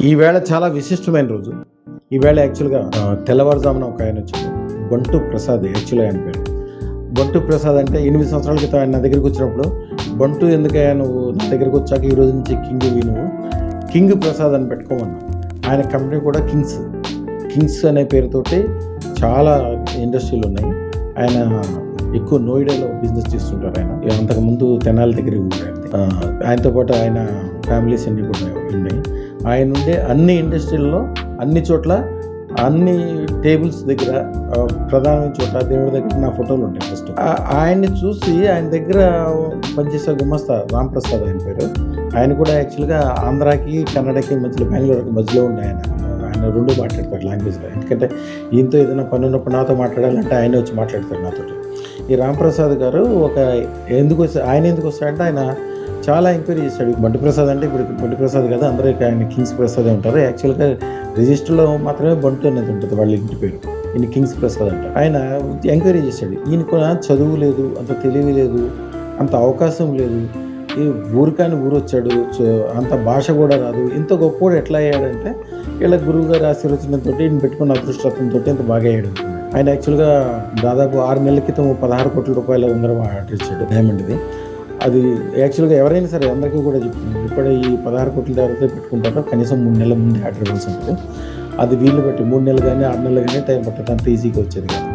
ఈవేళ చాలా విశిష్టమైన రోజు. ఈవేళ యాక్చువల్గా తెల్లవారుజామున ఒక ఆయన వచ్చాడు, బంటు ప్రసాద్. యాక్చువల్గా ఆయన పేరు బంటు ప్రసాద్. అంటే 8 సంవత్సరాల క్రితం ఆయన నా దగ్గరికి వచ్చినప్పుడు, బంటు ఎందుకయ్యా నువ్వు నా దగ్గరికి వచ్చాక ఈ రోజు నుంచి కింగ్ ప్రసాద్ అని పెట్టుకోమన్నా. ఆయన కంపెనీ కూడా కింగ్స్ అనే పేరుతోటి చాలా ఇండస్ట్రీలు ఉన్నాయి. ఆయన ఎక్కువ నోయిడాలో బిజినెస్ చేస్తుంటారు. ఆయన అంతకుముందు తెనాలి దగ్గర ఆయనతో పాటు ఆయన ఫ్యామిలీస్ అన్నీ కూడా ఉన్నాయి. ఆయన ఉండే అన్ని ఇండస్ట్రీల్లో అన్ని చోట్ల అన్ని టేబుల్స్ దగ్గర ప్రధానమైన చోట దేవుడి దగ్గర నా ఫోటోలు ఉంటాయి. ఫస్ట్ ఆయన్ని చూసి ఆయన దగ్గర పనిచేసే గుమస్తా రాంప్రసాద్ ఆయన పేరు. ఆయన కూడా యాక్చువల్గా ఆంధ్రాకి కన్నడకి మధ్యలో బెంగళూరుకి మధ్యలో ఉండే ఆయన రెండు మాట్లాడతారు లాంగ్వేజ్లో. ఎందుకంటే ఈయనతో ఏదైనా పని ఉన్నప్పుడు నాతో మాట్లాడాలంటే ఆయనే వచ్చి మాట్లాడతారు నాతో. ఈ రాంప్రసాద్ గారు ఆయన ఎందుకు వస్తాడంటే ఆయన చాలా ఎంక్వైరీ చేశాడు. బంటు ప్రసాద్ అంటే ఇప్పుడు బంటు ప్రసాద్ కదా, అందరూ ఆయన కింగ్స్ ప్రసాద్ ఉంటారు. యాక్చువల్గా రిజిస్టర్లో మాత్రమే బంటు అనేది ఉంటుంది వాళ్ళ ఇంటి పేరు. ఈయన కింగ్స్ ప్రసాద్ అంటారు. ఆయన ఎంక్వైరీ చేశాడు. ఈయనకు చదువు లేదు, అంత తెలివి లేదు, అంత అవకాశం లేదు, ఈ ఊరికాని ఊరు వచ్చాడు, అంత భాష కూడా రాదు, ఇంత గొప్పవాడు ఎట్లా అయ్యాడంటే ఇలా గురువు గారి ఆశీర్వచనంతో ఈయన పెట్టుకున్న అదృష్టంతో ఇంత బాగా అయ్యాడు. ఆయన యాక్చువల్గా దాదాపు 6 నెలల క్రితం 16 కోట్ల రూపాయల ఉంగరం ఆర్డర్ ఇచ్చాడు, డైమండ్ది. అది యాక్చువల్గా ఎవరైనా సరే అందరికీ కూడా చెప్తున్నాను, ఇప్పుడు ఈ 16 కోట్ల ఎవరైతే పెట్టుకుంటారో కనీసం 3 నెలల ముందే ఆర్డర్ ఇవ్వాల్సి ఉంటుంది. అది వీళ్ళు బట్టి 3 నెలలు కానీ 6 నెలలు కానీ టైం పట్టదు, అంత ఈజీగా వచ్చేది కాదు.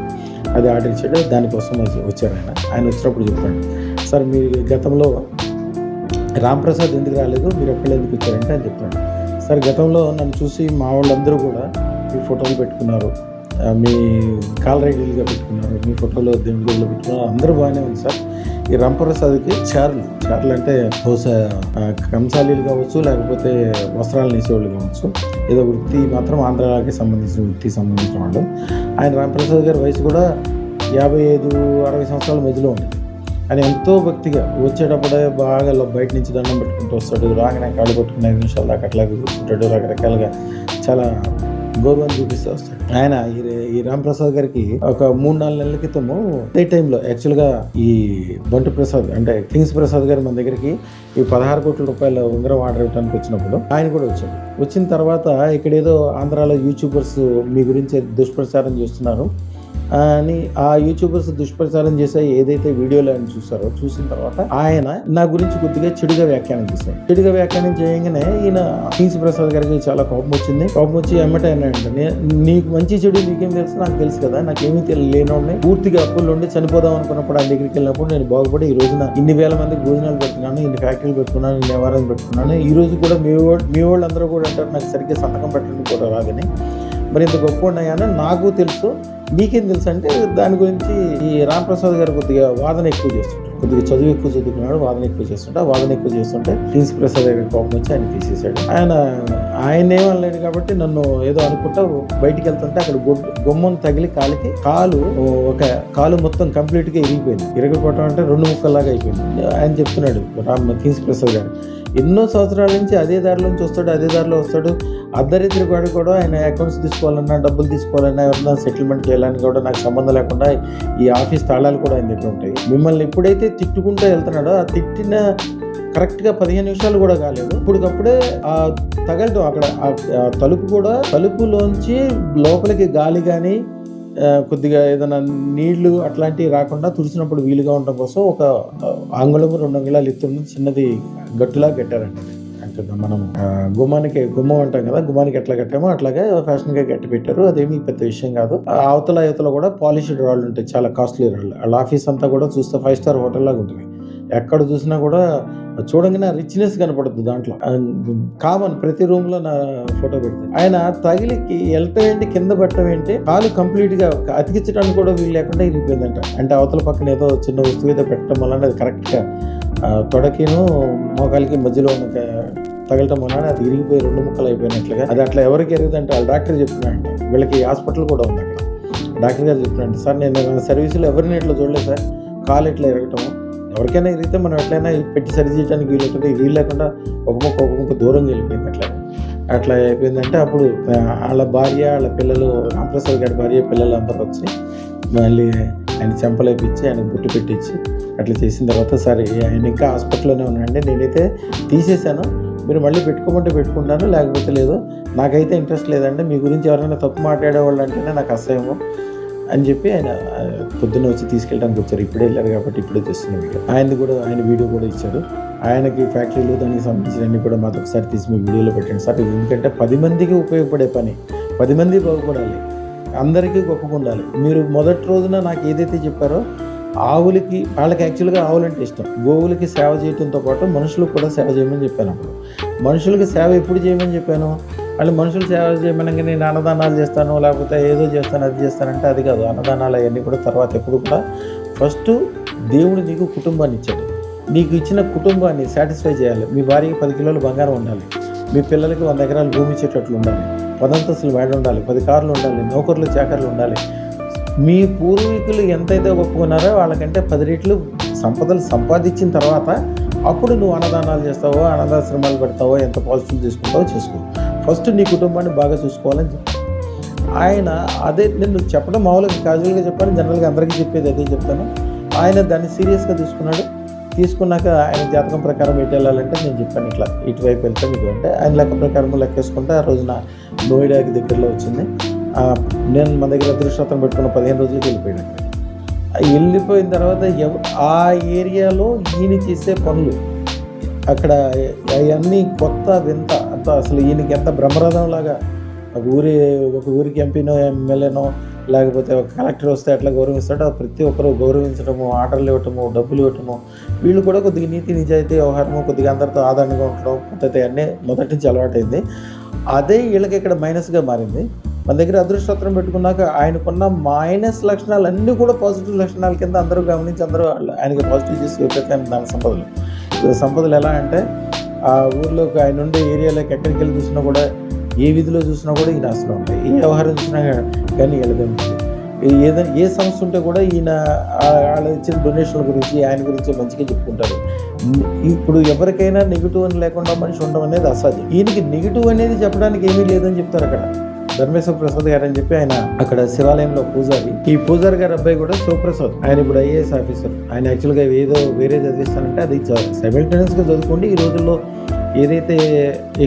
అది ఆర్డర్ ఇచ్చాడు, దానికోసం వచ్చారు ఆయన వచ్చినప్పుడు చెప్పాడు, సార్ మీరు గతంలో రాంప్రసాద్ ఎందుకు రాలేదు, మీరు ఒక్కళ్ళు ఎందుకు వచ్చారంటే అని చెప్పాడు. సార్ గతంలో నన్ను చూసి మా వాళ్ళందరూ కూడా మీ ఫోటోలు పెట్టుకున్నారు, మీ కాల్ రైడీలుగా పెట్టుకున్నారు, మీ ఫోటోలో దేవుడి గదిలో పెట్టుకున్నారు, అందరూ బాగానే ఉంది సార్. ఈ రాంప్రసాద్కి చార్లు అంటే బహుశా కంసాలీలు కావచ్చు, లేకపోతే వస్త్రాలు నేసేవాళ్ళు కావచ్చు, ఏదో వృత్తి మాత్రం ఆంధ్రాకి సంబంధించిన వాళ్ళు. ఆయన రాంప్రసాద్ గారి వయసు కూడా 55-60 సంవత్సరాల మధ్యలో ఉంది. ఆయన ఎంతో భక్తిగా వచ్చేటప్పుడే బాగా బయట నుంచి దండం పెట్టుకుంటూ వస్తాడు, రాగానే కాళ్ళు పట్టుకుని 5 నిమిషాల దాకా అట్లాగే కూర్చుంటాడు, రకరకాలుగా చాలా గౌరవాన్ని చూపిస్తూ వస్తాడు. ఆయన ఈ రాంప్రసాద్ గారికి ఒక 3-4 నెలల క్రితము అదే టైంలో యాక్చువల్గా ఈ బంటు ప్రసాద్ అంటే కింగ్స్ ప్రసాద్ గారు మన దగ్గరికి ఈ 16 కోట్ల రూపాయల ఉంగరం ఆర్డర్ ఇవ్వడానికి వచ్చినప్పుడు ఆయన కూడా వచ్చాడు. వచ్చిన తర్వాత ఇక్కడ ఏదో ఆంధ్రాలో యూట్యూబర్స్ మీ గురించి దుష్ప్రచారం చేస్తున్నారు అని ఆ యూట్యూబర్స్ దుష్ప్రచారం చేసే ఏదైతే వీడియోలు ఆయన చూసిన తర్వాత ఆయన నా గురించి కొద్దిగా చెడుగా వ్యాఖ్యానం చేశారు. చెడుగా వ్యాఖ్యానం చేయగానే ఈయన కింగ్స్ ప్రసాద్ గారికి చాలా కోపం వచ్చి ఎమ్మటే అన్నాడంటే, నీకు మంచి చెడు నీకేం తెలుసు, నాకు తెలుసు కదా, నాకేమీ లేనోడిని పూర్తిగా అప్పుల్లో ఉండి చనిపోదాం అనుకున్నప్పుడు ఆయన దగ్గరికి వెళ్ళినప్పుడు నేను బాగుపడి ఈ రోజున ఇన్ని వేల మందికి భోజనాలు పెట్టుకున్నాను, ఇన్ని ఫ్యాక్టరీలు పెట్టుకున్నాను, ఇన్ని వ్యవహారాలు పెట్టుకున్నాను. ఈ రోజు కూడా మీ వాళ్ళందరూ కూడా అంటారు నాకు సరిగ్గా సంతకం పెట్టడం కూడా రాదని, మరి ఇంత గొప్ప ఉన్నాయని నాకు తెలుసు, నీకేం తెలుసు అంటే దాని గురించి ఈ రాంప్రసాద్ గారు కొద్దిగా వాదన ఎక్కువ చేస్తుంటారు, కొద్దిగా చదువు ఎక్కువ చదువుకున్నాడు, వాదన ఎక్కువ చేస్తుంటే కింగ్స్ ప్రసాద్ గారి కోపం వచ్చి ఆయన తీసేశాడు. ఆయన ఏమనలేడు కాబట్టి నన్ను ఏదో అనుకుంటా బయటికి వెళ్తుంటే అక్కడ గుమ్మం తగిలి కాలు మొత్తం కంప్లీట్గా ఇరిగిపోవటం అంటే 2 ముక్కల్లాగా అయిపోయింది. ఆయన చెప్తున్నాడు కింగ్స్ ప్రసాద్ గారు, ఎన్నో సంవత్సరాల నుంచి అదే దారిలో వస్తాడు, అర్ధరిద్ర వాడు కూడా ఆయన అకౌంట్స్ తీసుకోవాలన్నా, డబ్బులు తీసుకోవాలన్నా, ఎవరన్నా సెటిల్మెంట్ చేయాలని కూడా నాకు సంబంధం లేకుండా ఈ ఆఫీస్ తాళాలు కూడా ఆయన దగ్గర ఉంటాయి. మిమ్మల్ని ఎప్పుడైతే తిట్టుకుంటూ వెళ్తున్నాడో ఆ తిట్టిన కరెక్ట్గా 15 నిమిషాలు కూడా కాలేదు, ఇప్పటికప్పుడే ఆ తగలటం అక్కడ తలుపులోంచి లోపలికి గాలి కానీ కొద్దిగా ఏదైనా నీళ్లు అట్లాంటివి రాకుండా తుడిచినప్పుడు వీలుగా ఉండడం కోసం ఒక 1 అంగుళం 2 అంగుళాలు ఎత్తున్న చిన్నది గట్టులా కట్టారండి. అంటే మనం గుమ్మం అంటాం కదా, గుమ్మానికి ఎట్లా కట్టామో అట్లాగే ఫ్యాషన్గా గట్టి పెట్టారు. అదేమి పెద్ద విషయం కాదు. అవతల కూడా పాలిష్డ్ రాళ్ళు ఉంటాయి, చాలా కాస్ట్లీ రాళ్ళు. వాళ్ళ ఆఫీస్ అంతా కూడా చూస్తే 5 స్టార్ హోటల్ లాగా ఉంటుంది. ఎక్కడ చూసినా కూడా చూడంగానే రిచ్నెస్ కనపడుతుంది. దాంట్లో కామన్ ప్రతి రూమ్ లో నా ఫోటో పెడతాను. ఆయన తగిలి వెళ్ళటం ఏంటి, కింద పెట్టడం ఏంటి, కాలు కంప్లీట్ గా అతికించడానికి కూడా వీలు లేకుండా ఇరిగిపోయిందంట. అంటే అవతల పక్కన ఏదో చిన్న వస్తువు ఏదో పెట్టడం వల్ల అది కరెక్ట్ గా తొడకిను మోకాలికి మధ్యలో ఉన్న తగలటం వల్ల అది ఇరిగిపోయి 2 ముక్కలు అయిపోయినట్లుగా. అది అట్లా ఎవరికి ఎరుగుదంటే వాళ్ళ డాక్టర్ చెప్తున్నాడంట, వీళ్ళకి హాస్పిటల్ కూడా ఉంది అక్కడ. డాక్టర్ గారు చెప్తున్నాడు, సార్ నేను సర్వీసులో ఎవరిని ఇట్లా చూడలేదు సార్, కాలు ఇట్లా ఎరగటం. ఎవరికైనా ఎరిగితే మనం ఎట్లయినా పెట్టి సరి చేయడానికి వీలు ఉంటుంది, వీలు లేకుండా ఒక ముక్క దూరంగా వెళ్ళిపోయింది. అట్లా అయిపోయిందంటే అప్పుడు వాళ్ళ భార్య, వాళ్ళ పిల్లలు, రాంప్రసాద్ గారి భార్య, పిల్లలు అందరూ వచ్చి మళ్ళీ ఆయన చెంపలేపించి ఆయన బుట్టు పెట్టించి అట్లా చేసిన తర్వాత, సరే ఆయన ఇంకా హాస్పిటల్లోనే ఉన్నాయండి, నేనైతే తీసేశాను, మీరు మళ్ళీ పెట్టుకోమంటే పెట్టుకుంటాను, లేకపోతే లేదు. నాకైతే ఇంట్రెస్ట్ లేదండి. మీ గురించి ఎవరైనా తప్పు మాట్లాడేవాళ్ళు అంటేనే నాకు అసహ్యము అని చెప్పి ఆయన పొద్దున్న వచ్చి తీసుకెళ్ళడానికి వచ్చారు. ఇప్పుడే వెళ్ళారు కాబట్టి ఇప్పుడే తెస్తున్న వీడియో. ఆయన వీడియో కూడా ఇచ్చారు. ఆయనకి ఫ్యాక్టరీలు దానికి సంబంధించినవన్నీ కూడా మాతో ఒకసారి తీసి మీ వీడియోలో పెట్టండి సార్. ఎందుకంటే 10 మందికి ఉపయోగపడే పని, 10 మంది బాగుపడాలి, అందరికీ గొప్పగా ఉండాలి. మీరు మొదటి రోజున నాకు ఏదైతే చెప్పారో, వాళ్ళకి యాక్చువల్గా ఆవులంటే ఇష్టం. గోవులకి సేవ చేయడంతో పాటు మనుషులకు కూడా సేవ చేయమని చెప్పాను. అప్పుడు మనుషులకి సేవ ఎప్పుడు చేయమని చెప్పాను? వాళ్ళు మనుషులు సేవ చేయమనగా నేను అన్నదానాలు చేస్తాను, లేకపోతే ఏదో చేస్తాను, అది చేస్తానంటే అది కాదు. అన్నదానాలు అవన్నీ కూడా తర్వాత ఎప్పుడు కూడా ఫస్ట్ దేవుడు నీకు కుటుంబాన్ని ఇచ్చాడు. నీకు ఇచ్చిన కుటుంబాన్ని సాటిస్ఫై చేయాలి. మీ భార్యకి 10 కిలోలు బంగారం ఉండాలి, మీ పిల్లలకి 100 ఎకరాలు భూమి ఇచ్చేటట్లు ఉండాలి, 10 అంతస్తులు మేడ ఉండాలి, 10 కార్లు ఉండాలి, నౌకర్లు చాకర్లు ఉండాలి. మీ పూర్వీకులు ఎంతైతే ఒప్పుకున్నారో వాళ్ళకంటే 10 రెట్లు సంపదలు సంపాదించిన తర్వాత అప్పుడు నువ్వు అన్నదానాలు చేస్తావో, అనాథాశ్రమాలు పెడతావో, ఎంత పాజిటివ్ తీసుకుంటావో చేసుకో. ఫస్ట్ నీ కుటుంబాన్ని బాగా చూసుకోవాలని చెప్పి ఆయన అదే నేను చెప్పడం మామూలుగా క్యాజువల్గా చెప్పాను, జనరల్గా అందరికీ చెప్పేది అదే చెప్తాను. ఆయన దాన్ని సీరియస్గా తీసుకున్నాక ఆయన జాతకం ప్రకారం ఎటు వెళ్ళాలంటే నేను చెప్పాను, ఇట్లా ఇటువైపు వెళ్తే మీకు అంటే ఆయన లెక్క ప్రకారం లెక్కేసుకుంటే ఆ రోజున నోయిడాకి దగ్గరలో వచ్చింది. నేను మన దగ్గర అదృష్టం పెట్టుకున్న 15 రోజులకి వెళ్ళిపోయాను. వెళ్ళిపోయిన తర్వాత ఆ ఏరియాలో ఈయన చేసే పనులు అక్కడ అవన్నీ కొత్త వింత అంత, అసలు ఈయనకి ఎంత బ్రహ్మరథం లాగా ఒక ఊరికి ఎంపీనో ఎమ్మెల్యేనో లేకపోతే ఒక కలెక్టర్ వస్తే అట్లా గౌరవిస్తాడో ప్రతి ఒక్కరు గౌరవించడము, ఆర్డర్లు ఇవ్వటము, డబ్బులు ఇవ్వటము, వీళ్ళు కూడా కొద్దిగా నీతి నిజాయితీ వ్యవహారము, కొద్దిగా అందరితో ఆదాయంగా ఉండడం పద్ధతి అన్నీ మొదటి నుంచి అలవాటైంది. అదే వీళ్ళకి ఇక్కడ మైనస్గా మారింది. మన దగ్గర అదృష్టం పెట్టుకున్నాక ఆయనకున్న మైనస్ లక్షణాలు అన్నీ కూడా పాజిటివ్ లక్షణాల కింద అందరూ గమనించి అందరూ ఆయనకి పాజిటివ్ చేసి విపరీతమైన దాని సంపదలు ఎలా అంటే ఆ ఊర్లోకి ఆయన ఉండే ఏరియాలోకి ఎక్కడికి వెళ్ళి చూసినా కూడా, ఏ విధిలో చూసినా కూడా ఈయన అసలు ఉంటాయి, ఏ వ్యవహారం చూసినా కానీ ఏదైనా ఏ సమస్య ఉంటే కూడా ఈయన వాళ్ళ ఇచ్చిన డొనేషన్ల గురించి ఆయన గురించి మంచిగా చెప్పుకుంటారు. ఇప్పుడు ఎవరికైనా నెగిటివ్ అని లేకుండా మనిషి ఉండడం అనేది అసాధ్యం. ఈయనకి నెగిటివ్ అనేది చెప్పడానికి ఏమీ లేదని చెప్తారు అక్కడ ధర్మేశ్వర ప్రసాద్ గారు అని చెప్పి. ఆయన అక్కడ శివాలయంలో పూజారి. ఈ పూజారి గారి అబ్బాయి కూడా శివప్రసాద్, ఆయన ఇప్పుడు ఐఏఎస్ ఆఫీసర్. ఆయన యాక్చువల్గా ఏదో వేరే చదివిస్తానంటే అది సైమల్టేనియస్గా చదువుకోండి. ఈ రోజుల్లో ఏదైతే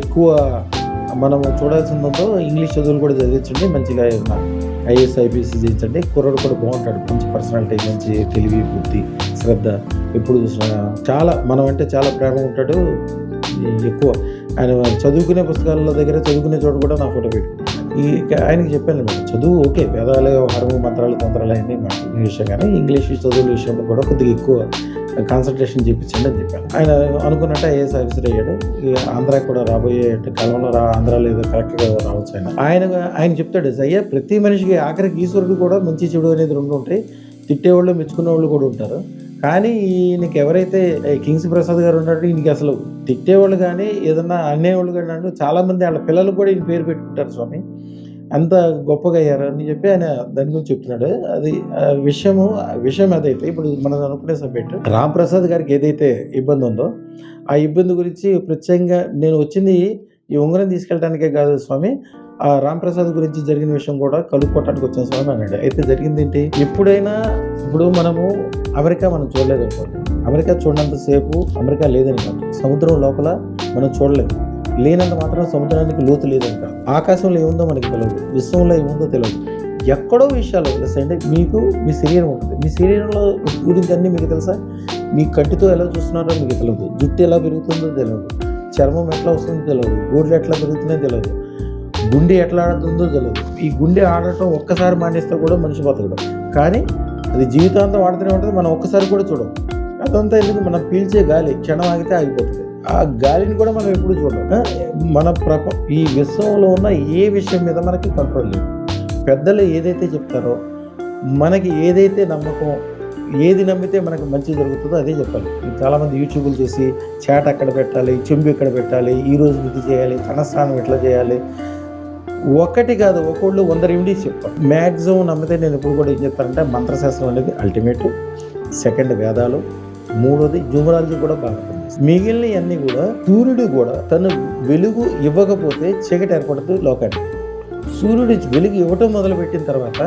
ఎక్కువ మనము చూడాల్సింది ఉందో ఇంగ్లీష్ చదువులు కూడా చదివించండి, మంచిగా ఐఏఎస్ ఐపీఎస్ చేయించండి. కుర్రాడు కూడా బాగుంటాడు, మంచి పర్సనాలిటీ, మంచి తెలివి, బుద్ధి, శ్రద్ధ, ఎప్పుడు చూసినా మనం అంటే చాలా ప్రేమ ఉంటాడు. ఎక్కువ ఆయన చదువుకునే పుస్తకాల దగ్గర చదువుకునే చోట కూడా నా ఫోటో పెట్టుకుంటాను. ఆయనకి చెప్పాను మేడం, చదువు ఓకే, వేదాలు, వ్యవహారము, మంత్రాలు, తంత్రాలు అన్నీ మాట్లాడుకునే విషయం, కానీ ఇంగ్లీష్ చదువుల విషయంలో కూడా కొద్దిగా ఎక్కువ కాన్సన్ట్రేషన్ చేయించండి అని చెప్పాను. ఆయన అనుకున్నట్టు ఐఏఎస్ ఆఫీసర్ అయ్యాడు. ఆంధ్ర కూడా రాబోయే కాలంలో ఆంధ్రాలో ఏదో కరెక్ట్గా రావచ్చు. ఆయన చెప్తాడు, అయ్యా ప్రతి మనిషికి ఆఖరికి ఈశ్వరుడు కూడా మంచి చెడు అనేది 2 ఉంటాయి, తిట్టేవాళ్ళు మెచ్చుకునే వాళ్ళు కూడా ఉంటారు. కానీ ఈయనకి ఎవరైతే కింగ్స్ ప్రసాద్ గారు ఉన్నాడో ఈయనకి అసలు తిట్టేవాళ్ళు కానీ ఏదన్నా అనేవాళ్ళు కానీ చాలామంది వాళ్ళ పిల్లలకు కూడా ఈయన పేరు పెట్టుకుంటారు. స్వామి అంత గొప్పగా అయ్యారు అని చెప్పి ఆయన దాని గురించి చెప్తున్నాడు. అది విషయం అదైతే ఇప్పుడు మనం అనుకునే సబ్జెక్ట్ రామ్ ప్రసాద్ గారికి ఏదైతే ఇబ్బంది ఉందో ఆ ఇబ్బంది గురించి ప్రత్యేకంగా నేను వచ్చింది ఈ ఉంగరం తీసుకెళ్ళడానికే కాదు స్వామి, ఆ రామ్ ప్రసాద్ గురించి జరిగిన విషయం కూడా కలుపుకోవటానికి వచ్చాను స్వామి అన్నాడు. అయితే జరిగింది ఏంటి, ఇప్పుడు మనము అమెరికా మనం చూడలేదు అనుకోండి, అమెరికా చూడనంతసేపు అమెరికా లేదని కాదు, సముద్రం లోపల మనం చూడలేదు, లేనంత మాత్రం సముద్రానికి లోతు లేదని కాదు, ఆకాశంలో ఏముందో మనకి తెలియదు, విశ్వంలో ఏముందో తెలియదు, ఎక్కడో విషయాలు తెలుస్తాయంటే మీకు మీ శరీరం ఉంటుంది, మీ శరీరంలో గురించి అన్నీ మీకు తెలుసా, మీ కంటితో ఎలా చూస్తున్నారో మీకు తెలియదు, జుట్టు ఎలా పెరుగుతుందో తెలియదు, చర్మం ఎట్లా వస్తుందో తెలియదు, గోడ్లు ఎట్లా పెరుగుతున్నాయో తెలియదు, గుండె ఎట్లా ఆడుతుందో తెలియదు. ఈ గుండె ఆడటం ఒక్కసారి మానేస్తే కూడా మనిషి బతకడం, కానీ అది జీవితాంతం ఆడుతూనే ఉంటుంది. మనం ఒక్కసారి కూడా చూడం. అదంతా ఎందుకు, మనం పీల్చే గాలి క్షణం ఆగితే ఆగిపోతుంది. ఆ గాలిని కూడా మనం ఎప్పుడు చూడం. మన ఈ విశ్వంలో ఉన్న ఏ విషయం మీద మనకి కంట్రోల్ లేదు. పెద్దలు ఏదైతే చెప్తారో, మనకి ఏదైతే నమ్మకం, ఏది నమ్మితే మనకు మంచి జరుగుతుందో అదే చెప్పాలి. చాలామంది యూట్యూబ్లు చేసి చాట్ అక్కడ పెట్టాలి, చెంబు ఇక్కడ పెట్టాలి, ఈరోజు ఇది చేయాలి, తనస్నానం ఎట్లా చేయాలి, ఒకటి కాదు ఒకళ్ళు 100 రెమెడీస్ చెప్తారు. మ్యాక్సిమం నమ్మితే నేను ఎప్పుడు కూడా ఏం చెప్తానంటే మంత్రశాస్త్రం అనేది అల్టిమేట్, సెకండ్ వేదాలు, మూడోది న్యూమరాలజీ కూడా బాగా పనిచేస్తుంది. మిగిలిన అన్నీ కూడా సూర్యుడు కూడా తను వెలుగు ఇవ్వకపోతే చీకటి ఏర్పడుతుంది లోకానికి. సూర్యుడు వెలుగు ఇవ్వటం మొదలుపెట్టిన తర్వాత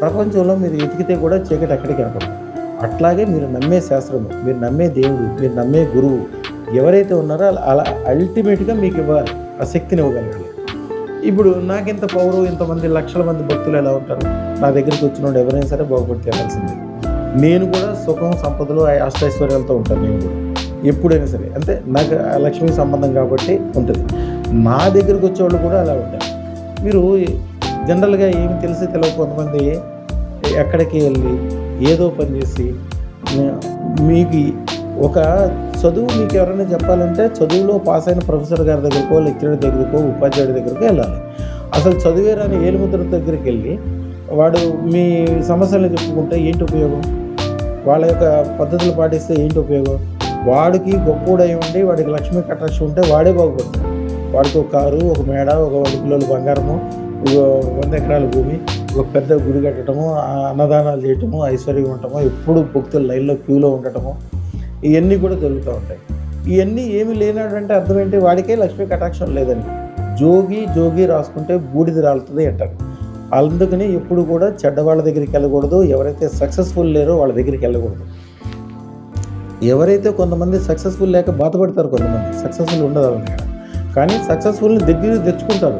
ప్రపంచంలో మీరు ఎతికితే కూడా చీకటి ఎక్కడికి ఏర్పడుతుంది. అట్లాగే మీరు నమ్మే శాస్త్రము, మీరు నమ్మే దేవుడు, మీరు నమ్మే గురువు ఎవరైతే ఉన్నారో అలా అల్టిమేట్గా మీకు ఇవ్వాలి, ఆ శక్తిని ఇవ్వగలగాలి. ఇప్పుడు నాకెంత పవరు, ఇంతమంది లక్షల మంది భక్తులు ఎలా ఉంటారు, నా దగ్గరికి వచ్చినోడు ఎవరైనా సరే బాగుపడి తేవాల్సిందే. నేను కూడా సుఖం సంపదలు అష్టైశ్వర్యాలతో ఉంటాను. నేను కూడా ఎప్పుడైనా సరే అంటే నాకు లక్ష్మీ సంబంధం కాబట్టి ఉంటుంది. నా దగ్గరికి వచ్చేవాళ్ళు కూడా అలా ఉంటారు. మీరు జనరల్గా ఏమి తెలిసి తెలియక కొంతమంది ఎక్కడికి వెళ్ళి ఏదో పని చేసి మీకు ఒక చదువు మీకు ఎవరైనా చెప్పాలంటే చదువులో పాస్ అయిన ప్రొఫెసర్ గారి దగ్గరకో, లెక్చరర్ దగ్గరకో, ఉపాధ్యాయుడి దగ్గరకో వెళ్ళాలి. అసలు చదివే రాని ఏలుముద్ర దగ్గరికి వెళ్ళి వాడు మీ సమస్యలను చెప్పుకుంటే ఏంటి ఉపయోగం? వాళ్ళ యొక్క పద్ధతులు పాటిస్తే ఏంటి ఉపయోగం? వాడికి గొప్పోడై ఉండి వాడికి లక్ష్మీ కటాక్షం ఉంటే వాడే బాగుపడతాడు. వాడికి ఒక కారు, ఒక మేడ, ఒక 100 కిలోల బంగారము, 100 ఎకరాల భూమి, ఒక పెద్ద గుడి కట్టడము, అన్నదానాలు చేయటము, ఐశ్వర్యం ఉండటము, ఎప్పుడు భక్తులు లైన్లో క్యూలో ఉండటము, ఇవన్నీ కూడా జరుగుతూ ఉంటాయి. ఇవన్నీ ఏమి లేనాడంటే అర్థం ఏంటి? వాడికే లక్ష్మీ కటాక్షం లేదండి. జోగి రాసుకుంటే బూడిద రాలుతుంది అంటారు. అందుకని ఎప్పుడు కూడా చెడ్డవాళ్ళ దగ్గరికి వెళ్ళకూడదు. ఎవరైతే సక్సెస్ఫుల్ లేరో వాళ్ళ దగ్గరికి వెళ్ళకూడదు. ఎవరైతే కొంతమంది సక్సెస్ఫుల్ లేక బాధపడతారు, కొంతమంది సక్సెస్ఫుల్ ఉండదు వాళ్ళ దగ్గర, కానీ సక్సెస్ఫుల్ని దగ్గర తెచ్చుకుంటారు.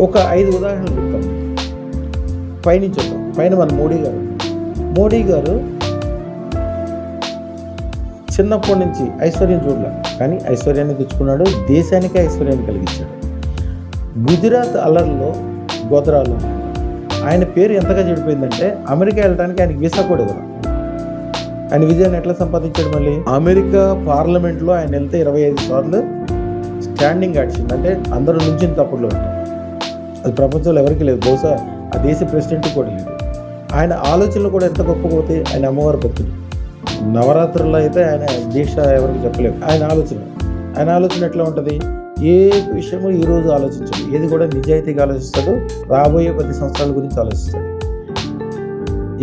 ఒక 5 ఉదాహరణలు చెప్తాం. పైనుంచి చెప్తాం. పైన మన మోడీ గారు చిన్నప్పటి నుంచి ఐశ్వర్యం చూడలే, కానీ ఐశ్వర్యాన్ని తెచ్చుకున్నాడు. దేశానికి ఐశ్వర్యాన్ని కలిగించాడు. గుజరాత్ అల్లర్లో గోత్రాలు ఆయన పేరు ఎంతగా చెడిపోయిందంటే అమెరికా వెళ్ళడానికి ఆయనకి వీసా కూడా ఇవ్వరు. ఆయన విజయాన్ని ఎట్లా సంపాదించాడు? మళ్ళీ అమెరికా పార్లమెంట్లో ఆయన వెళ్తే 25 సార్లు స్టాండింగ్ ఆడిచింది. అంటే అందరూ నుంచి తప్పుడులో ఉంటారు. అది ప్రపంచంలో ఎవరికి లేదు, బహుశా ఆ దేశ ప్రెసిడెంట్ కూడా లేదు. ఆయన ఆలోచనలు కూడా ఎంత గొప్పపోతే ఆయన అమ్మవారి భక్తుడు. నవరాత్రుల్లో అయితే ఆయన దీక్ష ఎవరికి చెప్పలేదు. ఆయన ఆలోచన ఎట్లా ఉంటుంది? ఏ విషయమో ఈరోజు ఆలోచించాడు, ఏది కూడా నిజాయితీగా ఆలోచిస్తాడు. రాబోయే 10 సంవత్సరాల గురించి ఆలోచిస్తాడు.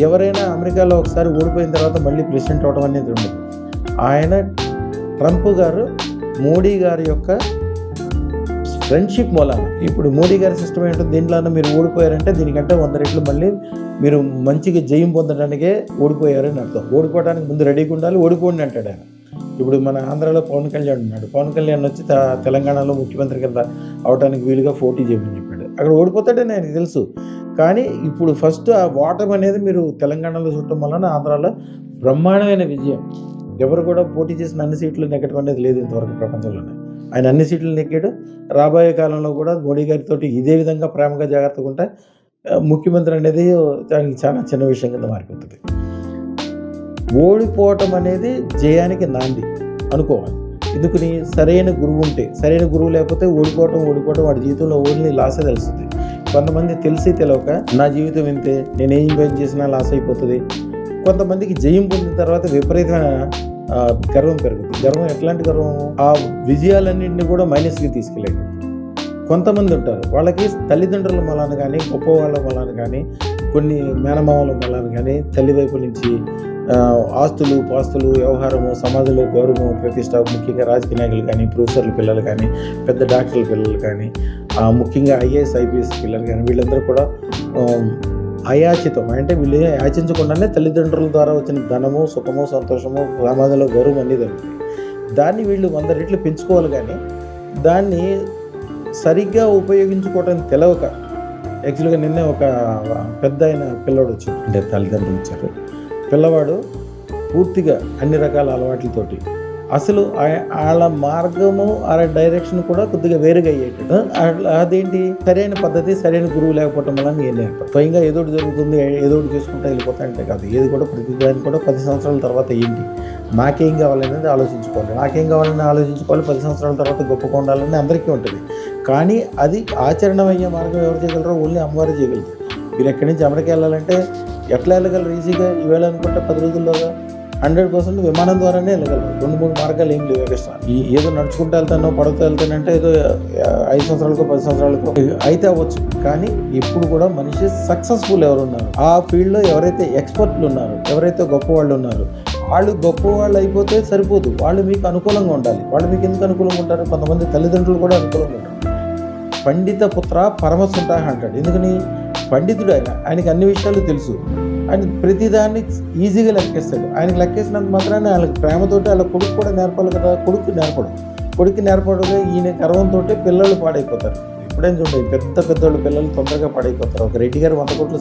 ఎవరైనా అమెరికాలో ఒకసారి ఓడిపోయిన తర్వాత మళ్ళీ ప్రెసిడెంట్ అవడం అనేది ఉండదు. ఆయన ట్రంప్ గారు మోడీ గారి యొక్క ఫ్రెండ్షిప్ మూలాన ఇప్పుడు మోడీ గారి సిస్టమ్ ఏంటంటే దీంట్లోనే మీరు ఓడిపోయారంటే దీనికంటే 100 రెట్లు మళ్ళీ మీరు మంచిగా జయం పొందడానికే ఓడిపోయారని అర్థం. ఓడిపోవడానికి ముందు రెడీగా ఉండాలి, ఓడిపోండి అంటాడు ఆయన. ఇప్పుడు మన ఆంధ్రాలో పవన్ కళ్యాణ్ ఉన్నాడు. పవన్ కళ్యాణ్ వచ్చి తెలంగాణలో ముఖ్యమంత్రి కింద అవడానికి వీలుగా పోటీ చేయమని చెప్పాడు. అక్కడ ఓడిపోతాడని ఆయనకు తెలుసు. కానీ ఇప్పుడు ఫస్ట్ ఆ ఓటమి అనేది మీరు తెలంగాణలో చూడటం వలన ఆంధ్రాలో బ్రహ్మాండమైన విజయం. ఎవరు కూడా పోటీ చేసిన అన్ని సీట్లు నెగ్గటం అనేది లేదు ఇంతవరకు ప్రపంచంలోనే. ఆయన అన్ని సీట్లు నెగ్గాడు. రాబోయే కాలంలో కూడా మోడీ గారితో ఇదే విధంగా ప్రేమగా జాగ్రత్తగా ఉంటే ముఖ్యమంత్రి అనేది దానికి చాలా చిన్న విషయం కింద మారిపోతుంది. ఓడిపోవటం అనేది జయానికి నాంది అనుకోవాలి. ఎందుకని? సరైన గురువు ఉంటే. సరైన గురువు లేకపోతే ఓడిపోవటం వాడి జీవితంలో ఓన్లీ లాసే తెలుస్తుంది. కొంతమంది తెలిసి తెలియక నా జీవితం ఇంతే, నేనేం పని చేసినా లాస్ అయిపోతుంది. కొంతమందికి జయం పొందిన తర్వాత విపరీతమైన గర్వం పెరుగుతుంది. గర్వం ఎట్లాంటి గర్వం? ఆ విజయాలన్నింటినీ కూడా మైనస్కి తీసుకెళ్ళేది. కొంతమంది ఉంటారు, వాళ్ళకి తల్లిదండ్రుల వలన కానీ, గొప్ప వాళ్ళ వలన కానీ, కొన్ని మేనమామల వలన కానీ, తల్లి వైపు నుంచి ఆస్తులు, పాస్తులు, వ్యవహారము, సమాజంలో గౌరవము, ప్రతిష్ట, ముఖ్యంగా రాజకీయ నాయకులు కానీ, ప్రొఫెసర్ల పిల్లలు కానీ, పెద్ద డాక్టర్ల పిల్లలు కానీ, ముఖ్యంగా ఐఏఎస్, ఐపీఎస్ పిల్లలు కానీ, వీళ్ళందరూ కూడా అయాచితం అంటే వీళ్ళు యాచించకుండానే తల్లిదండ్రుల ద్వారా వచ్చిన ధనము, సుఖము, సంతోషము, సమాజంలో గౌరవం అన్నీ దొరుకుతాయి. దాన్ని వీళ్ళు 100 రెట్లు పెంచుకోవాలి. కానీ దాన్ని సరిగ్గా ఉపయోగించుకోవటానికి తెలవక యాక్చువల్గా నిన్నే ఒక పెద్ద అయిన పిల్లవాడు వచ్చాడు. అంటే తల్లిదండ్రులు వచ్చారు. పిల్లవాడు పూర్తిగా అన్ని రకాల అలవాట్లతోటి అసలు వాళ్ళ మార్గము వాళ్ళ డైరెక్షన్ కూడా కొద్దిగా వేరుగా అయ్యేటట్టు. అదేంటి? సరైన పద్ధతి, సరైన గురువు లేకపోవటం వల్ల ఏం నేర్పడు. స్వయంగా ఏదోటి జరుగుతుంది, ఏదోటి చేసుకుంటా వెళ్ళిపోతా అంటే కాదు. ఏది కూడా ప్రతిదానికి కూడా 10 సంవత్సరాల తర్వాత ఏంటి, నాకేం కావాలనేది ఆలోచించుకోవాలి. 10 సంవత్సరాల తర్వాత గొప్పగా ఉండాలని అందరికీ ఉంటుంది. కానీ అది ఆచరణమయ్యే మార్గం ఎవరు చేయగలరో ఓన్లీ అమ్మవారు చేయగలరు. మీరు ఎక్కడి నుంచి అమెరికా వెళ్ళాలంటే ఎట్లా వెళ్ళగలరు? ఈజీగా ఈవేళ అనుకుంటే 10 రోజుల్లోగా 100% విమానం ద్వారానే వెళ్ళగలరు. 2-3 మార్గాలు ఏం లేవు ఎక్స్ట్రా. ఏదో నడుచుకుంటూ వెళ్తానో, పడుతూ వెళ్తానంటే ఏదో 5 సంవత్సరాలకో 10 సంవత్సరాలకో అయితే అవ్వచ్చు. కానీ ఇప్పుడు కూడా మనిషి సక్సెస్ఫుల్ ఎవరు ఉన్నారు, ఆ ఫీల్డ్లో ఎవరైతే ఎక్స్పర్ట్లు ఉన్నారు, ఎవరైతే గొప్పవాళ్ళు ఉన్నారు, వాళ్ళు గొప్పవాళ్ళు అయిపోతే సరిపోదు. వాళ్ళు మీకు అనుకూలంగా ఉండాలి. వాళ్ళు మీకు ఎందుకు అనుకూలంగా ఉంటారు? కొంతమంది తల్లిదండ్రులు కూడా అనుకూలంగా ఉంటారు. పండిత పుత్ర పరమసుంఠ అంటాడు. ఎందుకని? పండితుడు ఆయనకి అన్ని విషయాలు తెలుసు. ఆయన ప్రతిదాన్ని ఈజీగా లెక్కేస్తాడు. ఆయనకి లెక్కేసినంత మాత్రాన్ని వాళ్ళకి ప్రేమతోటి వాళ్ళ కొడుకు కూడా నేర్పాలి కదా. కొడుకు నేర్పడగా ఈయన గర్వంతో పిల్లలు పాడైపోతారు. ఎప్పుడైనా చూడండి, పెద్దోళ్ళు పిల్లలు తొందరగా పాడైపోతారు. ఒక రెడ్డి గారు 100 కోట్లు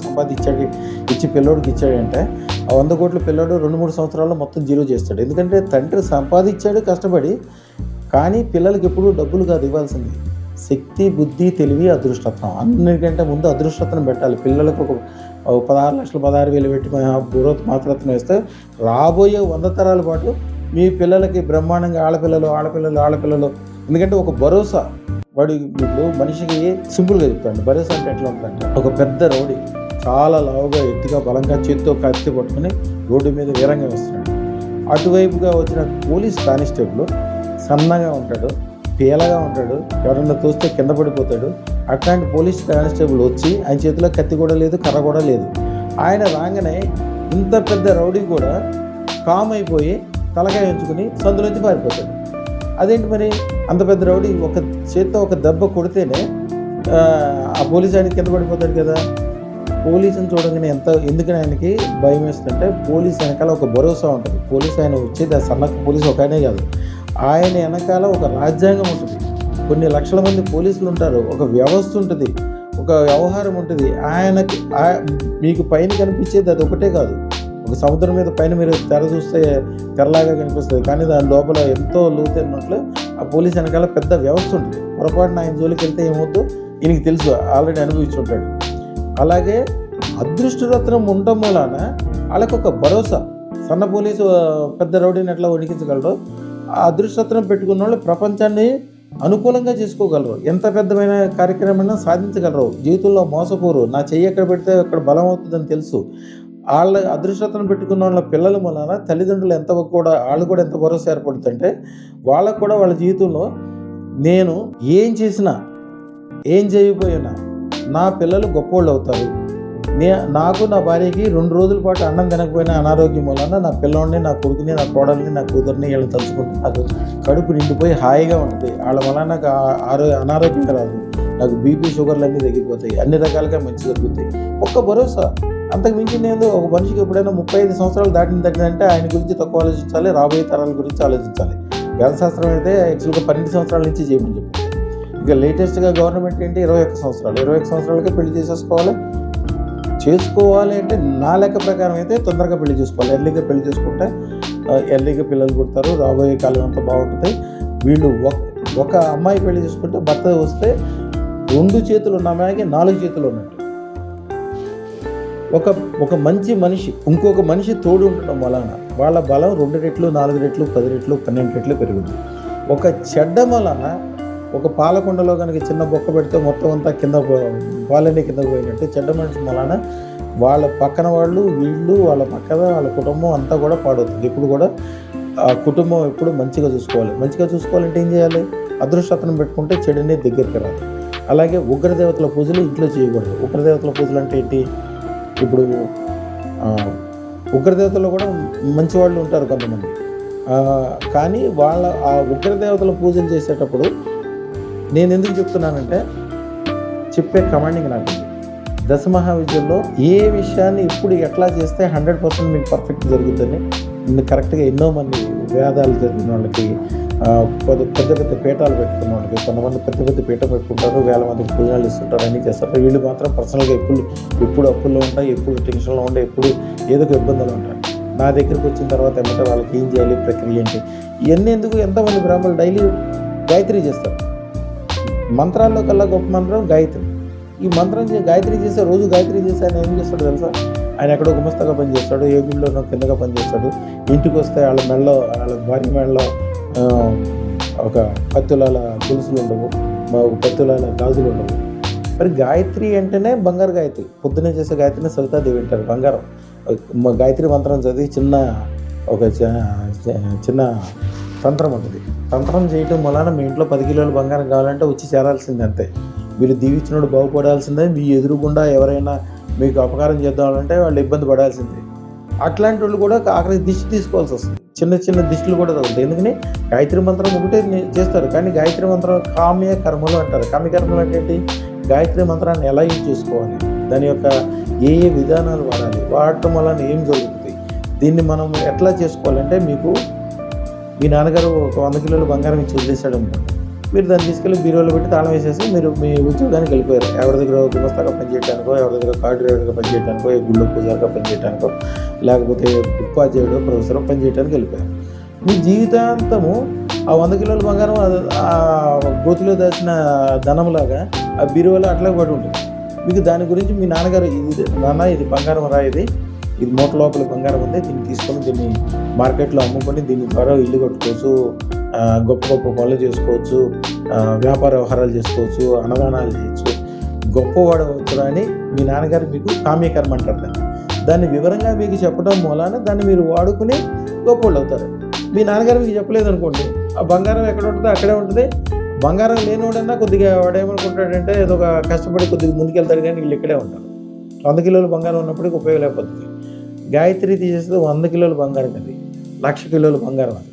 ఇచ్చి పిల్లోడికి ఇచ్చాడంటే ఆ 100 కోట్ల పిల్లోడు 2-3 సంవత్సరాల్లో మొత్తం జీరో చేస్తాడు. ఎందుకంటే తండ్రి సంపాదించాడు కష్టపడి, కానీ పిల్లలకి ఎప్పుడూ డబ్బులు కాదు ఇవ్వాల్సింది, శక్తి, బుద్ధి, తెలివి, అదృష్టత్వం. అన్నిటికంటే ముందు అదృష్టత్వం పెట్టాలి. పిల్లలకు ఒక 16 లక్షలు 16,000 పెట్టి బురోత్ మాతృత్వం వేస్తే రాబోయే 100 తరాల పాటు మీ పిల్లలకి బ్రహ్మాండంగా ఆడపిల్లలు. ఎందుకంటే ఒక భరోసా. వాడు ఇప్పుడు మనిషికి సింపుల్గా చెప్తాడు, భరోసా అంటే ఎట్లా ఉంటుందంటే, ఒక పెద్ద రౌడీ చాలా లావుగా ఎత్తుగా బలంగా చేత్తో కత్తి పట్టుకుని రోడ్డు మీద వీరంగా వస్తున్నాడు. అటువైపుగా వచ్చిన పోలీస్ కానిస్టేబుల్ సన్నగా ఉంటాడు, పేలగా ఉంటాడు, ఎవరన్నా తోస్తే కింద పడిపోతాడు. అట్లాంటి పోలీస్ కానిస్టేబుల్ వచ్చి ఆయన చేతిలో కత్తి కూడా లేదు, కర్ర కూడా లేదు. ఆయన రాగానే ఇంత పెద్ద రౌడీ కూడా కామ్ అయిపోయి తలకాయ ఉంచుకుని సందులోంచి పారిపోతాడు. అదేంటి మరి, అంత పెద్ద రౌడీ ఒక చేత్తో ఒక దెబ్బ కొడితేనే ఆ పోలీస్ ఆయన కింద పడిపోతాడు కదా. పోలీసుని చూడగానే ఎందుకని ఆయనకి భయం వేస్తుంటే, పోలీస్ వెనకాల ఒక భరోసా ఉంటుంది. పోలీస్ ఆయన వచ్చేది ఆ సన్నక పోలీసు ఒక ఆయనే కాదు, ఆయన వెనకాల ఒక రాజ్యాంగం ఉంటుంది, కొన్ని లక్షల మంది పోలీసులు ఉంటారు, ఒక వ్యవస్థ ఉంటుంది, ఒక వ్యవహారం ఉంటుంది. ఆయనకి మీకు పైన కనిపించేది అది ఒకటే కాదు. ఒక సముద్రం మీద పైన మీరు తెర చూస్తే తెరలాగా కనిపిస్తుంది, కానీ దాని లోపల ఎంతో లోతైనట్లు ఆ పోలీస్ వెనకాల పెద్ద వ్యవస్థ ఉంటుంది. పొరపాటున ఆయన జోలికి వెళ్తే ఏమవుద్దు ఈయనకి తెలుసు, ఆల్రెడీ అనుభవించి ఉంటాడు. అలాగే అదృష్టరత్నం ఉండటం మూలాన వాళ్ళకు ఒక భరోసా. సన్న పోలీసు పెద్ద రౌడీని ఎట్లా వణికించగలరు, ఆ అదృష్టరత్నం పెట్టుకున్న వాళ్ళు ప్రపంచాన్ని అనుకూలంగా చేసుకోగలరు, ఎంత పెద్దమైన కార్యక్రమాన్ని సాధించగలరు, జీవితంలో మోసపోరు. నా చెయ్యి ఎక్కడ పెడితే అక్కడ బలం అవుతుందని తెలుసు. వాళ్ళ అదృష్టతను పెట్టుకున్న వాళ్ళ పిల్లల వలన తల్లిదండ్రులు వాళ్ళు కూడా ఎంత భరోసా ఏర్పడుతుంటే, వాళ్ళకు కూడా వాళ్ళ జీవితంలో నేను ఏం చేసినా ఏం చేయకపోయినా నా పిల్లలు గొప్పోళ్ళు అవుతారు. నాకు నా భార్యకి 2 రోజుల పాటు అన్నం తినకపోయినా అనారోగ్యం వలన నా పిల్లల్ని, నా కొడుకుని, నా కోడల్ని, నా కూతుర్ని వీళ్ళు తలుచుకుంటే నాకు కడుపు నిండిపోయి హాయిగా ఉంటుంది. వాళ్ళ వలన నాకు అనారోగ్యం రాదు, నాకు బీపీ షుగర్లు అన్నీ తగ్గిపోతాయి, అన్ని రకాలుగా మంచి జరుగుతాయి. ఒక్క భరోసా. అంతకు మించి నేను ఒక మనిషికి ఎప్పుడైనా 35 సంవత్సరాలు దాటిందంటే ఆయన గురించి తక్కువ ఆలోచించాలి, రాబోయే తరాల గురించి ఆలోచించాలి. వేదశాస్త్రం అయితే యాక్చువల్గా 12 సంవత్సరాల నుంచి చేయమని చెప్పి, ఇక లేటెస్ట్గా గవర్నమెంట్ ఏంటి 21 సంవత్సరాలు, 21 సంవత్సరాలకే పెళ్లి చేసుకోవాలి అంటే నా లెక్క ప్రకారం అయితే తొందరగా పెళ్లి చేసుకోవాలి. ఎర్లీగా పెళ్లి చేసుకుంటే ఎర్లీగా పిల్లలు పుడతారు, రాబోయే కాలం అంతా బాగుంటుంది. వీళ్ళు ఒక అమ్మాయి పెళ్లి చేసుకుంటే భర్త వస్తే 2 చేతులు ఉన్న అమ్మాయికి 4 చేతులు ఉన్నట్టు. ఒక మంచి మనిషి ఇంకొక మనిషి తోడు ఉండడం వలన వాళ్ళ బలం 2 రెట్లు, 4 రెట్లు, 10 రెట్లు, 12 రెట్లు పెరుగుతుంది. ఒక చెడ్డ వలన ఒక పాలకొండలో కనుక చిన్న బొక్క పెడితే మొత్తం అంతా పాలన్నీ కింద పోయినట్టు, చెడ్డ మనిషి వలన వాళ్ళ పక్కన వాళ్ళు, వీళ్ళు, వాళ్ళ పక్కన వాళ్ళ కుటుంబం అంతా కూడా పాడవుతుంది. ఇప్పుడు కూడా ఆ కుటుంబం ఎప్పుడు మంచిగా చూసుకోవాలంటే ఏం చేయాలి, అదృష్టతను పెట్టుకుంటే చెడుని దగ్గరికి రాదు. అలాగే ఉగ్రదేవతల పూజలు ఇంట్లో చేయకూడదు. ఉగ్రదేవతల పూజలు అంటే ఏంటి, ఇప్పుడు ఉగ్రదేవతల్లో కూడా మంచి వాళ్ళు ఉంటారు కొంతమంది, కానీ వాళ్ళ ఆ ఉగ్రదేవతల పూజలు చేసేటప్పుడు నేను ఎందుకు చెప్తున్నానంటే, చెప్పే కమాండింగ్ నాకు దశమహావిద్యల్లో ఏ విషయాన్ని ఇప్పుడు ఎట్లా చేస్తే 100% మీకు పర్ఫెక్ట్ జరుగుతుంది. కరెక్ట్గా ఎన్నో మంది వేదాలు చదివిన వాళ్ళకి, పెద్ద పీఠాలు పెట్టుకున్న వాళ్ళకి, కొంతమంది పెద్ద పీఠ పెట్టుకుంటారు, 1000 మందికి భోజనాలు ఇస్తుంటారు, అన్నీ చేస్తారు. వీళ్ళు మాత్రం పర్సనల్గా ఎప్పుడు అప్పుల్లో ఉంటాయి, ఎప్పుడు టెన్షన్లో ఉంటాయి, ఎప్పుడు ఏదో ఒక ఇబ్బందులు ఉంటాయి. నా దగ్గరికి వచ్చిన తర్వాత ఏమంటే వాళ్ళకి ఏం చేయాలి, ప్రక్రియ ఏంటి, ఇవన్నీ ఎందుకు. ఎంతమంది బ్రాహ్మణులు డైలీ గాయత్రి చేస్తారు. మంత్రాల్లో కల్లా గొప్ప మంత్రం గాయత్రి. ఈ మంత్రం గాయత్రి చేసే రోజు గాయత్రి చేసి ఆయన ఏం చేస్తాడు తెలుసా, ఆయన ఎక్కడో గుమస్తగా పనిచేస్తాడు, ఏ గుడిలోనో కిందగా పనిచేస్తాడు. ఇంటికి వస్తే వాళ్ళ భార్య మెడలో ఒక 10 తులాల గొలుసులు ఉండవు, 10 తులాల గాజులు ఉండవు. మరి గాయత్రి అంటేనే బంగారు గాయత్రి. పొద్దున్నే చేసే గాయత్రిని సవితాదేవి అంటారు, బంగారం. గాయత్రి మంత్రం చదివి చిన్న తంత్రం ఉంటుంది. తంత్రం చేయటం వలన మీ ఇంట్లో 10 కిలోల బంగారం కావాలంటే వచ్చి చేరాల్సిందే, అంతే. మీరు దీవించినోడు బాగుపడాల్సిందే. మీ ఎదురుగుండా ఎవరైనా మీకు అపకారం చేద్దామంటే వాళ్ళు ఇబ్బంది పడాల్సిందే. అట్లాంటి వాళ్ళు కూడా ఆఖరికి దిష్టి తీసుకోవాల్సి వస్తుంది. చిన్న దిష్టిలు కూడా తగ్గుతాయి. ఎందుకని గాయత్రి మంత్రం ఒకటే చేస్తారు, కానీ గాయత్రి మంత్రం కామ్య కర్మలు అంటారు. కామ్య కర్మలు అంటే ఏంటి, గాయత్రి మంత్రాన్ని ఎలా యూజ్ చేసుకోవాలి, దాని యొక్క ఏ ఏ విధానాలు వాడాలి, వాడటం వలన ఏం జరుగుతుంది, దీన్ని మనం ఎట్లా చేసుకోవాలంటే, మీకు మీ నాన్నగారు ఒక 100 కిలోల బంగారం ఇచ్చి వదిలేశాడు అనుకోండి, మీరు దాన్ని తీసుకెళ్ళి బీరువాలో పెట్టి తాళం వేసేసి మీరు మీ ఉద్యోగానికి వెళ్ళిపోయారు. ఎవరి దగ్గర గుమస్తాగా పనిచేయడానికో, ఎవరి దగ్గర కార్ డ్రైవర్గా పనిచేయడానికో, గుళ్ళో పూజారిగా పనిచేయడానికో, లేకపోతే ఉపాధ్యాయుడు ప్రొఫెసర్ పనిచేయడానికి వెళ్ళిపోయారు. మీ జీవితాంతము ఆ 100 కిలోల బంగారం ఆ గోతిలో దాచిన ధనంలాగా ఆ బీరువాలో అట్లా పడి ఉంటుంది. మీకు దాని గురించి మీ నాన్నగారు, ఇది బంగారం రా, ఇది మూట లోపల బంగారం ఉంది, దీన్ని తీసుకొని దీన్ని మార్కెట్లో అమ్ముకొని దీని ద్వారా ఇల్లు కట్టుకోవచ్చు, గొప్ప గొప్ప పనులు చేసుకోవచ్చు, వ్యాపార వ్యవహారాలు చేసుకోవచ్చు, అన్నదానాలు చేయొచ్చు, గొప్పవాడు అవుతారు అని మీ నాన్నగారు మీకు కామ్యకర్మ అంటారు. దాన్ని వివరంగా మీకు చెప్పడం మూలాన దాన్ని మీరు వాడుకుని గొప్పవాళ్ళు అవుతారు. మీ నాన్నగారు మీకు చెప్పలేదు అనుకోండి, ఆ బంగారం ఎక్కడ ఉంటుందో అక్కడే ఉంటుంది. బంగారం లేనివాడన్నా కొద్దిగా వాడేమనుకుంటాడంటే ఏదో ఒక కష్టపడి కొద్దిగా ముందుకెళ్తాడు, కానీ వీళ్ళు ఇక్కడే ఉంటారు. 100 కిలోల బంగారం ఉన్నప్పటికీ ఉపయోగలేకపోతుంది. గాయత్రి తీసేస్తే 100 కిలోల బంగారం అది 1,00,000 కిలోల బంగారం. అది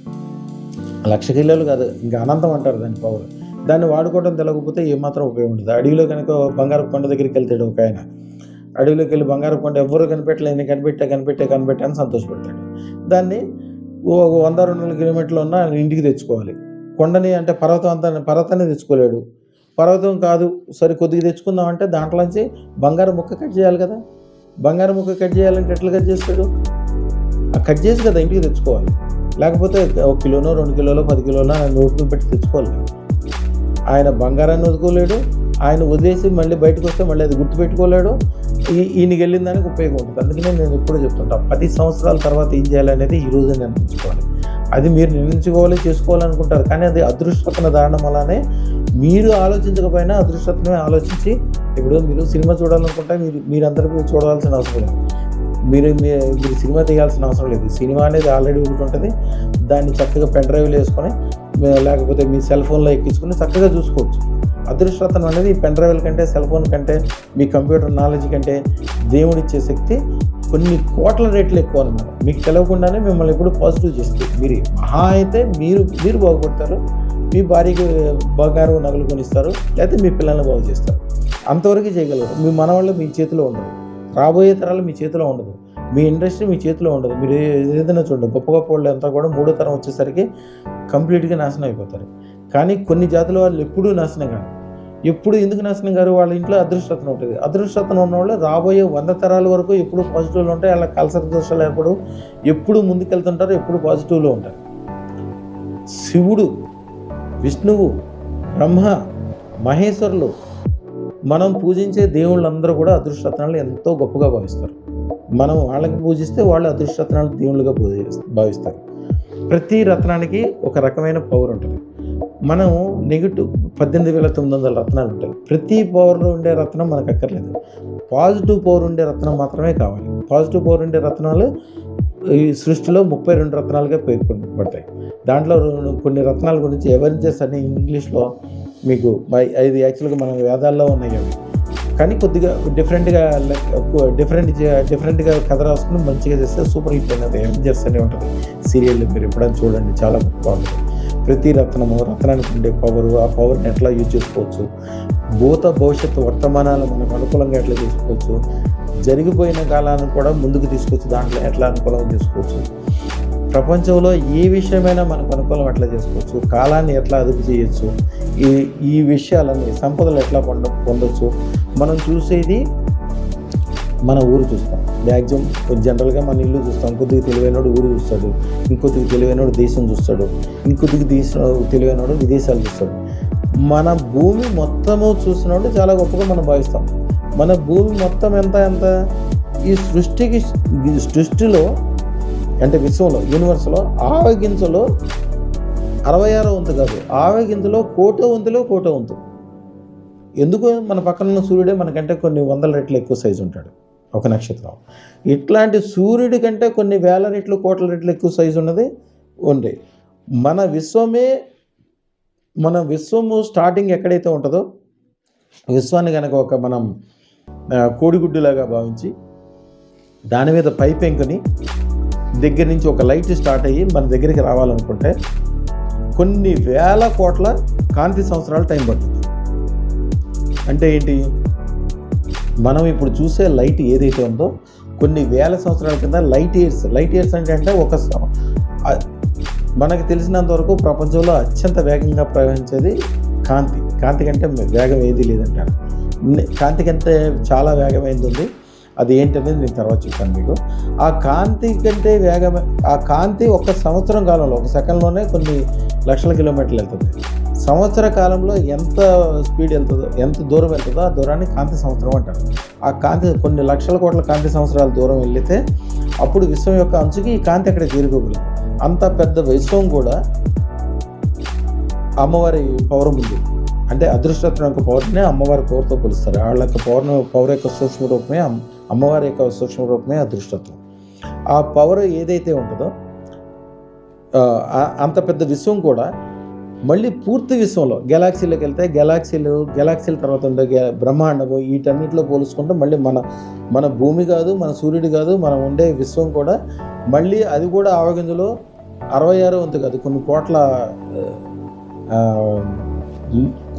1,00,000 కిలోలు కాదు, ఇంకా అనంతం అంటారు దాని పవర్. దాన్ని వాడుకోవడం తెలియకపోతే ఏమాత్రం ఉపయోగం ఉంటుంది. అడవిలో కనుక బంగారు కొండ దగ్గరికి వెళ్తాడు ఒక ఆయన, అడవిలోకి వెళ్ళి బంగారు కొండ ఎవ్వరూ కనిపెట్టలేదు, కనిపెట్టే అని సంతోషపడతాడు. దాన్ని 100-200 కిలోమీటర్లు ఉన్న ఇంటికి తెచ్చుకోవాలి. కొండని అంటే పర్వతాన్ని తెచ్చుకోలేడు. పర్వతం కాదు, సరే కొద్దిగా తెచ్చుకుందామంటే దాంట్లోంచి బంగారం ముక్క కట్ చేయాలి కదా. బంగారం ముక్క కట్ చేయాలంటే ఎట్లా కట్ చేస్తాడు? కట్ చేసి కదా ఇంటికి తెచ్చుకోవాలి. లేకపోతే 1 కిలోనో 2 కిలోలో 10 కిలోలో నోట్లు పెట్టి తెచ్చుకోవాలి. ఆయన బంగారాన్ని వదుకోలేడు, ఆయన వదిలేసి మళ్ళీ బయటకు వస్తే మళ్ళీ అది గుర్తుపెట్టుకోలేడు. ఈయనకి వెళ్ళిన దానికి ఉపయోగం ఉంటుంది. అందుకనే నేను ఎప్పుడూ చెప్తుంటాను, 10 సంవత్సరాల తర్వాత ఏం చేయాలనేది ఈరోజు నిర్ణయించుకోవాలి. అది మీరు నిర్ణయించుకోవాలి, చేసుకోవాలనుకుంటారు, కానీ అది అదృష్టతన దారణం వల్లనే మీరు ఆలోచించకపోయినా అదృష్టతనే ఆలోచించి, ఇప్పుడు మీరు సినిమా చూడాలనుకుంటే మీరందరికీ చూడాల్సిన అవసరం లేదు. మీరు సినిమా తీయాల్సిన అవసరం లేదు. సినిమా అనేది ఆల్రెడీ ఒకటి ఉంటుంది. దాన్ని చక్కగా పెన్ డ్రైవ్లో వేసుకొని లేకపోతే మీ సెల్ ఫోన్లో ఎక్కించుకొని చక్కగా చూసుకోవచ్చు. అదృష్టతనం అనేది ఈ పెన్ డ్రైవ్ల కంటే, సెల్ ఫోన్ కంటే, మీ కంప్యూటర్ నాలెడ్జ్ కంటే దేవుడిచ్చే శక్తి కొన్ని కోట్ల రేట్లు ఎక్కువ అన్నమాట. మీకు తెలియకుండానే మిమ్మల్ని ఎప్పుడు పాజిటివ్ చేస్తుంది. మీరు మహా అయితే మీరు బాగుపడతారు, మీ భార్యకి బంగారు నగలు కొనిస్తారు, లేకపోతే మీ పిల్లల్ని బాగు చేస్తారు. అంతవరకు చేయగలరు. మీ మనవాళ్ళు మీ చేతిలో ఉండదు, రాబోయే తరాలు మీ చేతిలో ఉండదు, మీ ఇండస్ట్రీ మీ చేతిలో ఉండదు. మీరు ఏదైనా చూడండి, గొప్ప గొప్ప వాళ్ళు అంతా కూడా 3వ తరం వచ్చేసరికి కంప్లీట్గా నాశనం అయిపోతారు. కానీ కొన్ని జాతుల వాళ్ళు ఎప్పుడూ నాశనం కాదు. ఎప్పుడు ఎందుకు నాశనం గారు? వాళ్ళ ఇంట్లో అదృష్టతనం ఉంటుంది. అదృష్టతనం ఉన్నవాళ్ళు రాబోయే 100 తరాల వరకు ఎప్పుడు పాజిటివ్లో ఉంటాయి. వాళ్ళ కల్సర్ దోషాలు ఏర్పడు, ఎప్పుడు ముందుకెళ్తుంటారు, ఎప్పుడు పాజిటివ్లో ఉంటారు. శివుడు, విష్ణువు, బ్రహ్మ, మహేశ్వరులు, మనం పూజించే దేవుళ్ళందరూ కూడా అదృష్టరత్నాలు ఎంతో గొప్పగా భావిస్తారు. మనం వాళ్ళకి పూజిస్తే వాళ్ళు అదృష్టరత్నాలు దేవుళ్ళుగా భావిస్తారు. ప్రతి రత్నానికి ఒక రకమైన పవర్ ఉంటుంది. మనం నెగిటివ్ 18,900 రత్నాలు ఉంటాయి. ప్రతి పవర్లో ఉండే రత్నం మనకు అక్కర్లేదు. పాజిటివ్ పవర్ ఉండే రత్నం మాత్రమే కావాలి. పాజిటివ్ పవర్ ఉండే రత్నాలు ఈ సృష్టిలో 32 రత్నాలుగా పేర్కొనబడతాయి. దాంట్లో కొన్ని రత్నాల గురించి ఎవరించెస్ అని ఇంగ్లీష్లో మీకు 5 యాక్చువల్గా మన వేదాల్లో ఉన్నాయి అవి. కానీ కొద్దిగా డిఫరెంట్గా కథ రాసుకుని మంచిగా చేస్తే సూపర్ హిట్ అనేది ఎవెంజర్స్ అని ఉంటుంది సీరియల్. మీరు ఎప్పుడైనా చూడండి, చాలా బాగుంటుంది. ప్రతి రత్నానికి ఉండే పవరు, ఆ పవర్ని ఎట్లా యూజ్ చేసుకోవచ్చు, భూత భవిష్యత్తు వర్తమానాలు మనకు అనుకూలంగా ఎట్లా చేసుకోవచ్చు, జరిగిపోయిన కాలాన్ని కూడా ముందుకు తీసుకొచ్చి దాంట్లో ఎట్లా అనుకూలంగా చేసుకోవచ్చు, ప్రపంచంలో ఏ విషయమైనా మనకు అనుకూలం ఎట్లా చేసుకోవచ్చు, కాలాన్ని ఎట్లా అదుపు చేయొచ్చు, ఈ విషయాలన్నీ, సంపదలు ఎట్లా పొందొచ్చు. మనం చూసేది మన ఊరు చూస్తాం, మ్యాక్సిమం జనరల్గా మన ఇల్లు చూస్తాం. కొద్దిగా తెలివైనోడు ఊరు చూస్తాడు, ఇంకొద్దిగా తెలివైనోడు దేశం చూస్తాడు, ఇంకొద్దిగా తెలివైనోడు విదేశాలు చూస్తాడు. మన భూమి మొత్తము చూసినోడు చాలా గొప్పగా మనం భావిస్తాం. మన భూమి మొత్తం ఎంత ఈ సృష్టిలో అంటే విశ్వంలో, యూనివర్స్లో ఆవగింజలో 66వ వంతు కాదు, ఆవగింజలో 1,00,00,000 వంతు. ఎందుకు? మన పక్కన ఉన్న సూర్యుడే మనకంటే కొన్ని 100 రెట్లు ఎక్కువ సైజు ఉంటాడు ఒక నక్షత్రం. ఇట్లాంటి సూర్యుడి కంటే కొన్ని 1,000 రెట్లు 1,00,00,000 రెట్లు ఎక్కువ సైజు ఉంది. మన విశ్వము స్టార్టింగ్ ఎక్కడైతే ఉంటుందో, విశ్వాన్ని కనుక ఒక మనం కోడిగుడ్డులాగా భావించి దాని మీద పైపెంకుని దగ్గర నుంచి ఒక లైట్ స్టార్ట్ అయ్యి మన దగ్గరికి రావాలనుకుంటే కొన్ని 1,000 కోట్ల కాంతి సంవత్సరాలు టైం పడుతుంది. అంటే ఏంటి? మనం ఇప్పుడు చూసే లైట్ ఏదైతే ఉందో కొన్ని వేల సంవత్సరాల కింద లైట్ ఇయర్స్ అంటే మనకు తెలిసినంత వరకు ప్రపంచంలో అత్యంత వేగంగా ప్రవహించేది కాంతి కంటే వేగం ఏది లేదంటారు. కాంతి కంటే చాలా వేగమైంది ఉంది, అది ఏంటనేది నేను తర్వాత చెప్తాను మీకు. ఆ కాంతి కంటే ఆ కాంతి ఒక సంవత్సరం కాలంలో, ఒక సెకండ్లోనే కొన్ని లక్షల కిలోమీటర్లు వెళ్తుంది. సంవత్సర కాలంలో ఎంత స్పీడ్ వెళ్తుందో, ఎంత దూరం వెళ్తుందో ఆ దూరాన్ని కాంతి సంవత్సరం అంటారు. ఆ కాంతి కొన్ని లక్షల కోట్ల కాంతి సంవత్సరాల దూరం వెళితే అప్పుడు విశ్వం యొక్క అంచుకి ఈ కాంతి అక్కడ చేరుకోగలదు. అంత పెద్ద విశ్వం కూడా అమ్మవారి పవర్ ఉంది. అంటే అదృష్టత్వం యొక్క పవర్ని అమ్మవారి పవర్తో కొలుస్తారు. వాళ్ళ యొక్క పవర్ యొక్క సూక్ష్మ రూపమే అమ్మవారి యొక్క సూక్ష్మ రూపమే అదృష్టత్వం. ఆ పవర్ ఏదైతే ఉంటుందో అంత పెద్ద విశ్వం కూడా మళ్ళీ పూర్తి విశ్వంలో గెలాక్సీలోకి వెళ్తే గెలాక్సీల తర్వాత ఉండే బ్రహ్మాండము వీటన్నిటిలో పోల్చుకుంటే మళ్ళీ మన భూమి కాదు, మన సూర్యుడు కాదు, మనం ఉండే విశ్వం కూడా మళ్ళీ అది కూడా ఆవగింజలో 66 వంతు కాదు, కొన్ని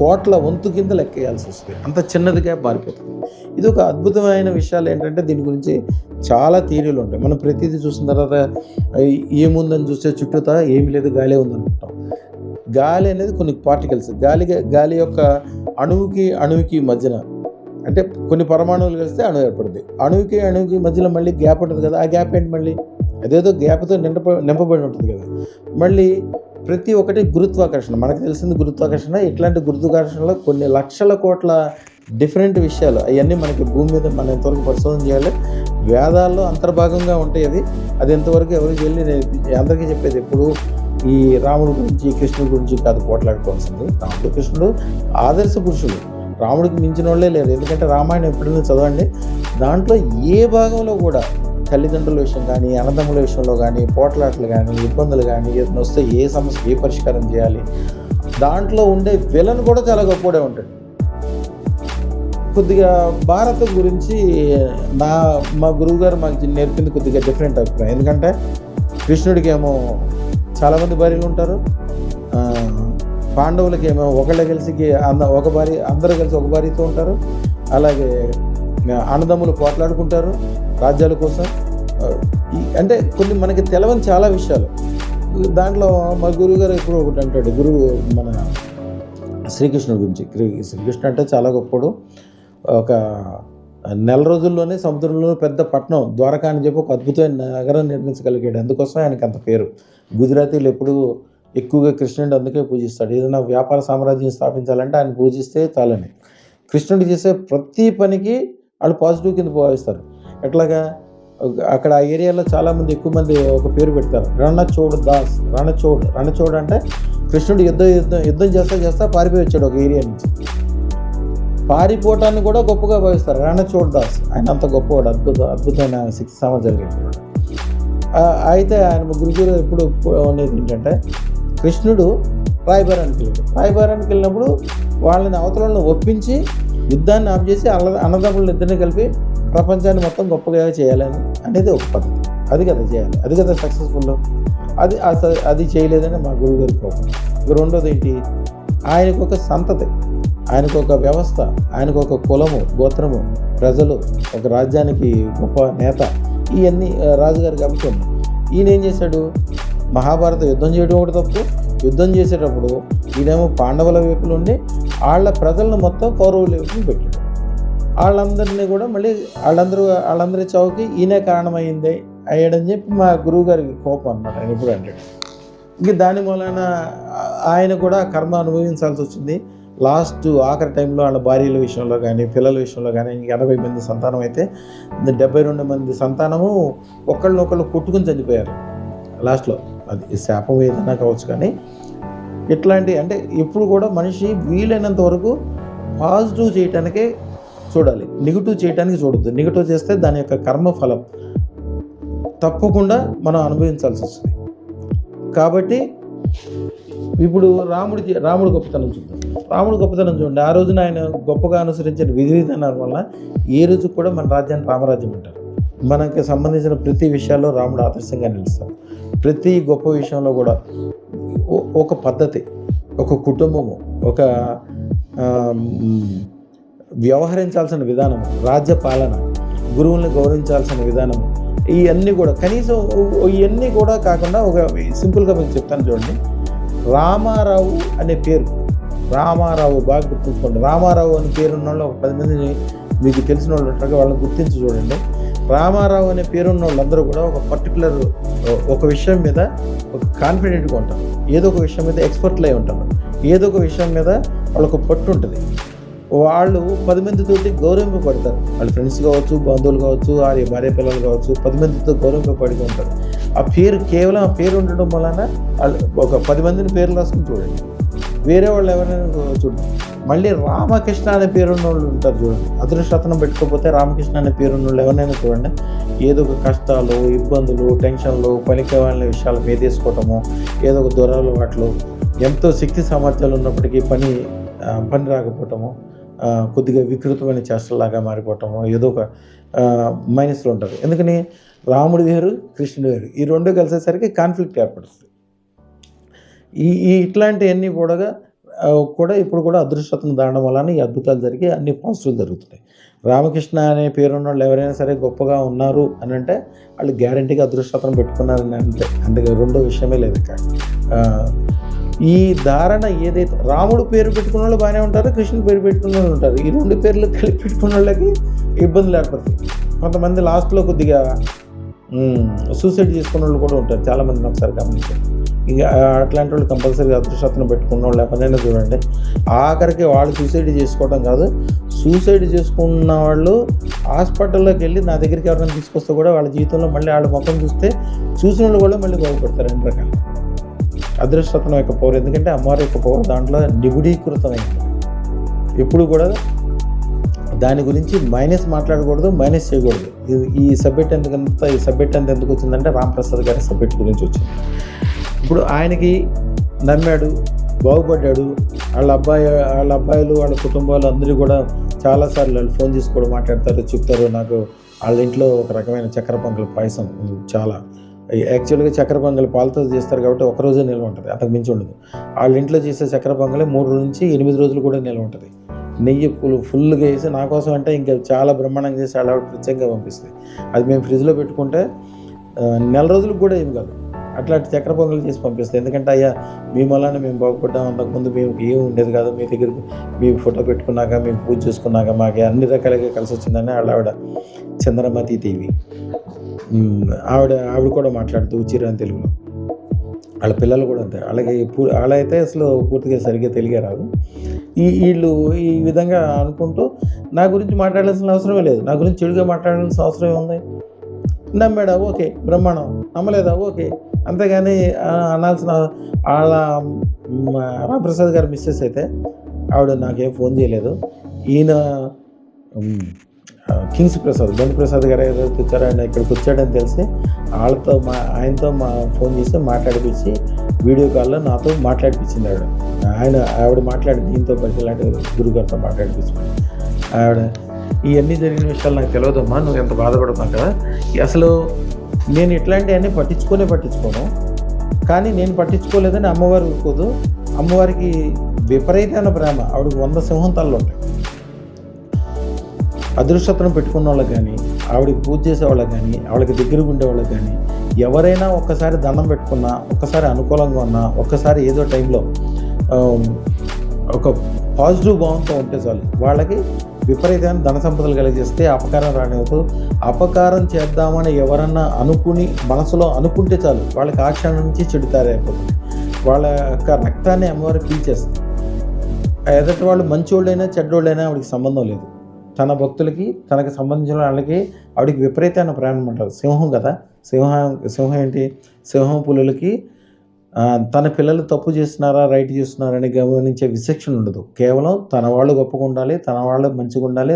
కోట్ల వంతు కింద లెక్కేయాల్సి వస్తుంది. అంత చిన్నదిగా మారిపోతుంది. ఇది ఒక అద్భుతమైన విషయాలు ఏంటంటే దీని గురించి చాలా థియరీలు ఉంటాయి. మనం ప్రతిదీ చూసిన తర్వాత ఏముందని చూస్తే చుట్టూతా ఏమి లేదు, గాలి ఉందనుకుంటాం. గాలి అనేది కొన్ని పార్టికల్స్, గాలి యొక్క అణువుకి మధ్యన అంటే కొన్ని పరమాణువులు కలిస్తే అణువు ఏర్పడుతుంది. అణువుకి మధ్యలో మళ్ళీ గ్యాప్ ఉంటుంది కదా, ఆ గ్యాప్ ఏంటి మళ్ళీ అదేదో గ్యాప్తో నింపబడి ఉంటుంది కదా. మళ్ళీ ప్రతి ఒక్కటి గురుత్వాకర్షణ, మనకు తెలిసింది గురుత్వాకర్షణ. ఇట్లాంటి గురుత్వాకర్షణలో కొన్ని లక్షల కోట్ల డిఫరెంట్ విషయాలు అవన్నీ మనకి భూమి మీద మనం ఎంతవరకు పరిశోధన చేయాలి. వేదాల్లో అంతర్భాగంగా ఉంటాయి. అది ఎంతవరకు ఎవరికి వెళ్ళి అందరికీ చెప్పేది ఎప్పుడు ఈ రాముడి గురించి కృష్ణుడి గురించి కాదు పోట్లాడుకోవాల్సింది. రాముడు కృష్ణుడు ఆదర్శ పురుషులు, రాముడికి మించిన వాళ్ళే లేరు. ఎందుకంటే రామాయణం ఎప్పుడైనా చదవండి, దాంట్లో ఏ భాగంలో కూడా తల్లిదండ్రుల విషయం కానీ, అన్నదమ్ముల విషయంలో కానీ, పోట్లాటలు కానీ, ఇబ్బందులు కానీ, ఏదైనా వస్తే ఏ సమస్య ఏ పరిష్కారం చేయాలి, దాంట్లో ఉండే విలన్ కూడా చాలా గొప్పడే ఉంటాడు. కొద్దిగా భారతం గురించి మా గురువు గారు మాకు నేర్పింది కొద్దిగా డిఫరెంట్ అభిప్రాయం. ఎందుకంటే కృష్ణుడికి ఏమో చాలామంది భార్యలు ఉంటారు, పాండవులకి ఏమో ఒకళ్ళే కలిసి ఒక భార్య, అందరూ కలిసి ఒక భార్యతో ఉంటారు. అలాగే అన్నదమ్ములు పోట్లాడుకుంటారు రాజ్యాల కోసం. అంటే కొన్ని మనకి తెలవని చాలా విషయాలు. దాంట్లో మా గురువు గారు ఎప్పుడు ఒకటి అంటాడు, మన శ్రీకృష్ణుడి గురించి. శ్రీకృష్ణుడు అంటే చాలా గొప్పడు. ఒక నెల రోజుల్లోనే సముద్రంలో పెద్ద పట్టణం ద్వారకా అని చెప్పి ఒక అద్భుతమైన నగరం నిర్మించగలిగాడు. అందుకోసం ఆయనకి అంత పేరు. గుజరాతీలు ఎప్పుడు ఎక్కువగా కృష్ణుడిని అందుకే పూజిస్తాడు. ఏదైనా వ్యాపార సామ్రాజ్యం స్థాపించాలంటే ఆయన పూజిస్తే చాలని. కృష్ణుడు చేసే ప్రతి పనికి వాళ్ళు పాజిటివ్ కింద భావిస్తారు. ఎట్లాగా అక్కడ ఆ ఏరియాలో చాలామంది ఎక్కువ మంది ఒక పేరు పెడతారు, రణచోడ్ దాస్. రణచోడ్ అంటే కృష్ణుడు యుద్ధం చేస్తా పారిపోయి వచ్చాడు ఒక ఏరియా నుంచి. పారిపోవటాన్ని కూడా గొప్పగా భావిస్తారు. రణచోడ్ దాస్ ఆయన అంత గొప్పవాడు, అద్భుతమైన శక్తి సామర్థ్యాలు కలిగినవాడు. అయితే ఆయన గురుగారు ఎప్పుడు అనేది ఏంటంటే కృష్ణుడు రాయబారానికి వెళ్ళినప్పుడు వాళ్ళని అవతలను ఒప్పించి యుద్ధాన్ని ఆఫ్ చేసి అన్నదమ్ములను ఇద్దరిని కలిపి ప్రపంచాన్ని మొత్తం గొప్పగా చేయాలని అనేది ఒక పద్ధతి. అది కదా చేయాలి, అది కదా సక్సెస్ఫుల్. అది చేయలేదని మా గురువు గారి కోపం. రెండోది ఏంటి, ఆయనకు ఒక సంతతి, ఆయనకు ఒక వ్యవస్థ, ఆయనకు ఒక కులము, గోత్రము, ప్రజలు, ఒక రాజ్యానికి గొప్ప నేత, ఇవన్నీ రాజుగారు కాబట్టి ఉన్నాయి. ఈయన ఏం చేశాడు, మహాభారత యుద్ధం చేయడం ఒకటి తప్పు. యుద్ధం చేసేటప్పుడు ఈయనేమో పాండవుల వైపులు ఉండి వాళ్ళ ప్రజలను మొత్తం కౌరవుల వైపులు పెట్టాడు. వాళ్ళందరినీ కూడా మళ్ళీ వాళ్ళందరి చావుకి ఈయనే అయ్యాడని చెప్పి మా గురువు గారికి కోపం అన్నమాట. ఆయన ఎప్పుడు అంటాడు. ఇంక దాని మూలన ఆయన కూడా కర్మ అనుభవించాల్సి వచ్చింది. ఆఖరి టైంలో వాళ్ళ భార్యల విషయంలో కానీ, పిల్లల విషయంలో కానీ 80 మంది సంతానం అయితే 72 మంది సంతానము ఒకళ్ళనొకళ్ళు కొట్టుకుని చనిపోయారు లాస్ట్లో. అది శాపం ఏదైనా కావచ్చు. కానీ ఇట్లాంటి అంటే ఎప్పుడు కూడా మనిషి వీలైనంత వరకు పాజిటివ్ చేయటానికే చూడాలి, నెగిటివ్ చేయడానికి చూడొద్దు. నెగిటివ్ చేస్తే దాని యొక్క కర్మఫలం తప్పకుండా మనం అనుభవించాల్సి వస్తుంది. కాబట్టి ఇప్పుడు రాముడు గొప్పతనం చూద్దాం. రాముడు గొప్పతనం చూడండి. ఆ రోజున ఆయన గొప్పగా అనుసరించిన విధి విధానాల వల్ల ఏ రోజు కూడా మన రాజ్యాన్ని రామరాజ్యం అంటారు. మనకి సంబంధించిన ప్రతి విషయాల్లో రాముడు ఆదర్శంగా నిలుస్తాం. ప్రతి గొప్ప విషయంలో కూడా ఒక పద్ధతి, ఒక కుటుంబము, ఒక వ్యవహరించాల్సిన విధానం, రాజ్య పాలన, గురువుల్ని గౌరవించాల్సిన విధానం, ఇవన్నీ కూడా కనీసం ఇవన్నీ కూడా కాకుండా ఒక సింపుల్గా మీకు చెప్తాను చూడండి. రామారావు అనే పేరు, రామారావు బాగా గుర్తుంచుకోండి. రామారావు అనే పేరు ఉన్న వాళ్ళు ఒక 10 మందిని మీకు తెలిసిన వాళ్ళు ఉంటారు, వాళ్ళని గుర్తించి చూడండి. రామారావు అనే పేరున్న వాళ్ళందరూ కూడా ఒక పర్టికులర్ ఒక విషయం మీద ఒక కాన్ఫిడెంట్గా ఉంటారు, ఏదో ఒక విషయం మీద ఎక్స్పర్ట్లు అయి ఉంటారు, ఏదో ఒక విషయం మీద వాళ్ళకు పట్టు ఉంటుంది. వాళ్ళు 10 మందితోటి గౌరవింపబడతారు. వాళ్ళ ఫ్రెండ్స్ కావచ్చు, బంధువులు కావచ్చు, భార్య పిల్లలు కావచ్చు, 10 మందితో గౌరవింపబడి ఉంటారు. ఆ పేరు కేవలం ఆ పేరు ఉండడం వలన వాళ్ళు ఒక 10 మందిని పేర్లు రాసుకుని చూడండి, వేరే వాళ్ళు ఎవరైనా చూడండి. మళ్ళీ రామకృష్ణ అనే పేరున్న వాళ్ళు ఉంటారు చూడండి, అదృష్టరత్నం పెట్టుకోకపోతే రామకృష్ణ అనే పేరున్న వాళ్ళు ఎవరైనా చూడండి, ఏదో ఒక కష్టాలు, ఇబ్బందులు, టెన్షన్లు, పనికిమాలిన విషయాలు తీసుకోవటము, ఏదో ఒక దూరాలు వాటిలో ఎంతో శక్తి సామర్థ్యాలు ఉన్నప్పటికీ పని రాకపోవటము, కొద్దిగా వికృతమైన చేష్టలాగా మారిపోవటము, ఏదో ఒక మైనస్లో ఉంటారు. ఎందుకని రాముడు వేరు, కృష్ణుడు వేరు, ఈ రెండు కలిసేసరికి కాన్ఫ్లిక్ట్ ఏర్పడుతుంది. ఇట్లాంటివన్నీ కూడా ఇప్పుడు కూడా అదృష్టం దాడడం వలన ఈ అద్భుతాలు జరిగి అన్ని పాజిటివ్ జరుగుతున్నాయి. రామకృష్ణ అనే పేరున్న వాళ్ళు ఎవరైనా సరే గొప్పగా ఉన్నారు అని అంటే వాళ్ళు గ్యారంటీగా అదృష్టం పెట్టుకున్నారని అంటే అందుకే రెండో విషయమే లేదు. ఈ ధారణ ఏదైతే రాముడు పేరు పెట్టుకున్న వాళ్ళు బాగానే ఉంటారు, కృష్ణుడు పేరు పెట్టుకున్న వాళ్ళు ఉంటారు, ఈ రెండు పేర్లు కలిపి పెట్టుకున్న వాళ్ళకి ఇబ్బందులు ఏర్పడతాయి. కొంతమంది లాస్ట్లో కొద్దిగా సూసైడ్ చేసుకున్న వాళ్ళు కూడా ఉంటారు, చాలామందిని ఒకసారి గమనించారు. ఇంకా అట్లాంటి వాళ్ళు కంపల్సరీగా అదృష్టం పెట్టుకున్న వాళ్ళు ఎవరైనా చూడండి, ఆఖరికి వాళ్ళు సూసైడ్ చేసుకోవడం కాదు, సూసైడ్ చేసుకున్న వాళ్ళు హాస్పిటల్లోకి వెళ్ళి నా దగ్గరికి ఎవరైనా తీసుకొస్తే కూడా వాళ్ళ జీవితంలో మళ్ళీ వాళ్ళ ముఖం చూసిన వాళ్ళు కూడా మళ్ళీ బాగుపడతారు. 2 రకాలు అదృష్టం యొక్క పవర్, ఎందుకంటే అమ్మవారి యొక్క పవర్ దాంట్లో నిగుడీకృతమైంది. ఎప్పుడు కూడా దాని గురించి మైనస్ మాట్లాడకూడదు, మైనస్ చేయకూడదు. ఈ సబ్జెక్ట్ ఎందుకు వచ్చిందంటే రాంప్రసాద్ గారి సబ్జెక్ట్ గురించి వచ్చింది. ఇప్పుడు ఆయనకి నమ్మాడు, బాగుపడ్డాడు, వాళ్ళ అబ్బాయిలు వాళ్ళ కుటుంబాలు అందరూ కూడా చాలాసార్లు వాళ్ళు ఫోన్ చేసి కూడా మాట్లాడతారు, చెప్తారు. నాకు వాళ్ళ ఇంట్లో ఒక రకమైన చక్కెర పొంగల్ పాయసం, చాలా యాక్చువల్గా చక్కెర పొంగల్ పాలతో చేస్తారు కాబట్టి ఒకరోజే నిల్వ ఉంటుంది, అంతకు మించి ఉండదు. వాళ్ళ ఇంట్లో చేసే చక్కెర పొంగలే 3 నుంచి 8 రోజులు కూడా నిల్వ ఉంటుంది. నెయ్యి ఫుల్గా వేసి నా కోసం అంటే ఇంకా చాలా బ్రహ్మాండంగా చేసి అలా ప్రత్యేకంగా పంపిస్తాయి. అది మేము ఫ్రిడ్జ్లో పెట్టుకుంటే 4 రోజులకు కూడా ఏం కాదు, అట్లాంటి చక్కెర పొంగలు చేసి పంపిస్తాయి. ఎందుకంటే అయ్యా మేము అలానే మేము బాగుపడ్డాం, అంతకుముందు మేము ఏం ఉండేది కాదు, మీ దగ్గర మీ ఫోటో పెట్టుకున్నాక మేము పూజ చేసుకున్నాక మాకు అన్ని రకాలుగా కలిసి వచ్చిందని ఆవిడ చంద్రమతి దేవి ఆవిడ కూడా మాట్లాడుతూ చిరాని తెలుగులో. వాళ్ళ పిల్లలు కూడా అంతే, వాళ్ళ అయితే అసలు పూర్తిగా సరిగ్గా తెలిగే రాదు. వీళ్ళు ఈ విధంగా అనుకుంటూ నా గురించి మాట్లాడాల్సిన అవసరమే లేదు, నా గురించి చెడుగా మాట్లాడాల్సిన అవసరం ఏముంది. నమ్మాడా ఓకే బ్రహ్మాండం, నమ్మలేదా ఓకే. అంతేగాని అనాల్సిన వాళ్ళ రామప్రసాద్ గారు మిస్సెస్ అయితే ఆవిడ నాకేం ఫోన్ చేయలేదు. ఈయన కింగ్స్ ప్రసాద్, బండి ప్రసాద్ గారు ఏదైతే వచ్చారో ఆయన ఇక్కడికి వచ్చాడని తెలిసి ఆయనతో ఫోన్ చేసి మాట్లాడిపించి వీడియో కాల్లో నాతో మాట్లాడిపించింది ఆవిడ మాట్లాడింది. దీంతో పాటు ఇలాంటి గురుగారితో మాట్లాడిపించింది ఆవిడ. ఇవన్నీ జరిగిన విషయాలు నాకు తెలియదమ్మా, నువ్వు ఎంత బాధపడుతున్నావు కదా. అసలు నేను ఇట్లాంటివన్నీ పట్టించుకోను, కానీ నేను పట్టించుకోలేదని అమ్మవారు ఊరుకోదు. అమ్మవారికి విపరీతమైన ప్రేమ, ఆవిడకి 100 సింహం తలలు ఉంటాయి. అదృష్టం పెట్టుకున్న వాళ్ళకి కానీ, ఆవిడకి పూజ చేసేవాళ్ళకి కానీ, ఆవిడకి దగ్గరగా ఉండేవాళ్ళకి కానీ, ఎవరైనా ఒక్కసారి దండం పెట్టుకున్నా, ఒక్కసారి అనుకూలంగా ఉన్నా, ఒక్కసారి ఏదో టైంలో ఒక పాజిటివ్ భావంతో ఉంటే చాలు, వాళ్ళకి విపరీతమైన ధన సంపదలు కలిగేస్తే అపకారం రానివ్వదు. అపకారం చేద్దామని ఎవరన్నా మనసులో అనుకుంటే చాలు, వాళ్ళకి ఆ క్షణం నుంచి చెడు తయారైపోతుంది. వాళ్ళ యొక్క రక్తాన్ని అమ్మవారు పీల్చేస్తుంది. ఎదుటి వాళ్ళు మంచోళ్ళైనా చెడ్డోళ్ళైనా ఆవిడకి సంబంధం లేదు. తన భక్తులకి, తనకు సంబంధించిన వాళ్ళకి ఆవిడకి విపరీతమైన ప్రేమ అంటారు. సింహం కదా, సింహం ఏంటి, సింహం పులులకి తన పిల్లలు తప్పు చేస్తున్నారా రైట్ చేస్తున్నారని గమనించే విచక్షణ ఉండదు. కేవలం తన వాళ్ళు గొప్పగా ఉండాలి, తన వాళ్ళు మంచిగా ఉండాలి.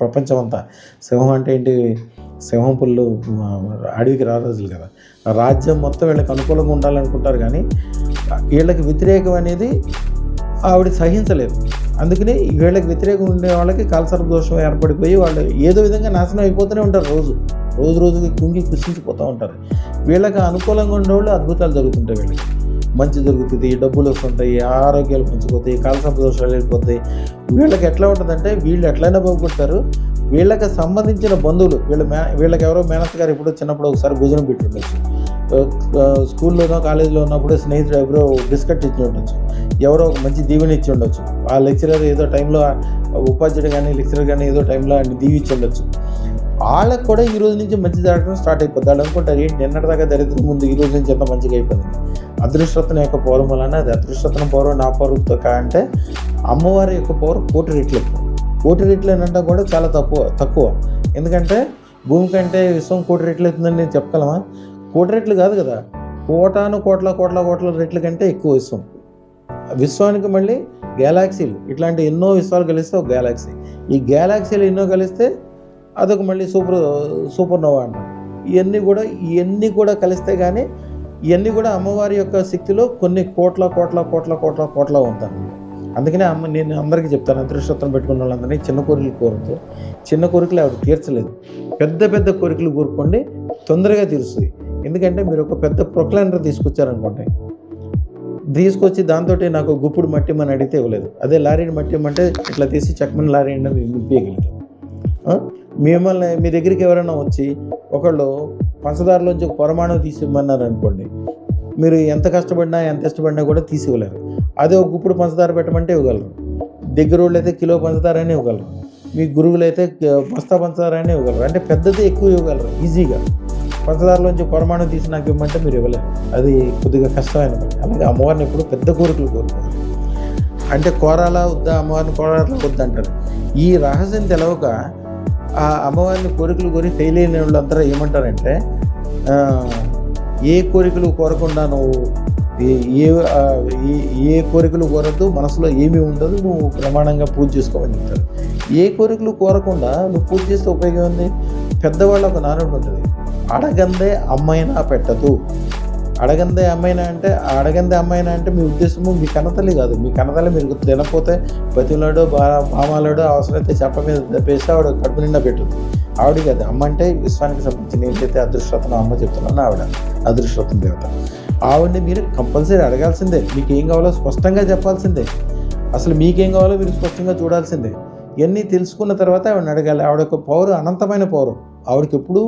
ప్రపంచం అంతా సింహం అంటే ఏంటి, సింహం పుల్లు అడవికి రారాజులు కదా, రాజ్యం మొత్తం వీళ్ళకి అనుకూలంగా ఉండాలనుకుంటారు, కానీ వీళ్ళకి వ్యతిరేకం అనేది ఆవిడ సహించలేదు. అందుకని వీళ్ళకి వ్యతిరేకం ఉండే వాళ్ళకి కాలసర్ప దోషం ఏర్పడిపోయి వాళ్ళు ఏదో విధంగా నాశనం అయిపోతూనే ఉంటారు. రోజుకి కుంగి కుసించిపోతూ ఉంటారు. వీళ్ళకి అనుకూలంగా ఉండేవాళ్ళు అద్భుతాలు జరుగుతుంటాయి. మంచి జరుగుతుంది, డబ్బులు వస్తుంటాయి, ఆరోగ్యాలు మంచిపోతాయి, కాలసర్ప దోషాలు వెళ్ళిపోతాయి. వీళ్ళకి ఎట్లా ఉంటుందంటే వీళ్ళు ఎట్లయినా బాగుపడతారు. వీళ్ళకి సంబంధించిన బంధువులు వీళ్ళకి ఎవరో మేనత్ గారు ఇప్పుడు చిన్నప్పుడు ఒకసారి భోజనం పెట్టి ఉండొచ్చు, స్కూల్లోనో కాలేజీలో ఉన్నప్పుడు స్నేహితుడు ఎవరో బిస్కెట్ ఇచ్చి ఉండొచ్చు, ఎవరో ఒక మంచి దీవెన ఇచ్చి ఉండొచ్చు, ఆ లెక్చరర్ ఏదో టైంలో ఉపాధ్యాయుడు కానీ లెక్చరర్ కానీ ఏదో టైంలో ఆయన దీవించి ఉండొచ్చు. వాళ్ళకు కూడా ఈ రోజు నుంచి మంచి జరగడం స్టార్ట్ అయిపోద్ది. వాళ్ళు అనుకుంటారు ఏంటి నిన్నటిదాకా దరిద్రం ముందు ఈ రోజు నుంచి ఎంత మంచిగా అయిపోయింది. అదృష్టత్వం యొక్క పౌరం వలన అది అదృష్టత్వం పౌరం నా పౌరంతో అంటే అమ్మవారి యొక్క పౌరం 1,000,000 రెట్లు ఎక్కువ. 1,000,000 రెట్లు అంటే కూడా చాలా తక్కువ. ఎందుకంటే భూమి కంటే విశ్వం 1,000,000 రెట్లు అవుతుందని నేను చెప్పగలమా? 1,000,000 రెట్లు కాదు కదా, కోట్ల రెట్ల కంటే ఎక్కువ విశ్వం. విశ్వానికి మళ్ళీ గ్యాలాక్సీలు ఇట్లాంటి ఎన్నో విశ్వాలు కలిస్తే ఒక గ్యాలాక్సీ. ఈ గ్యాలాక్సీలు ఎన్నో కలిస్తే అదొక మళ్ళీ సూపర్ నోవా అంటారు. ఇవన్నీ కూడా కలిస్తే కానీ ఇవన్నీ కూడా అమ్మవారి యొక్క శక్తిలో కొన్ని కోట్ల ఉంటాను. అందుకనే నేను అందరికీ చెప్తాను, అదృష్టత్వం పెట్టుకున్న వాళ్ళందరినీ చిన్న కోరికలు కోరుతూ, చిన్న కోరికలు ఆవిడ తీర్చలేదు, పెద్ద కోరికలు కోరుకోండి, తొందరగా తీరుస్తుంది. ఎందుకంటే మీరు ఒక పెద్ద ప్రొక్లైనర్ తీసుకొచ్చారనుకోండి, తీసుకొచ్చి దాంతో నాకు గుప్పుడు మట్టి అని అడిగితే ఇవ్వలేదు. అదే లారీని మట్టి ఇవ్వమంటే ఇట్లా తీసి చక్కమని లారీ నింపేయగలుగుతాం. మిమ్మల్ని మీ దగ్గరికి ఎవరైనా వచ్చి ఒకళ్ళు పంచదారలోంచి ఒక పొరమాణం తీసి ఇవ్వమన్నారు అనుకోండి, మీరు ఎంత ఇష్టపడినా కూడా తీసి ఇవ్వలేరు. అదే ఒక గుప్పుడు పంచదార పెట్టమంటే ఇవ్వగలరు. దగ్గర వాళ్ళు అయితే కిలో పంచదార అయినా ఇవ్వగలరు, మీ గురువులు అయితే బస్తా పంచదార అయినా ఇవ్వగలరు. అంటే పెద్దది ఎక్కువ ఇవ్వగలరు ఈజీగా. పంచదారలోంచి పొరమాణం తీసి నాకు ఇవ్వమంటే మీరు ఇవ్వలేరు, అది కొద్దిగా కష్టమైన పని. అలాగే అమ్మవారిని ఎప్పుడు పెద్ద కోరికలు కోరుకోవాలి. అంటే కోరాలా వద్దా, అమ్మవారిని కోరాలా వద్దా అంటారు. ఈ రహస్యం తెలవక ఆ అమ్మవారిని కోరికలు కోరి ఫెయిల్ అయిన వాళ్ళంతా ఏమంటారంటే, ఏ కోరికలు కోరకుండా నువ్వు ఏ కోరికలు కోరద్దు, మనసులో ఏమీ ఉండదు, నువ్వు ప్రమాణంగా పూజ చేసుకోమని చెప్తారు. ఏ కోరికలు కోరకుండా నువ్వు పూజ చేస్తే ఉపయోగం ఉంది? పెద్దవాళ్ళ ఒక నానుడు ఉంటుంది, అడగందే అమ్మైనా పెట్టదు. అడగందే అమ్మైనా అంటే మీ ఉద్దేశము మీ కన్నతల్లి కాదు. మీ కన్నతల్లి మీరు తినకపోతే బతిలాడో బామాలాడో అవసరమైతే చెప్ప మీద దెబ్బేసి ఆవిడ కడుపు నిండా పెట్టదు. ఆవిడ కాదు అమ్మ అంటే విశ్వానికి సంబంధించిన ఏంటైతే అదృష్టత్వం అమ్మ చెప్తున్నాను, ఆవిడ అదృష్టత్వం దేవత. ఆవిడని మీరు కంపల్సరీ అడగాల్సిందే. మీకు ఏం కావాలో స్పష్టంగా చెప్పాల్సిందే. అసలు మీకేం కావాలో మీరు స్పష్టంగా చూడాల్సిందే. ఇవన్నీ తెలుసుకున్న తర్వాత ఆవిడని అడగాలి. ఆవిడ యొక్క పౌరు అనంతమైన పౌరు. ఆవిడకి ఎప్పుడు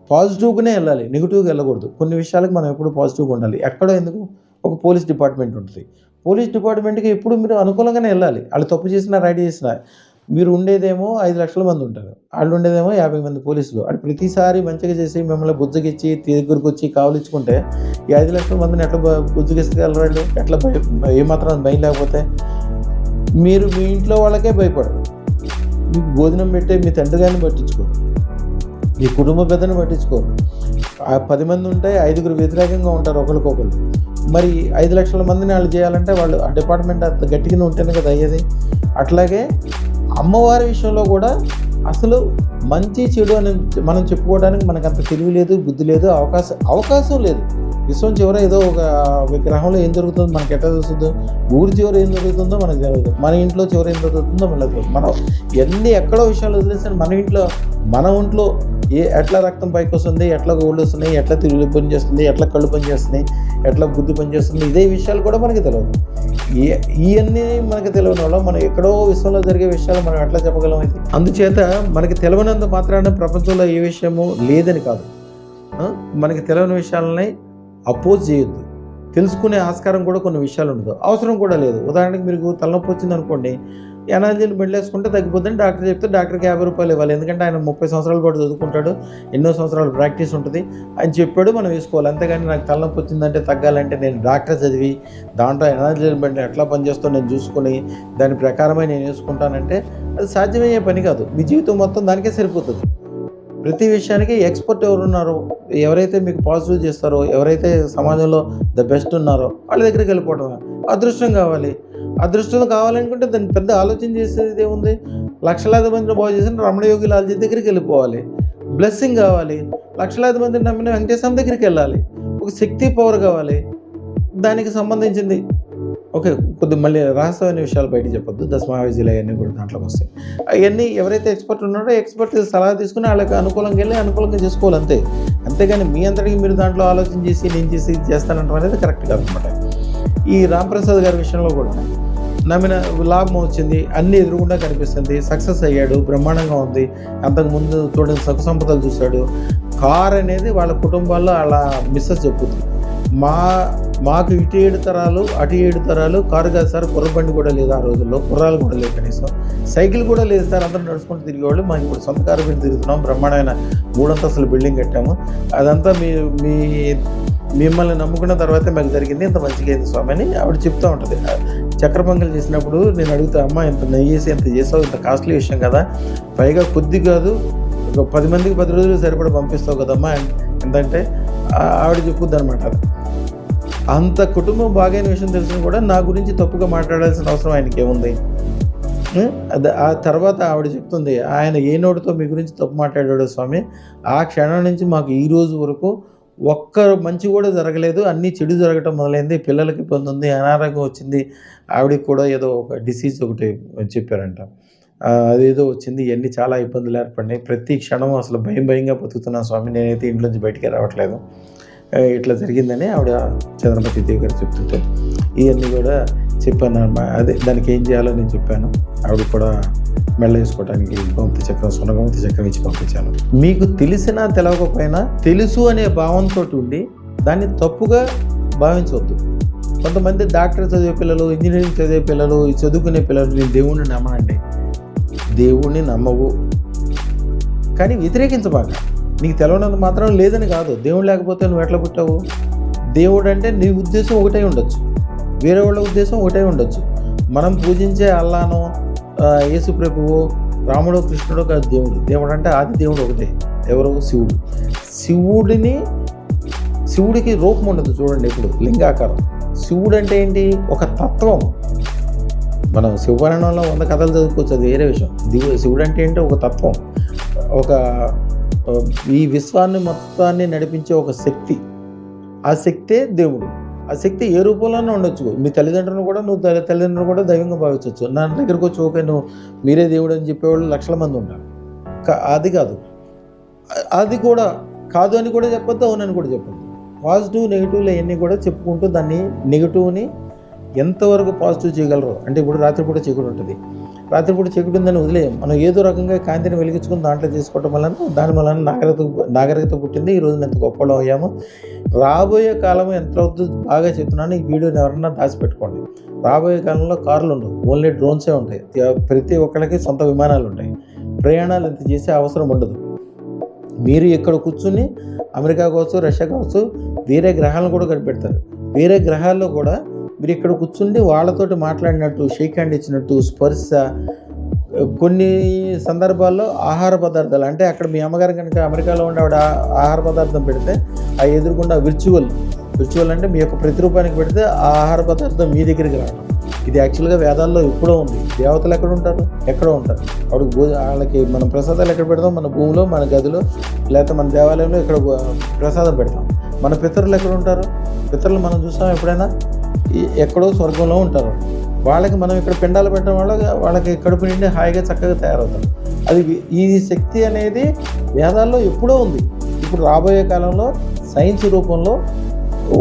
పాజిటివ్గానే వెళ్ళాలి, నెగిటివ్గా వెళ్ళకూడదు. కొన్ని విషయాలకు మనం ఎప్పుడు పాజిటివ్గా ఉండాలి. ఎక్కడో ఎందుకు ఒక పోలీస్ డిపార్ట్మెంట్ ఉంటుంది, పోలీస్ డిపార్ట్మెంట్కి ఎప్పుడు మీరు అనుకూలంగానే వెళ్ళాలి. వాళ్ళు తప్పు చేసినా రైట్ చేసినా. మీరు ఉండేదేమో 5 లక్షల మంది ఉంటారు, వాళ్ళు ఉండేదేమో 50 మంది పోలీసులు. వాళ్ళు ప్రతిసారి మంచిగా చేసి మిమ్మల్ని బుజ్జగిచ్చి దగ్గరకు వచ్చి కావలించుకుంటే ఈ 5 లక్షల మందిని ఎట్లా బుజ్జగిస్తగలరు? ఎట్లా ఏమాత్రం భయం లేకపోతే మీరు మీ ఇంట్లో వాళ్ళకే భయపడరు. మీకు భోజనం పెట్టే మీ తండ్రి గారిని పట్టించుకోరు, మీ కుటుంబ పెద్దను పట్టించుకోరు. 10 మంది ఉంటే 5గురు వ్యతిరేకంగా ఉంటారు ఒకరికొకరు. మరి 5 లక్షల మందిని వాళ్ళు చేయాలంటే వాళ్ళు ఆ డిపార్ట్మెంట్ అంత గట్టిగానే ఉంటేనే కదా అయ్యేది. అట్లాగే అమ్మవారి విషయంలో కూడా అసలు మంచి చెడు అని మనం చెప్పుకోవడానికి మనకు అంత తెలివి లేదు, బుద్ధి లేదు, అవకాశం లేదు. విశ్వం చివర ఏదో ఒక విగ్రహంలో ఏం జరుగుతుందో మనకి ఎట్లా తెలుస్తుందో, ఊరి చివర ఏం జరుగుతుందో మనకు తెలియదు, మన ఇంట్లో చివర ఏం జరుగుతుందో మనకు తెలియదు. మనం ఎన్ని ఎక్కడో విషయాలు వదిలేస్తాను, మన ఒంట్లో ఎట్లా రక్తం పైకి వస్తుంది, ఎట్లా గోళ్ళు వస్తున్నాయి, ఎట్లా తిరుగులు పనిచేస్తుంది, ఎట్లా కళ్ళు పనిచేస్తున్నాయి, ఎట్లా బుద్ధి పనిచేస్తుంది, ఇదే విషయాలు కూడా మనకి తెలియదు. ఇవన్నీ మనకి తెలియని వల్ల మనం ఎక్కడో విశ్వంలో జరిగే విషయాలు మనం ఎట్లా చెప్పగలం? అయితే అందుచేత మనకి తెలియనంత మాత్రాన ప్రపంచంలో ఏ విషయము లేదని కాదు. మనకి తెలియని విషయాలని అపోజ్ చేయొద్దు. తెలుసుకునే ఆస్కారం కూడా కొన్ని విషయాలు ఉండదు, అవసరం కూడా లేదు. ఉదాహరణకి మీకు తలనొప్పి వచ్చింది అనుకోండి, ఎనర్జీని బెండ్లేసుకుంటే తగ్గిపోతుందని డాక్టర్ చెప్తే డాక్టర్కి 50 రూపాయలు ఇవ్వాలి. ఎందుకంటే ఆయన 30 సంవత్సరాల పాటు చదువుకుంటాడు, ఎన్నో సంవత్సరాలు ప్రాక్టీస్ ఉంటుంది, ఆయన చెప్పాడు, మనం వేసుకోవాలి. అంతేగాని నాకు తలనొప్పి వచ్చిందంటే తగ్గాలంటే నేను డాక్టర్ చదివి దాంట్లో ఎనర్జీని బెండ్ ఎట్లా పనిచేస్తుందో నేను చూసుకొని దాని ప్రకారమే నేను వేసుకుంటానంటే అది సాధ్యమయ్యే పని కాదు. మీ జీవితం మొత్తం దానికే సరిపోతుంది. ప్రతి విషయానికి ఎక్స్పర్ట్ ఎవరున్నారో, ఎవరైతే మీకు పాజిటివ్ చేస్తారో, ఎవరైతే సమాజంలో ద బెస్ట్ ఉన్నారో వాళ్ళ దగ్గరికి వెళ్ళిపోవడం. అదృష్టం కావాలనుకుంటే దాన్ని పెద్ద ఆలోచన చేసేది ఏముంది? లక్షలాది మందిని బాగు చేసిన రమణయోగి లాల్జీ దగ్గరికి వెళ్ళిపోవాలి. బ్లెస్సింగ్ కావాలి, లక్షలాది మందిని నమ్మిన వెంకటేశ్వర దగ్గరికి వెళ్ళాలి. ఒక శక్తి పవర్ కావాలి, దానికి సంబంధించింది ఓకే. కొద్దిగా మళ్ళీ రహస్యమైన విషయాలు బయటికి చెప్పొద్దు. దశమహావిద్యలు అయన్నీ కూడా దాంట్లోకి వస్తాయి. అయన్నీ ఎవరైతే ఎక్స్‌పర్ట్ ఉన్నారో ఎక్స్‌పర్ట్ సలహా తీసుకొని ఆళ్ళకి అనుకూలంగా ఎళ్లి అనుకూలంగా చేసుకోవాలి అంతే. అంతేగాని మీ అంతటికి మీరు దాంట్లో ఆలోచన చేసి, నేను చేసి ఇది చేస్తానంటం అనేది కరెక్ట్ కాదనమాట. ఈ రాంప్రసాద్ గారి విషయంలో కూడా నమ్మిన లాభం వచ్చింది. అన్నీ ఎదురుగుండా కనిపిస్తుంది. సక్సెస్ అయ్యాడు. బ్రహ్మాండంగా ఉంది. అంతకుముందు చూడని సుఖ సంపదలు చూశాడు. కార్ అనేది వాళ్ళ కుటుంబాల్లో ఆళ్ళ మిసెస్ చెప్పుద్ది. మాకు ఇటు 7 తరాలు, అటు 7 తరాలు కారు కాదు సార్. కుర్రబండి కూడా లేదు ఆ రోజుల్లో. గుర్రాలు కూడా లేవు కనీసం. సైకిల్ కూడా లేదు సార్. అందరూ నడుచుకుంటూ తిరిగేవాళ్ళు. మాకు ఇప్పుడు సొంత కారు పెట్టి తిరుగుతున్నాం. బ్రహ్మాండమైన 3 అంతస్తుల బిల్డింగ్ కట్టాము. అదంతా మిమ్మల్ని నమ్ముకున్న తర్వాతే మాకు జరిగింది. ఇంత మంచిగా అయింది స్వామి అని ఆవిడ చెప్తూ ఉంటుంది. చక్కెర పొంగల్ చేసినప్పుడు నేను అడుగుతా, అమ్మ ఇంత నెయ్యేసి ఎంత చేసావు, ఇంత కాస్ట్లీ విషయం కదా, పైగా కొద్ది కాదు ఒక 10 మందికి 10 రోజులు సరిపడా పంపిస్తావు కదమ్మా ఎంతంటే ఆవిడ చెప్పుద్ది అనమాట. అంత కుటుంబం బాగైన విషయం తెలిసిన కూడా నా గురించి తప్పుగా మాట్లాడాల్సిన అవసరం ఆయనకి ఏముంది? ఆ తర్వాత ఆవిడ చెప్తుంది, ఆయన ఏ నోటితో మీ గురించి తప్పు మాట్లాడాడో స్వామి, ఆ క్షణం నుంచి మాకు ఈ రోజు వరకు ఒక్క మంచి కూడా జరగలేదు. అన్నీ చెడు జరగటం మొదలైంది. పిల్లలకి ఇబ్బంది ఉంది, అనారోగ్యం వచ్చింది. ఆవిడకి కూడా ఏదో ఒక డిసీజ్ ఒకటి చెప్పారంట. అదేదో వచ్చింది. ఇవన్నీ చాలా ఇబ్బందులు ఏర్పడినాయి. ప్రతి క్షణం అసలు భయంగా బతుకుతున్నాను స్వామి. నేనైతే ఇంట్లోంచి బయటికే రావట్లేదు. ఇట్లా జరిగిందని ఆవిడ చంద్రమతి దేవి గారు చెప్తుంటే ఇవన్నీ కూడా చెప్పాను. అదే దానికి ఏం చేయాలో నేను చెప్పాను. ఆవిడ కూడా మెళ్ళ వేసుకోవడానికి గోమతి చక్రం, సున్నగోమతి చక్రం ఇచ్చి పంపించాను. మీకు తెలిసినా తెలవకపోయినా తెలుసు అనే భావంతో ఉండి దాన్ని తప్పుగా భావించవద్దు. కొంతమంది డాక్టర్ చదివే పిల్లలు, ఇంజనీరింగ్ చదివే పిల్లలు, చదువుకునే పిల్లలు నేను దేవుణ్ణి నమ్మనండి. దేవుణ్ణి నమ్మవు కానీ వ్యతిరేకించబాక. నీకు తెలవనంత మాత్రం లేదని కాదు. దేవుడు లేకపోతే నువ్వు ఎట్లా పుట్టావు? దేవుడు అంటే నీ ఉద్దేశం ఒకటే ఉండొచ్చు, వేరే వాళ్ళ ఉద్దేశం ఒకటే ఉండొచ్చు. మనం పూజించే అల్లానో యేసు ప్రభువు, రాముడో కృష్ణుడో కాదు దేవుడు. దేవుడు అంటే ఆది దేవుడు ఒకటే. ఎవరు? శివుడు. శివుడికి రూపం ఉండదు చూడండి, ఇప్పుడు లింగాకారం. శివుడు అంటే ఏంటి? ఒక తత్వం. మనం శివపురాణంలో 100 కథలు చదువుకోవచ్చు, అది వేరే విషయం. శివుడు అంటే ఏంటి? ఒక తత్వం, ఒక ఈ విశ్వాన్ని మొత్తాన్ని నడిపించే ఒక శక్తి. ఆ శక్తే దేవుడు. ఆ శక్తి ఏ రూపంలోనే ఉండొచ్చు. మీ తల్లిదండ్రులను కూడా తల్లిదండ్రులు కూడా దైవంగా భావించవచ్చు. నా దగ్గరకు వచ్చి ఓకే నువ్వు మీరే దేవుడు అని చెప్పేవాళ్ళు లక్షల మంది ఉంటారు. అది కాదు, అది కూడా కాదు అని కూడా చెప్పొద్దు, అవునని కూడా చెప్పొద్దు. పాజిటివ్ నెగిటివ్లు అవన్నీ కూడా చెప్పుకుంటూ దాన్ని నెగిటివ్ని ఎంతవరకు పాజిటివ్ చేయగలరు అంటే, ఇప్పుడు రాత్రిపూట చీకటి ఉంటుంది. రాత్రిపూట చీకటి ఉందని వదిలేయం. మనం ఏదో రకంగా కాంతిని వెలిగించుకుని దాంట్లో చేసుకోవటం వలన దాని వలన నాగరికత పుట్టింది. ఈరోజు ఎంత గొప్పలో అయ్యాము. రాబోయే కాలం ఎంత అవుతుందో బాగా చెప్తున్నాను. ఈ వీడియోని ఎవరన్నా దాచిపెట్టుకోండి. రాబోయే కాలంలో కార్లు ఉండవు, ఓన్లీ డ్రోన్సే ఉంటాయి. ప్రతి ఒక్కరికి సొంత విమానాలు ఉంటాయి. ప్రయాణాలు ఎంత చేసే అవసరం ఉండదు. మీరు ఇక్కడ కూర్చుని అమెరికా కావచ్చు, రష్యా కావచ్చు, వేరే గ్రహాలను కూడా కనిపెడతారు. వేరే గ్రహాల్లో కూడా మీరు ఇక్కడ కూర్చుండి వాళ్ళతోటి మాట్లాడినట్టు, షేక్ హ్యాండ్ ఇచ్చినట్టు, స్పర్శ, కొన్ని సందర్భాల్లో ఆహార పదార్థాలు అంటే అక్కడ మీ అమ్మగారు కనుక అమెరికాలో ఉండే ఆవిడ ఆహార పదార్థం పెడితే ఆ ఎదురుకుండా విర్చువల్ అంటే మీ యొక్క ప్రతిరూపానికి పెడితే ఆ ఆహార పదార్థం మీ దగ్గరికి రావడం. ఇది యాక్చువల్గా వేదాల్లో ఎప్పుడో ఉంది. దేవతలు ఎక్కడ ఉంటారు? ఎక్కడో ఉంటారు. వాళ్ళకి మనం ప్రసాదాలు ఎక్కడ పెడతాం? మన భూమిలో, మన గదిలో, లేకపోతే మన దేవాలయంలో ఇక్కడ ప్రసాదం పెడతాం. మన పితరులు ఎక్కడ ఉంటారు? పితరులు మనం చూస్తాం ఎప్పుడైనా? ఎక్కడో స్వర్గంలో ఉంటారు. వాళ్ళకి మనం ఇక్కడ పిండాలు పెట్టడం వల్ల వాళ్ళకి కడుపు నిండి హాయిగా చక్కగా తయారవుతారు. అది ఈ శక్తి అనేది వేదాల్లో ఎప్పుడో ఉంది. ఇప్పుడు రాబోయే కాలంలో సైన్స్ రూపంలో,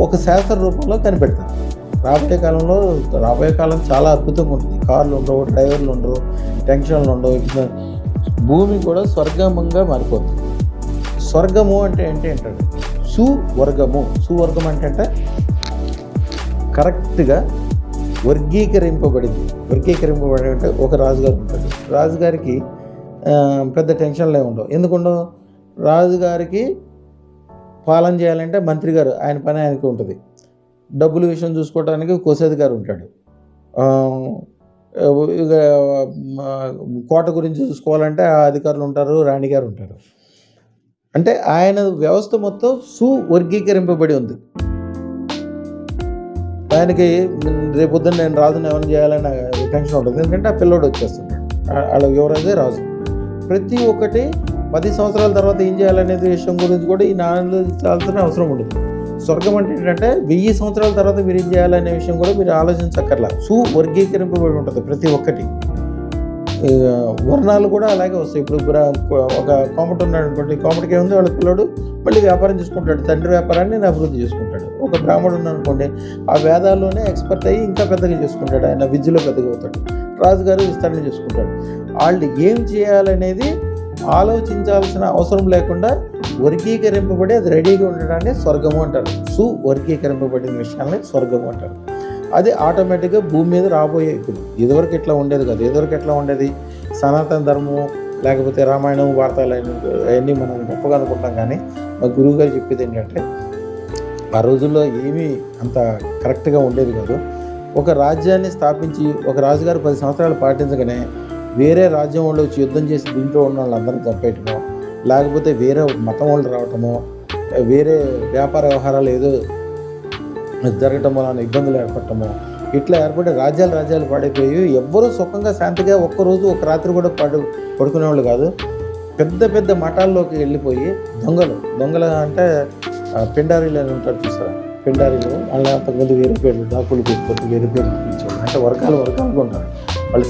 ఒక శాస్త్ర రూపంలో కనిపెడతారు. రాబోయే కాలం చాలా అద్భుతంగా ఉంటుంది. కార్లు ఉండవు, డ్రైవర్లు ఉండరు, టెన్షన్లు ఉండవు. భూమి కూడా స్వర్గంగా మారిపోతుంది. స్వర్గము అంటే ఏంటి అంటాడు? సువర్గం అంటే కరెక్ట్గా వర్గీకరింపబడింది అంటే ఒక రాజుగారు ఉంటాడు. రాజుగారికి పెద్ద టెన్షన్లే ఉండవు. ఎందుకుండవు? రాజుగారికి పాలన చేయాలంటే మంత్రి గారు ఆయన పని ఆయనకి ఉంటుంది. డబ్బుల విషయం చూసుకోవడానికి కోశాధికారి ఉంటాడు. ఇక కోట గురించి చూసుకోవాలంటే ఆ అధికారులు ఉంటారు, రాణిగారు ఉంటారు. అంటే ఆయన వ్యవస్థ మొత్తం సువర్గీకరింపబడి ఉంది. ఆయనకి రేపొద్దున నేను రాజుని ఏమైనా చేయాలని టెన్షన్ ఉంటుంది. ఎందుకంటే ఆ పిల్లోడు వచ్చేస్తున్నాడు. వాళ్ళ యువరాజే రాజు. ప్రతి ఒక్కటి 10 సంవత్సరాల తర్వాత ఏం చేయాలనేది విషయం గురించి కూడా ఈ నాలుగు అవసరం ఉండదు. స్వర్గం అంటే ఏంటంటే 1000 సంవత్సరాల తర్వాత మీరు ఏం చేయాలనే విషయం కూడా మీరు ఆలోచించక్కర్లా. సువర్గీకరింపబడి ఉంటుంది ప్రతి ఒక్కటి. వర్ణాలు కూడా అలాగే వస్తాయి. ఇప్పుడు ఒక కోమటి ఉన్నాడు అనుకోండి, కోమటికి ఏముంది, వాళ్ళ పిల్లడు మళ్ళీ వ్యాపారం చేసుకుంటాడు, తండ్రి వ్యాపారాన్ని అభివృద్ధి చేసుకుంటాడు. ఒక బ్రాహ్మడు ఉన్నాడు అనుకోండి, ఆ వేదాల్లోనే ఎక్స్పర్ట్ అయ్యి ఇంకా పెద్దగా చేసుకుంటాడు, ఆయన విద్యలో పెద్దగా అవుతాడు, రాజుగారు విస్తరణ చేసుకుంటాడు. వాళ్ళు ఏం చేయాలనేది ఆలోచించాల్సిన అవసరం లేకుండా వర్గీకరింపబడి అది రెడీగా ఉండడాన్ని స్వర్గము అంటారు. సువర్గీకరింపబడిన విషయాన్ని స్వర్గము అంటారు. అది ఆటోమేటిక్గా భూమి మీద రాబోయే. ఇప్పుడు ఇదివరకు ఇట్లా ఉండేది కాదు. ఇదివరకు ఎట్లా ఉండేది, సనాతన ధర్మం లేకపోతే రామాయణం వార్తలు అవన్నీ మనం గొప్పగా అనుకుంటాం. కానీ మా గురువు గారు చెప్పేది ఏంటంటే ఆ రోజుల్లో ఏమీ అంత కరెక్ట్గా ఉండేది కాదు. ఒక రాజ్యాన్ని స్థాపించి ఒక రాజుగారు 10 సంవత్సరాలు పాటించగానే వేరే రాజ్యం వాళ్ళు వచ్చి యుద్ధం చేసి దీంట్లో ఉన్న వాళ్ళందరినీ చంపేయటమో, లేకపోతే వేరే మతం వాళ్ళు రావటమో, వేరే వ్యాపార వ్యవహారాలు ఏదో జరగటం వలన ఇబ్బందులు ఏర్పడటమో, ఇట్లా ఏర్పడే రాజ్యాలు పాడైపోయి ఎవ్వరూ సుఖంగా శాంతిగా ఒక్కరోజు ఒక రాత్రి కూడా పడుకునేవాళ్ళు కాదు. పెద్ద పెద్ద మఠాల్లోకి వెళ్ళిపోయి దొంగలు అంటే పిండారీలు అని ఉంటారు చూసారా, పిండారీలు. వాళ్ళ అంతకుముందు వేరే పేర్లు డాకులు పెట్టుకోవచ్చు, వేరే పేర్లు పిలిచేవాళ్ళు. అంటే వర్గాలుగా ఉంటారు వాళ్ళు.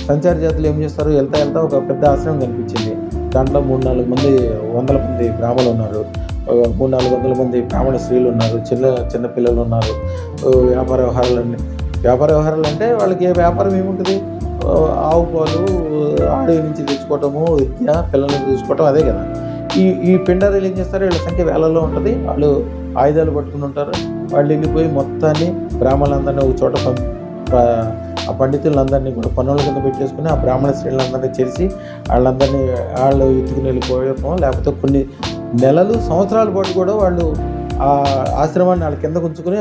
సంచార జాతులు ఏం చేస్తారు, వెళ్తా ఒక పెద్ద ఆశ్రమం కనిపించింది. దాంట్లో 3-4 మంది 100 మంది బ్రాహ్మణులు ఉన్నారు, 300-400 మంది బ్రాహ్మణ స్త్రీలు ఉన్నారు, చిన్న పిల్లలు ఉన్నారు. వ్యాపార వ్యవహారాలు అంటే వాళ్ళకి ఏ వ్యాపారం ఏముంటుంది, ఆవు పాలు అడవి నుంచి తెచ్చుకోవటము, విద్య, పిల్లల్ని చూసుకోవటం, అదే కదా. ఈ పిండారీలు ఏం చేస్తారు, వీళ్ళ సంఖ్య వేలల్లో ఉంటుంది. వాళ్ళు ఆయుధాలు పట్టుకుని ఉంటారు. వాళ్ళు వెళ్ళిపోయి మొత్తాన్ని బ్రాహ్మణులందరినీ ఒక చోట ఆ పండితులందరినీ కూడా పన్నుల కింద పెట్టేసుకుని ఆ బ్రాహ్మణ స్త్రీలందరినీ చేసి వాళ్ళు ఎత్తుకుని వెళ్ళిపోవటం, లేకపోతే కొన్ని నెలలు సంవత్సరాల పాటు కూడా వాళ్ళు ఆ ఆశ్రమాన్ని వాళ్ళ కింద ఉంచుకొని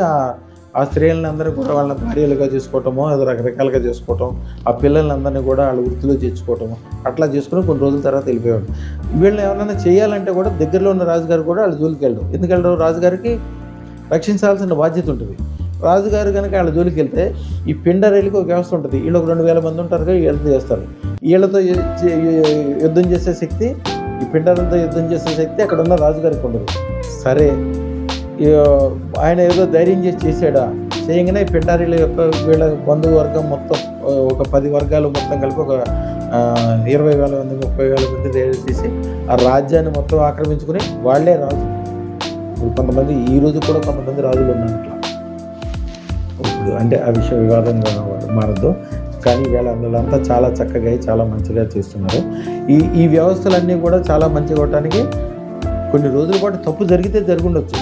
ఆ స్త్రీలందరినీ కూడా వాళ్ళ భార్యలుగా చేసుకోవటమో, ఏదో రకరకాలుగా చేసుకోవటం, ఆ పిల్లలందరినీ కూడా వాళ్ళ వృత్తిలో చేర్చుకోవటము, అట్లా చేసుకుని కొన్ని రోజుల తర్వాత వెళ్ళిపోయాడు. వీళ్ళని ఎవరైనా చేయాలంటే కూడా దగ్గరలో ఉన్న రాజుగారు కూడా వాళ్ళ జోలికి వెళ్ళడం. ఎందుకంటే రాజుగారికి రక్షించాల్సిన బాధ్యత ఉంటుంది. రాజుగారు కనుక వాళ్ళ జోలికి వెళ్తే ఈ పిండారీలకి ఒక వ్యవస్థ ఉంటుంది. వీళ్ళు ఒక 2000 మంది ఉంటారు కదా, వీళ్ళతో చేస్తారు. వీళ్ళతో యుద్ధం చేసే శక్తి, ఈ పిండారులతో యుద్ధం చేసే శక్తి అక్కడ ఉన్న రాజుగారికి ఉండదు. సరే, ఆయన ఏదో ధైర్యం చేసాడా, చేయగానే పిండారీల యొక్క వీళ్ళ బంధువర్గం మొత్తం ఒక 10 వర్గాలు మొత్తం కలిపి ఒక 20,000 మంది 30,000 మంది ధైర్యం చేసి ఆ రాజ్యాన్ని మొత్తం ఆక్రమించుకుని వాళ్ళే రాజు. ఇప్పుడు కొంతమంది ఈ రోజు కూడా కొంతమంది రాజులు ఉన్నారు అట్లా. ఇప్పుడు అంటే ఆ విషయం వివాదంగా మారద్దు, కానీ వీళ్ళంతా చాలా చక్కగా చాలా మంచిగా చేస్తున్నారు. ఈ వ్యవస్థలన్నీ కూడా చాలా మంచిగా అవడానికి కొన్ని రోజుల పాటు తప్పు జరిగితే జరుగుండొచ్చు.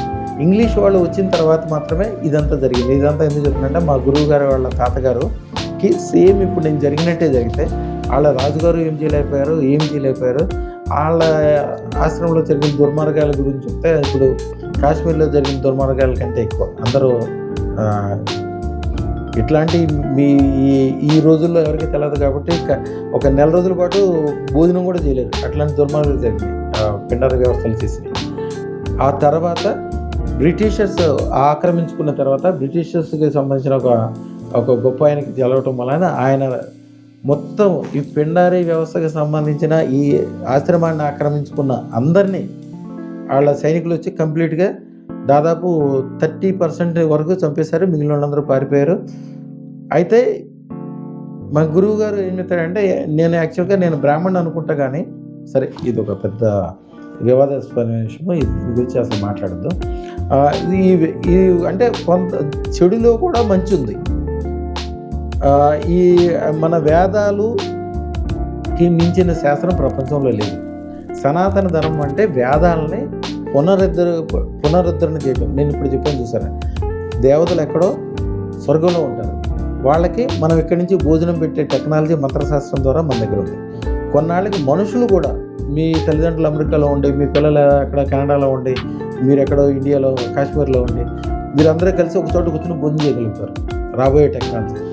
ఇంగ్లీష్ వాళ్ళు వచ్చిన తర్వాత మాత్రమే ఇదంతా జరిగింది. ఇదంతా ఎందుకు చెప్తుందంటే మా గురువు గారు వాళ్ళ తాతగారుకి సేమ్ ఇప్పుడు నేను జరిగినట్టే జరిగితే వాళ్ళ రాజుగారు ఏం చేయలేకపోయారు. వాళ్ళ ఆశ్రమంలో జరిగిన దుర్మార్గాల గురించి చెప్తే ఇప్పుడు కాశ్మీర్లో జరిగిన దుర్మార్గాల కంటే ఎక్కువ అందరూ ఇట్లాంటి ఈ రోజుల్లో ఎవరికి తెలియదు కాబట్టి ఒక నెల రోజుల పాటు భోజనం కూడా చేయలేదు. అట్లాంటి దుర్మార్గాలు జరిగినాయి పిండార వ్యవస్థలు చేసినాయి. ఆ తర్వాత బ్రిటిషర్స్ ఆక్రమించుకున్న తర్వాత బ్రిటిషర్స్కి సంబంధించిన ఒక గొప్ప ఆయనకి తెలవటం వలన ఆయన మొత్తం ఈ పిండారీ వ్యవస్థకి సంబంధించిన ఈ ఆశ్రమాన్ని ఆక్రమించుకున్న అందరినీ వాళ్ళ సైనికులు వచ్చి కంప్లీట్గా దాదాపు 30% వరకు చంపేశారు. మిగిలిన వాళ్ళందరూ పారిపోయారు. అయితే మా గురువు గారు ఏం చెప్తారంటే, నేను బ్రాహ్మణ్ అనుకుంటా, కానీ సరే ఇది ఒక పెద్ద వివాదాస్పదమైన విషయము, ఇది గురించి అసలు మాట్లాడద్దు. ఈ అంటే కొంత చెడులో కూడా మంచి ఉంది. ఈ మన వేదాలుకి మించిన శాస్త్రం ప్రపంచంలో లేదు. సనాతన ధర్మం అంటే వేదాలని పునరుద్ధరణ చేయటం. నేను ఇప్పుడు చెప్పాను చూసారా, దేవతలు ఎక్కడో స్వర్గంలో ఉంటారు. వాళ్ళకి మనం ఇక్కడి నుంచి భోజనం పెట్టే టెక్నాలజీ మంత్రశాస్త్రం ద్వారా మన దగ్గర ఉంది. కొన్నాళ్ళకి మనుషులు కూడా, మీ తల్లిదండ్రులు అమెరికాలో ఉండి, మీ పిల్లలు అక్కడ కెనడాలో ఉండి, మీరు ఎక్కడో ఇండియాలో కాశ్మీర్లో ఉండి, మీరందరూ కలిసి ఒక చోట కూర్చొని భోజనం చేయగలుగుతారు. రాబోయే టెక్నాలజీ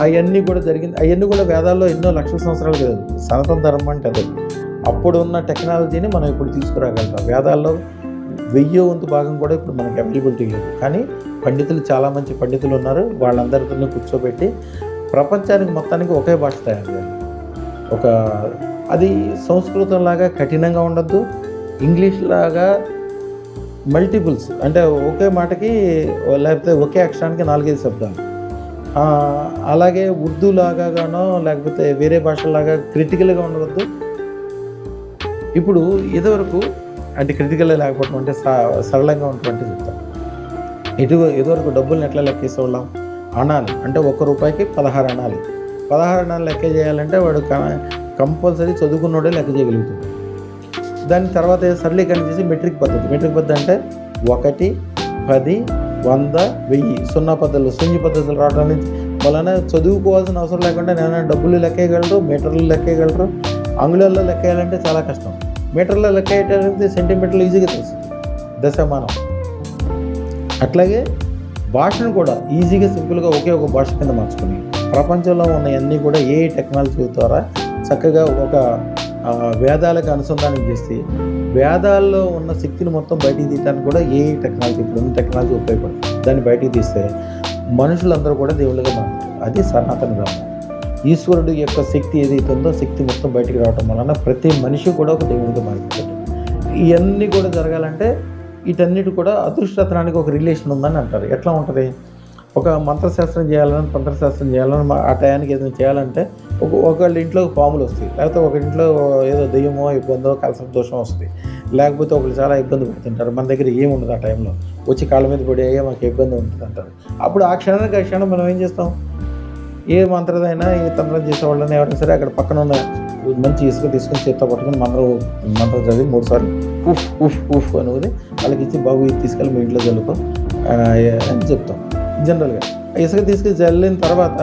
అవన్నీ కూడా జరిగింది. అవన్నీ కూడా వేదాల్లో ఎన్నో లక్షల సంవత్సరాలు కదా. సనాతన ధర్మం అంటే అదే. అప్పుడు ఉన్న టెక్నాలజీని మనం ఇప్పుడు తీసుకురాగలుగుతాం. వేదాల్లో 1000వ వంతు భాగం కూడా ఇప్పుడు మనకి అవైలబిలిటీ లేదు. కానీ పండితులు, చాలా మంచి పండితులు ఉన్నారు. వాళ్ళందరితో కూర్చోబెట్టి ప్రపంచానికి మొత్తానికి ఒకే భాష తయారు చేయాలి. అది సంస్కృతంలాగా కఠినంగా ఉండద్దు, ఇంగ్లీష్ లాగా మల్టిపుల్స్ అంటే ఒకే మాటకి లేకపోతే ఒకే అక్షరానికి 4-5 శబ్దాలు. అలాగే ఉర్దూ లాగానో లేకపోతే వేరే భాషలాగా క్రిటికల్గా ఉండవద్దు. ఇప్పుడు ఇదివరకు అంటే క్రిటికల్గా లేకపోవడం అంటే సరళంగా ఉన్నటువంటి చెప్తాను. ఇదివరకు డబ్బుల్ని ఎట్లా లెక్కేసేవాళ్ళం? అణాలు అంటే ₹1 16 అణాలు. 16 అణాలు లెక్క చేయాలంటే వాడు కంపల్సరీ చదువుకున్నోడే లెక్క చేయగలుగుతాడు. దాని తర్వాత సరళీకరణ చేసి మెట్రిక్ పద్ధతి అంటే 1, 10, 100, 1000 సున్నా పద్ధతులు శూన్య పద్ధతులు రావడానికి వలన చదువుకోవాల్సిన అవసరం లేకుండా నేను డబ్బులు లెక్కేయగలరు, మీటర్లు లెక్కేయగలరు. అంగుళాల్లో లెక్కేయాలంటే చాలా కష్టం. మీటర్లో లెక్కేయాలంటే సెంటీమీటర్లు ఈజీగా తెలుస్తుంది, దశమానం. అట్లాగే భాషను కూడా ఈజీగా సింపుల్గా ఒకే ఒక భాష కింద మార్చుకొని ప్రపంచంలో ఉన్న అన్నీ కూడా ఏ టెక్నాలజీ ద్వారా చక్కగా ఒక వేదాలకు అనుసంధానం చేసి వేదాల్లో ఉన్న శక్తిని మొత్తం బయటికి తీయడానికి కూడా ఏ టెక్నాలజీ ఇప్పుడు ఉన్న టెక్నాలజీ ఉపయోగపడుతుంది. దాన్ని బయటికి తీస్తే మనుషులందరూ కూడా దేవుళ్ళుగా మారుతారు. అది సనాతన ధర్మం. ఈశ్వరుడు యొక్క శక్తి ఏదైతే ఉందో శక్తి మొత్తం బయటికి రావడం వలన ప్రతి మనిషి కూడా ఒక దేవుడిగా మారిపోతాడు. ఇవన్నీ కూడా జరగాలంటే వీటన్నిటి కూడా అదృష్టరత్నానికి ఒక రిలేషన్ ఉందని అంటారు. ఎట్లా ఉంటుంది? ఒక మంత్రశాస్త్రం చేయాలని తంత్రశాస్త్రం చేయాలని ఆ టయానికి ఏదైనా చేయాలంటే ఒకళ్ళ ఇంట్లో పాములు వస్తాయి, లేకపోతే ఒక ఇంట్లో ఏదో దెయ్యమో ఇబ్బందో కలసం దోషం వస్తుంది, లేకపోతే ఒకళ్ళు చాలా ఇబ్బంది పడుతుంటారు. మన దగ్గర ఏముండదు ఆ టైంలో, వచ్చి కాళ్ళ మీద పడి అయ్యా మాకు ఇబ్బంది ఉంటుంది అంటారు. అప్పుడు ఆ క్షణం మనం ఏం చేస్తాం? ఏ మంత్రదైనా ఏ తంత్రం చేసేవాళ్ళని ఎవరైనా సరే అక్కడ పక్కన ఉన్న మంచి ఇసుక తీసుకొని చేత్తో పట్టుకొని మంత్రం చదివి 3 సార్లు ఉఫ్ ఉఫ్ ఉఫ్ అనేది వాళ్ళకి ఇచ్చి బాబు ఇది తీసుకెళ్ళి మీ ఇంట్లో చల్లుకో అని చెప్తాం. జనరల్గా ఇసుక తీసుకెళ్ళి చల్లిన తర్వాత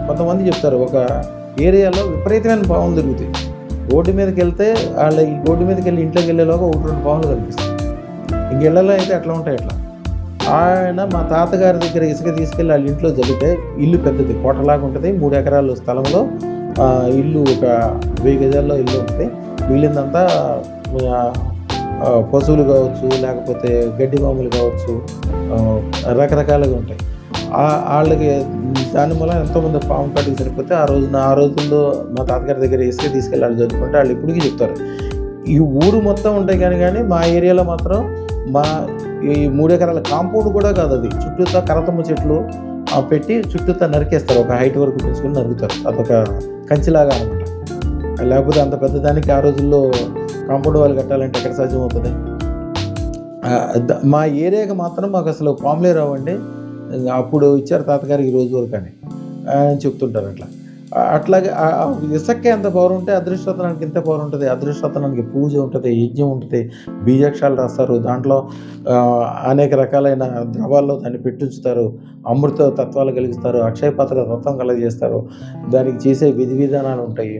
కొంతమంది చెప్తారు ఒక ఏరియాలో విపరీతమైన పాములు తిరుగుతాయి. రోడ్డు మీదకి వెళ్తే ఈ రోడ్డు మీదకి వెళ్ళి ఇంట్లోకి వెళ్ళేలోగా 1-2 పాములు కనిపిస్తాయి. ఇంకెళ్ళలో అయితే అట్లా ఉంటాయి. అట్లా ఆయన మా తాతగారి దగ్గర ఇసుక తీసుకెళ్ళి వాళ్ళ ఇంట్లో చదివితే ఇల్లు పెద్దది, కోటలాగా ఉంటుంది. 3 ఎకరాల స్థలంలో ఇల్లు ఒక 1000 గజాల్లో ఇల్లు ఉంటుంది. మిగిలిందంతా పశువులు కావచ్చు, లేకపోతే గడ్డి పాములు కావచ్చు, రకరకాలుగా ఉంటాయి. వాళ్ళకి దాని వల్ల ఎంతోమంది పాము కాటికి సరిపోతే ఆ రోజుల్లో మా తాతగారి దగ్గర ఇసుక తీసుకెళ్ళి వాళ్ళు చదువుకుంటే వాళ్ళు ఇప్పటికీ చెప్తారు. ఈ ఊరు మొత్తం ఉంటాయి కానీ మా ఏరియాలో మాత్రం ఈ 3 ఎకరాల కాంపౌండ్ కూడా కాదు, అది చుట్టూతా కరతమ్మ చెట్లు పెట్టి చుట్టూతా నరికేస్తారు. ఒక హైట్ వరకు పెంచుకొని నరుకుతారు. అదొక కంచిలాగా అనమాట. లేకపోతే అంత పెద్దదానికి ఆ రోజుల్లో కాంపౌండ్ వాళ్ళు కట్టాలంటే ఎక్కడ సాధ్యం అవుతుంది? మా ఏరియాకి మాత్రం మాకు అసలు పాములే రావండి, అప్పుడు ఇచ్చారు తాతగారికి ఈ రోజు వరకు అని చెప్తుంటారు. అట్లాగే ఇసుక్కే ఎంత పవర్ ఉంటే అదృష్టరత్నానికి ఇంత పవర్ ఉంటుంది. అదృష్టరత్నానికి పూజ ఉంటుంది, యజ్ఞం ఉంటుంది, బీజాక్షాలు రాస్తారు, దాంట్లో అనేక రకాలైన ద్రవాల్లో దాన్ని పెట్టించుతారు, అమృత తత్వాలు కలిగిస్తారు, అక్షయపాత్ర తత్వం కలిగజేస్తారు, దానికి చేసే విధి విధానాలు ఉంటాయి.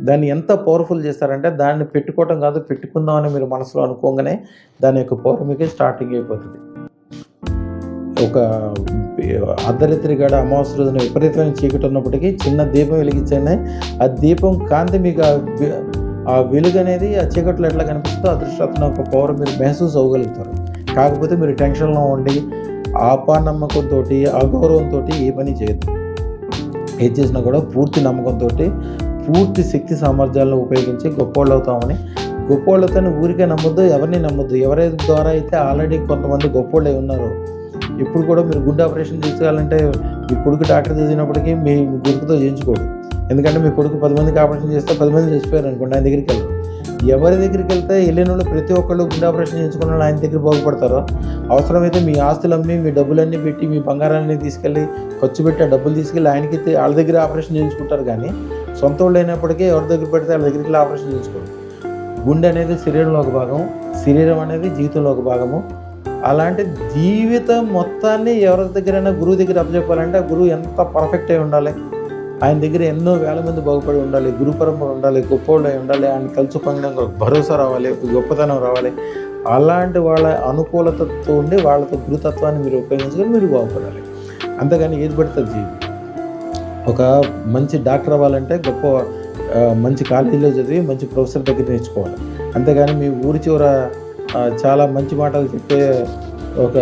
దాన్ని ఎంత పవర్ఫుల్ చేస్తారంటే దాన్ని పెట్టుకోవటం కాదు, పెట్టుకుందామని మీరు మనసులో అనుకోగానే దాని యొక్క పవర్ మీకు స్టార్టింగ్ అయిపోతుంది. ఒక అర్ధరాత్రి గడ అమావాస్య రోజున విపరీతమైన చీకటి ఉన్నప్పటికీ చిన్న దీపం వెలిగించండి, ఆ దీపం కాంతి మీకు ఆ వెలుగు అనేది ఆ చీకట్లో ఎట్లా కనిపిస్తుందో అదృష్టరత్నం ఒక పవర్ మీరు మెహసూస్ అవ్వగలుగుతారు. కాకపోతే మీరు టెన్షన్లో ఉండి ఆపానమ్మకంతో అగౌరవంతో ఏ పని చేయొద్దు. ఏది చేసినా కూడా పూర్తి నమ్మకంతో పూర్తి శక్తి సామర్థ్యాలను ఉపయోగించి గొప్పవాళ్ళు అవుతామని. గొప్పవాళ్ళతో ఊరికే నమ్మొద్దు, ఎవరిని నమ్మొద్దు. ఎవరి ద్వారా అయితే ఆల్రెడీ కొంతమంది గొప్పవాళ్ళే ఉన్నారు. ఇప్పుడు కూడా మీరు గుండె ఆపరేషన్ చేసుకోవాలంటే మీ కొడుకు డాక్టర్ చదివినప్పటికీ మీ కొడుకుతో చేయించుకోడు. ఎందుకంటే మీ కొడుకు 10 మందికి ఆపరేషన్ చేస్తే 10 మంది చచ్చిపోయారు అనుకోండి, ఆయన దగ్గరికి వెళ్ళరు. ఎవరి దగ్గరికి వెళ్తే వెళ్ళిన వాళ్ళు ప్రతి ఒక్కళ్ళు గుండె ఆపరేషన్ చేయించుకున్న వాళ్ళు ఆయన దగ్గర బాగుపడతారో. అవసరమైతే మీ ఆస్తులు అమ్మి మీ డబ్బులన్నీ పెట్టి మీ బంగారాన్ని తీసుకెళ్ళి ఖర్చు పెట్టి ఆ డబ్బులు తీసుకెళ్ళి ఆయనకి వాళ్ళ దగ్గర ఆపరేషన్ చేయించుకుంటారు. కానీ సొంత వాళ్ళు అయినప్పటికీ ఎవరి దగ్గర పెడితే వాళ్ళ దగ్గరికి ఆపరేషన్ చేయించుకోరు. గుండె అనేది శరీరంలో ఒక భాగం, శరీరం అనేది జీవితంలో ఒక భాగము. అలాంటి జీవితం మొత్తాన్ని ఎవరి దగ్గరైనా గురువు దగ్గర అప్పచెప్పాలంటే ఆ గురువు ఎంత పర్ఫెక్ట్ అయి ఉండాలి, ఆయన దగ్గర ఎన్నో వేల మంది బాగుపడి ఉండాలి, గురు పరంపర ఉండాలి, గొప్పవాళ్ళు అయి ఉండాలి, ఆయన కలిసి పొందడం భరోసా రావాలి, గొప్పతనం రావాలి. అలాంటి వాళ్ళ అనుకూలతతో ఉండి వాళ్ళతో గురుతత్వాన్ని మీరు ఉపయోగించుకొని మీరు బాగుపడాలి. అంతేగాని ఏది పడుతుంది. ఒక మంచి డాక్టర్ అవ్వాలంటే గొప్ప మంచి కాలేజీలో చదివి మంచి ప్రొఫెసర్ దగ్గర నేర్చుకోవాలి. అంతేగాని మీ ఊరి చివర చాలా మంచి మాటలు చెప్పే ఒక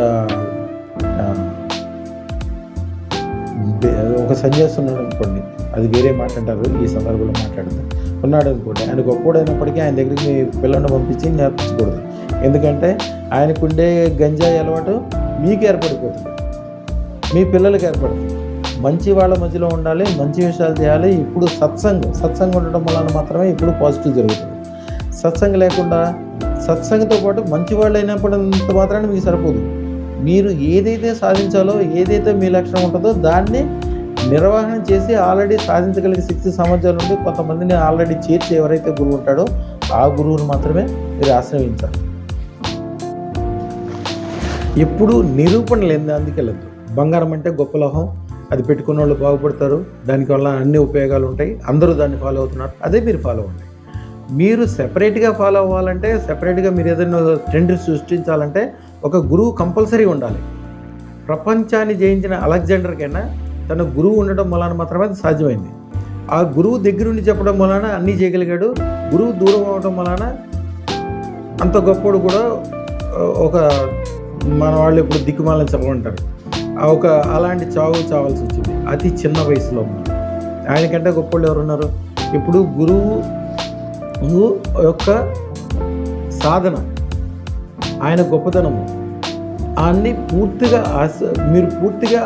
సన్యాసి ఉన్నాడు అనుకోండి, అది వేరే మాట అంటారు, ఈ సందర్భంలో మాట్లాడుతూ ఉన్నాడు అనుకోండి, ఆయన గొప్పవాడైనప్పటికీ ఆయన దగ్గరికి మీ పిల్లల్ని పంపించి నేర్పించకూడదు. ఎందుకంటే ఆయనకుండే గంజాయి అలవాటు మీకు ఏర్పడిపోతుంది, మీ పిల్లలకి ఏర్పడుతుంది. మంచి వాళ్ళ మధ్యలో ఉండాలి, మంచి విషయాలు చేయాలి. ఇప్పుడు సత్సంగం ఉండడం వలన మాత్రమే ఇప్పుడు పాజిటివ్ జరుగుతుంది. సత్సంగం లేకుండా, సత్సంగంతో పాటు మంచి వాళ్ళు అయినప్పుడంత మాత్రాన్ని మీకు సరిపోదు. మీరు ఏదైతే సాధించాలో, ఏదైతే మీ లక్ష్యం ఉంటుందో దాన్ని నిర్వహణ చేసి ఆల్రెడీ సాధించగలిగే శక్తి సామర్థ్యాలు ఉండి కొంతమందిని ఆల్రెడీ చేర్చి ఎవరైతే గురువు ఉంటాడో ఆ గురువుని మాత్రమే మీరు ఆశ్రయించాలి. ఎప్పుడు నిరూపణ లేని అందుకెళ్ళద్దు. బంగారం అంటే గొప్ప లోహం, అది పెట్టుకున్న వాళ్ళు బాగుపడతారు, దానివల్ల అన్ని ఉపయోగాలు ఉంటాయి, అందరూ దాన్ని ఫాలో అవుతున్నారు, అదే మీరు ఫాలో అవ్వండి. మీరు సెపరేట్గా ఫాలో అవ్వాలంటే, సెపరేట్గా మీరు ఏదైనా ట్రెండ్ సృష్టించాలంటే ఒక గురువు కంపల్సరీ ఉండాలి. ప్రపంచాన్ని జయించిన అలెగ్జాండర్కైనా తన గురువు ఉండడం వలన మాత్రమే అది సాధ్యమైంది. ఆ గురువు దగ్గరుండి చెప్పడం వలన అన్నీ చేయగలిగాడు. గురువు దూరం అవడం వలన అంత గొప్పడు కూడా ఒక మన వాళ్ళు ఇప్పుడు దిక్కుమాలని చెప్పమంటారు, అలాంటి చావాల్సి వచ్చింది అతి చిన్న వయసులో. ఆయనకంటే గొప్పవాళ్ళు ఎవరున్నారు? ఇప్పుడు గురువు యొక్క సాధన, ఆయన గొప్పతనము అన్నీ మీరు పూర్తిగా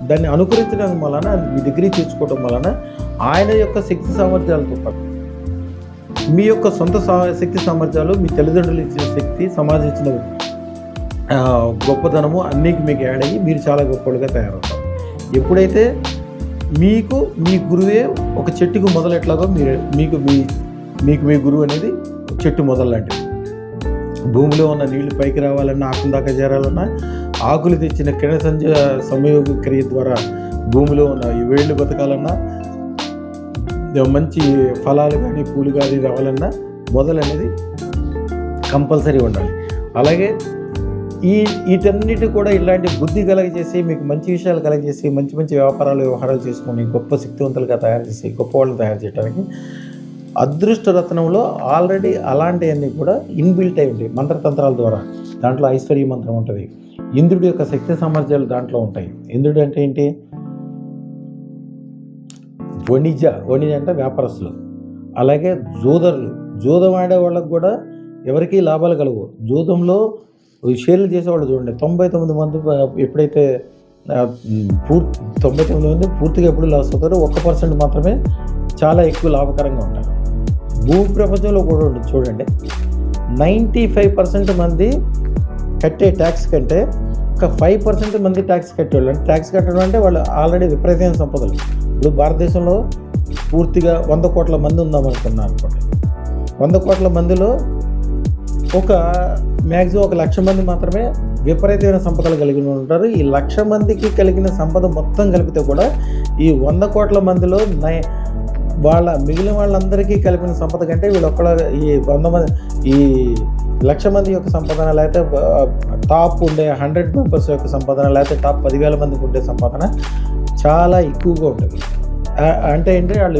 దాన్ని అనుకరించడం వలన, మీ డిగ్రీ తెచ్చుకోవడం వలన ఆయన యొక్క శక్తి సామర్థ్యాలతో పాటు మీ యొక్క సొంత శక్తి సామర్థ్యాలు, మీ తల్లిదండ్రులు ఇచ్చిన శక్తి, సమాజం ఇచ్చిన గొప్పతనము అన్నికి మీకు యాడ్ అయ్యి మీరు చాలా గొప్పలుగా తయారవుతారు. ఎప్పుడైతే మీకు మీ గురువే ఒక చెట్టుకు మొదలెట్లాగో మీకు మీ గురువు అనేది చెట్టు మొదలు లాంటిది. భూమిలో ఉన్న నీళ్లు పైకి రావాలన్నా, ఆకుల దాకా చేరాలన్నా, ఆకులు తెచ్చిన కిరణ సంయోగ క్రియ ద్వారా భూమిలో ఉన్న ఈ వేళ్ళు బతకాలన్నా, మంచి ఫలాలు కానీ పూలు కానీ రావాలన్నా మొదలు అనేది కంపల్సరీ ఉండాలి. అలాగే వీటన్నిటి కూడా ఇలాంటి బుద్ధి కలగజేసి, మీకు మంచి విషయాలు కలగజేసి, మంచి వ్యవహారాలు చేసుకొని గొప్ప శక్తివంతులుగా తయారు చేసి గొప్ప వాళ్ళని తయారు చేయడానికి అదృష్ట రత్నంలో ఆల్రెడీ అలాంటివన్నీ కూడా ఇన్బిల్ట్ అయి ఉంటాయి మంత్రతంత్రాల ద్వారా. దాంట్లో ఐశ్వర్య మంత్రం ఉంటుంది, ఇంద్రుడి యొక్క శక్తి సామర్థ్యాలు దాంట్లో ఉంటాయి. ఇంద్రుడు అంటే ఏంటి? వణిజ అంటే వ్యాపారస్తులు. అలాగే జూదం ఆడే వాళ్ళకు కూడా ఎవరికీ లాభాలు కలవు. జూదంలో షేర్లు చేసేవాళ్ళు చూడండి, 99 మంది ఎప్పుడైతే 99 మంది పూర్తిగా ఎప్పుడు లాస్ అవుతారో 1% మాత్రమే చాలా ఎక్కువ లాభకరంగా ఉంటారు. భూ ప్రపంచంలో కూడా చూడండి, 95% మంది కట్టే ట్యాక్స్ కంటే ఒక 5% మంది ట్యాక్స్ కట్టేవాళ్ళు. అంటే ట్యాక్స్ కట్టడం అంటే వాళ్ళు ఆల్రెడీ విపరీతమైన సంపదలు. ఇప్పుడు భారతదేశంలో పూర్తిగా 100 కోట్ల మంది ఉందామనుకున్నారు అనుకోండి. 100 కోట్ల మందిలో ఒక మ్యాక్సిమం 1 లక్ష మంది మాత్రమే విపరీతమైన సంపదలు కలిగి ఉంటారు. ఈ 1,00,000 మందికి కలిగిన సంపద మొత్తం కలిపితే కూడా ఈ 100 కోట్ల మందిలో మిగిలిన వాళ్ళందరికీ కలిపిన సంపద కంటే వీళ్ళొక్కడ ఈ 1,00,000 మంది యొక్క సంపాదన, లేకపోతే టాప్ ఉండే 100 మెంబర్స్ యొక్క సంపాదన, లేకపోతే టాప్ 10,000 మందికి ఉండే సంపాదన చాలా ఎక్కువగా ఉంటుంది. అంటే ఏంటంటే వాళ్ళు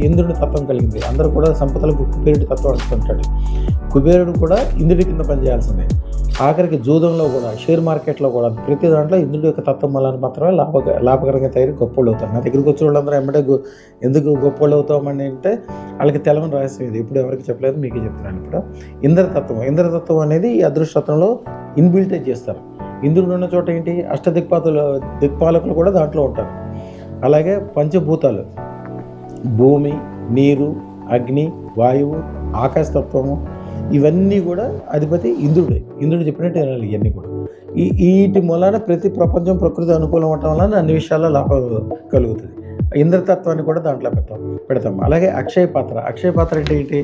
ఇంద్రుడి తత్వం కలిగింది. అందరూ కూడా సంపదలకు కుబేరుడి తత్వం అనుకుంటాడు. కుబేరుడు కూడా ఇంద్రుడి కింద పనిచేయాల్సిందే. ఆఖరికి జూదంలో కూడా, షేర్ మార్కెట్లో కూడా ప్రతి దాంట్లో ఇంద్రుడి యొక్క తత్వం వల్ల మాత్రమే లాభకరంగా తయారు గొప్పవాళ్ళు అవుతారు. నా దగ్గరికి వచ్చిన వాళ్ళందరూ ఎందుకు గొప్పవాళ్ళు అవుతామని అంటే వాళ్ళకి తెలవని రహస్యం ఇది. ఇప్పుడు ఎవరికి చెప్పలేదు, మీకే చెప్తున్నాను. ఇప్పుడు ఇంద్రతత్వం అనేది ఈ అదృష్టత్వంలో ఇన్బిల్టే చేస్తారు. ఇంద్రుడు ఉన్న చోట ఏంటి? దిక్పాలకులు కూడా దాంట్లో ఉంటారు. అలాగే పంచభూతాలు, భూమి, నీరు, అగ్ని, వాయువు, ఆకాశతత్వము, ఇవన్నీ కూడా అధిపతి ఇంద్రుడు చెప్పినట్టు వినాలి. ఇవన్నీ కూడా వీటి మూలాన ప్రపంచం ప్రకృతి అనుకూలం అవటం వలన అన్ని విషయాల్లో లాభం కలుగుతుంది. ఇంద్రతత్వాన్ని కూడా దాంట్లో పెడతాం. అలాగే అక్షయ పాత్ర అంటే ఏంటి?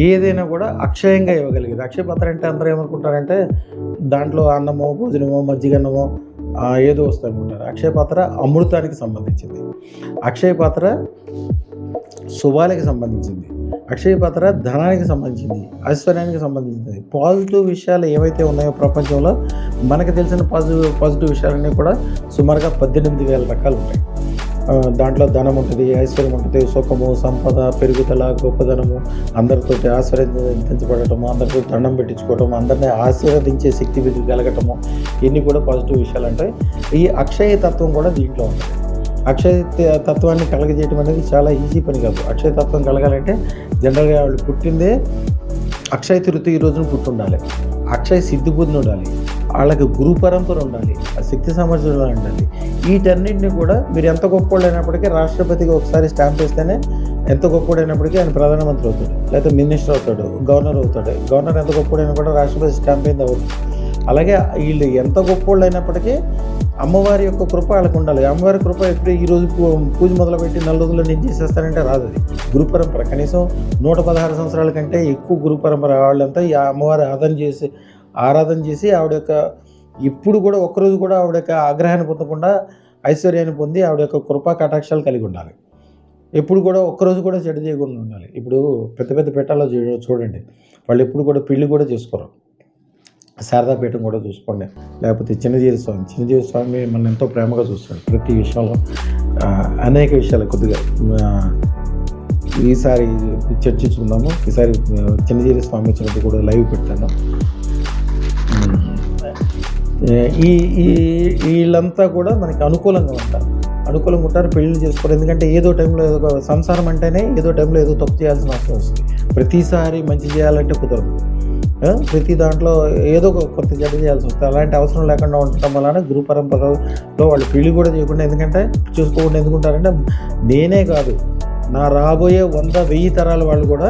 ఏదైనా కూడా అక్షయంగా ఇవ్వగలిగేది. అక్షయ పాత్ర అంటే అందరూ ఏమనుకుంటారంటే దాంట్లో అన్నమో, భోజనమో, మజ్జిగన్నమో ఏదో వస్తాయి అనుకుంటారు. అక్షయ పాత్ర అమృతానికి సంబంధించింది. అక్షయ పాత్ర శుభాలకి సంబంధించింది. అక్షయ పాత్ర ధనానికి సంబంధించింది, ఐశ్వర్యానికి సంబంధించింది. పాజిటివ్ విషయాలు ఏవైతే ఉన్నాయో ప్రపంచంలో మనకు తెలిసిన పాజిటివ్ విషయాలన్నీ కూడా సుమారుగా 18,000 రకాలు ఉంటాయి. దాంట్లో ధనం ఉంటుంది, ఐశ్వర్యం ఉంటుంది, సుఖము, సంపద, పెరుగుదల, గొప్పదనము, అందరితో ఆశీర్వదించబడటము, అందరితో దండం పెట్టించుకోవటము, అందరినీ ఆశీర్వదించే శక్తి కలగటము, ఇవన్నీ కూడా పాజిటివ్ విషయాలు ఉంటాయి. ఈ అక్షయ తత్వం కూడా దీంట్లో ఉంటుంది. అక్షయ తత్వాన్ని కలగజేయటం అనేది చాలా ఈజీ పని కాదు. అక్షయ తత్వం కలగాలంటే జనరల్గా వాళ్ళు పుట్టిందే అక్షయ తృతీయ ఈ రోజున పుట్టి ఉండాలి, అక్షయ సిద్ధి పొంది ఉండాలి, వాళ్ళకి గురు పరంపర ఉండాలి, ఆ శక్తి సామర్థ్యాలు ఉండాలి. వీటన్నింటినీ కూడా మీరు ఎంత గొప్పవాళ్ళు అయినప్పటికీ రాష్ట్రపతికి ఒకసారి స్టాంప్ వేస్తేనే ఎంత గొప్పవాడైనప్పటికీ ఆయన ప్రధానమంత్రి అవుతాడు, లేకపోతే మినిస్టర్ అవుతాడు, గవర్నర్ అవుతాడు. గవర్నర్ ఎంత గొప్పవాడైనా కూడా రాష్ట్రపతి స్టాంప్ అయింది అవుతుంది. అలాగే వీళ్ళు ఎంత గొప్పవాళ్ళు అయినప్పటికీ అమ్మవారి యొక్క కృప వాళ్ళకు ఉండాలి. అమ్మవారి కృప ఎప్పుడు ఈరోజు పూజ మొదలుపెట్టి 4 రోజుల్లో నేను చేసేస్తానంటే రాదు. అది గురు పరంపర. కనీసం 116 సంవత్సరాల కంటే ఎక్కువ గురు పరంపర వాళ్ళంతా ఈ అమ్మవారి ఆరాధన చేసి ఆవిడ యొక్క ఇప్పుడు కూడా ఒక్కరోజు కూడా ఆవిడ యొక్క ఆగ్రహాన్ని పొందకుండా ఐశ్వర్యాన్ని పొంది ఆవిడ యొక్క కృపా కటాక్షాలు కలిగి ఉండాలి. ఎప్పుడు కూడా ఒక్కరోజు కూడా చెడు చేయకుండా ఉండాలి. ఇప్పుడు పెద్ద పెద్ద పెట్టాలో చూడండి, వాళ్ళు ఎప్పుడు కూడా పెళ్లి కూడా చేసుకోరు. శారదాపీఠం కూడా చూసుకోండి, లేకపోతే చిన్నజీవి స్వామి మనల్ని ఎంతో ప్రేమగా చూస్తాడు ప్రతి విషయంలో, అనేక విషయాలు. కొద్దిగా ఈసారి చర్చించుకుందాము. ఈసారి చిన్నజీవి స్వామి వచ్చినప్పుడు కూడా లైవ్ పెడతాను. వీళ్ళంతా కూడా మనకి అనుకూలంగా ఉంటారు, పెళ్లి చేసుకోరు. ఎందుకంటే ఏదో టైంలో ఏదో సంసారం అంటేనే ఏదో టైంలో ఏదో తప్పు చేయాల్సిన అవసరం వస్తుంది. ప్రతిసారి మంచి చేయాలంటే కుదరదు. ప్రతి దాంట్లో ఏదో కొత్త జడ్డ చేయాల్సి వస్తుంది. అలాంటి అవసరం లేకుండా ఉండటం వలన గురు పరంపరలో వాళ్ళు పెళ్లి కూడా చేయకుండా చూసుకోకుండా ఎందుకుంటారంటే, నేనే కాదు నా రాబోయే 100,000 తరాల వాళ్ళు కూడా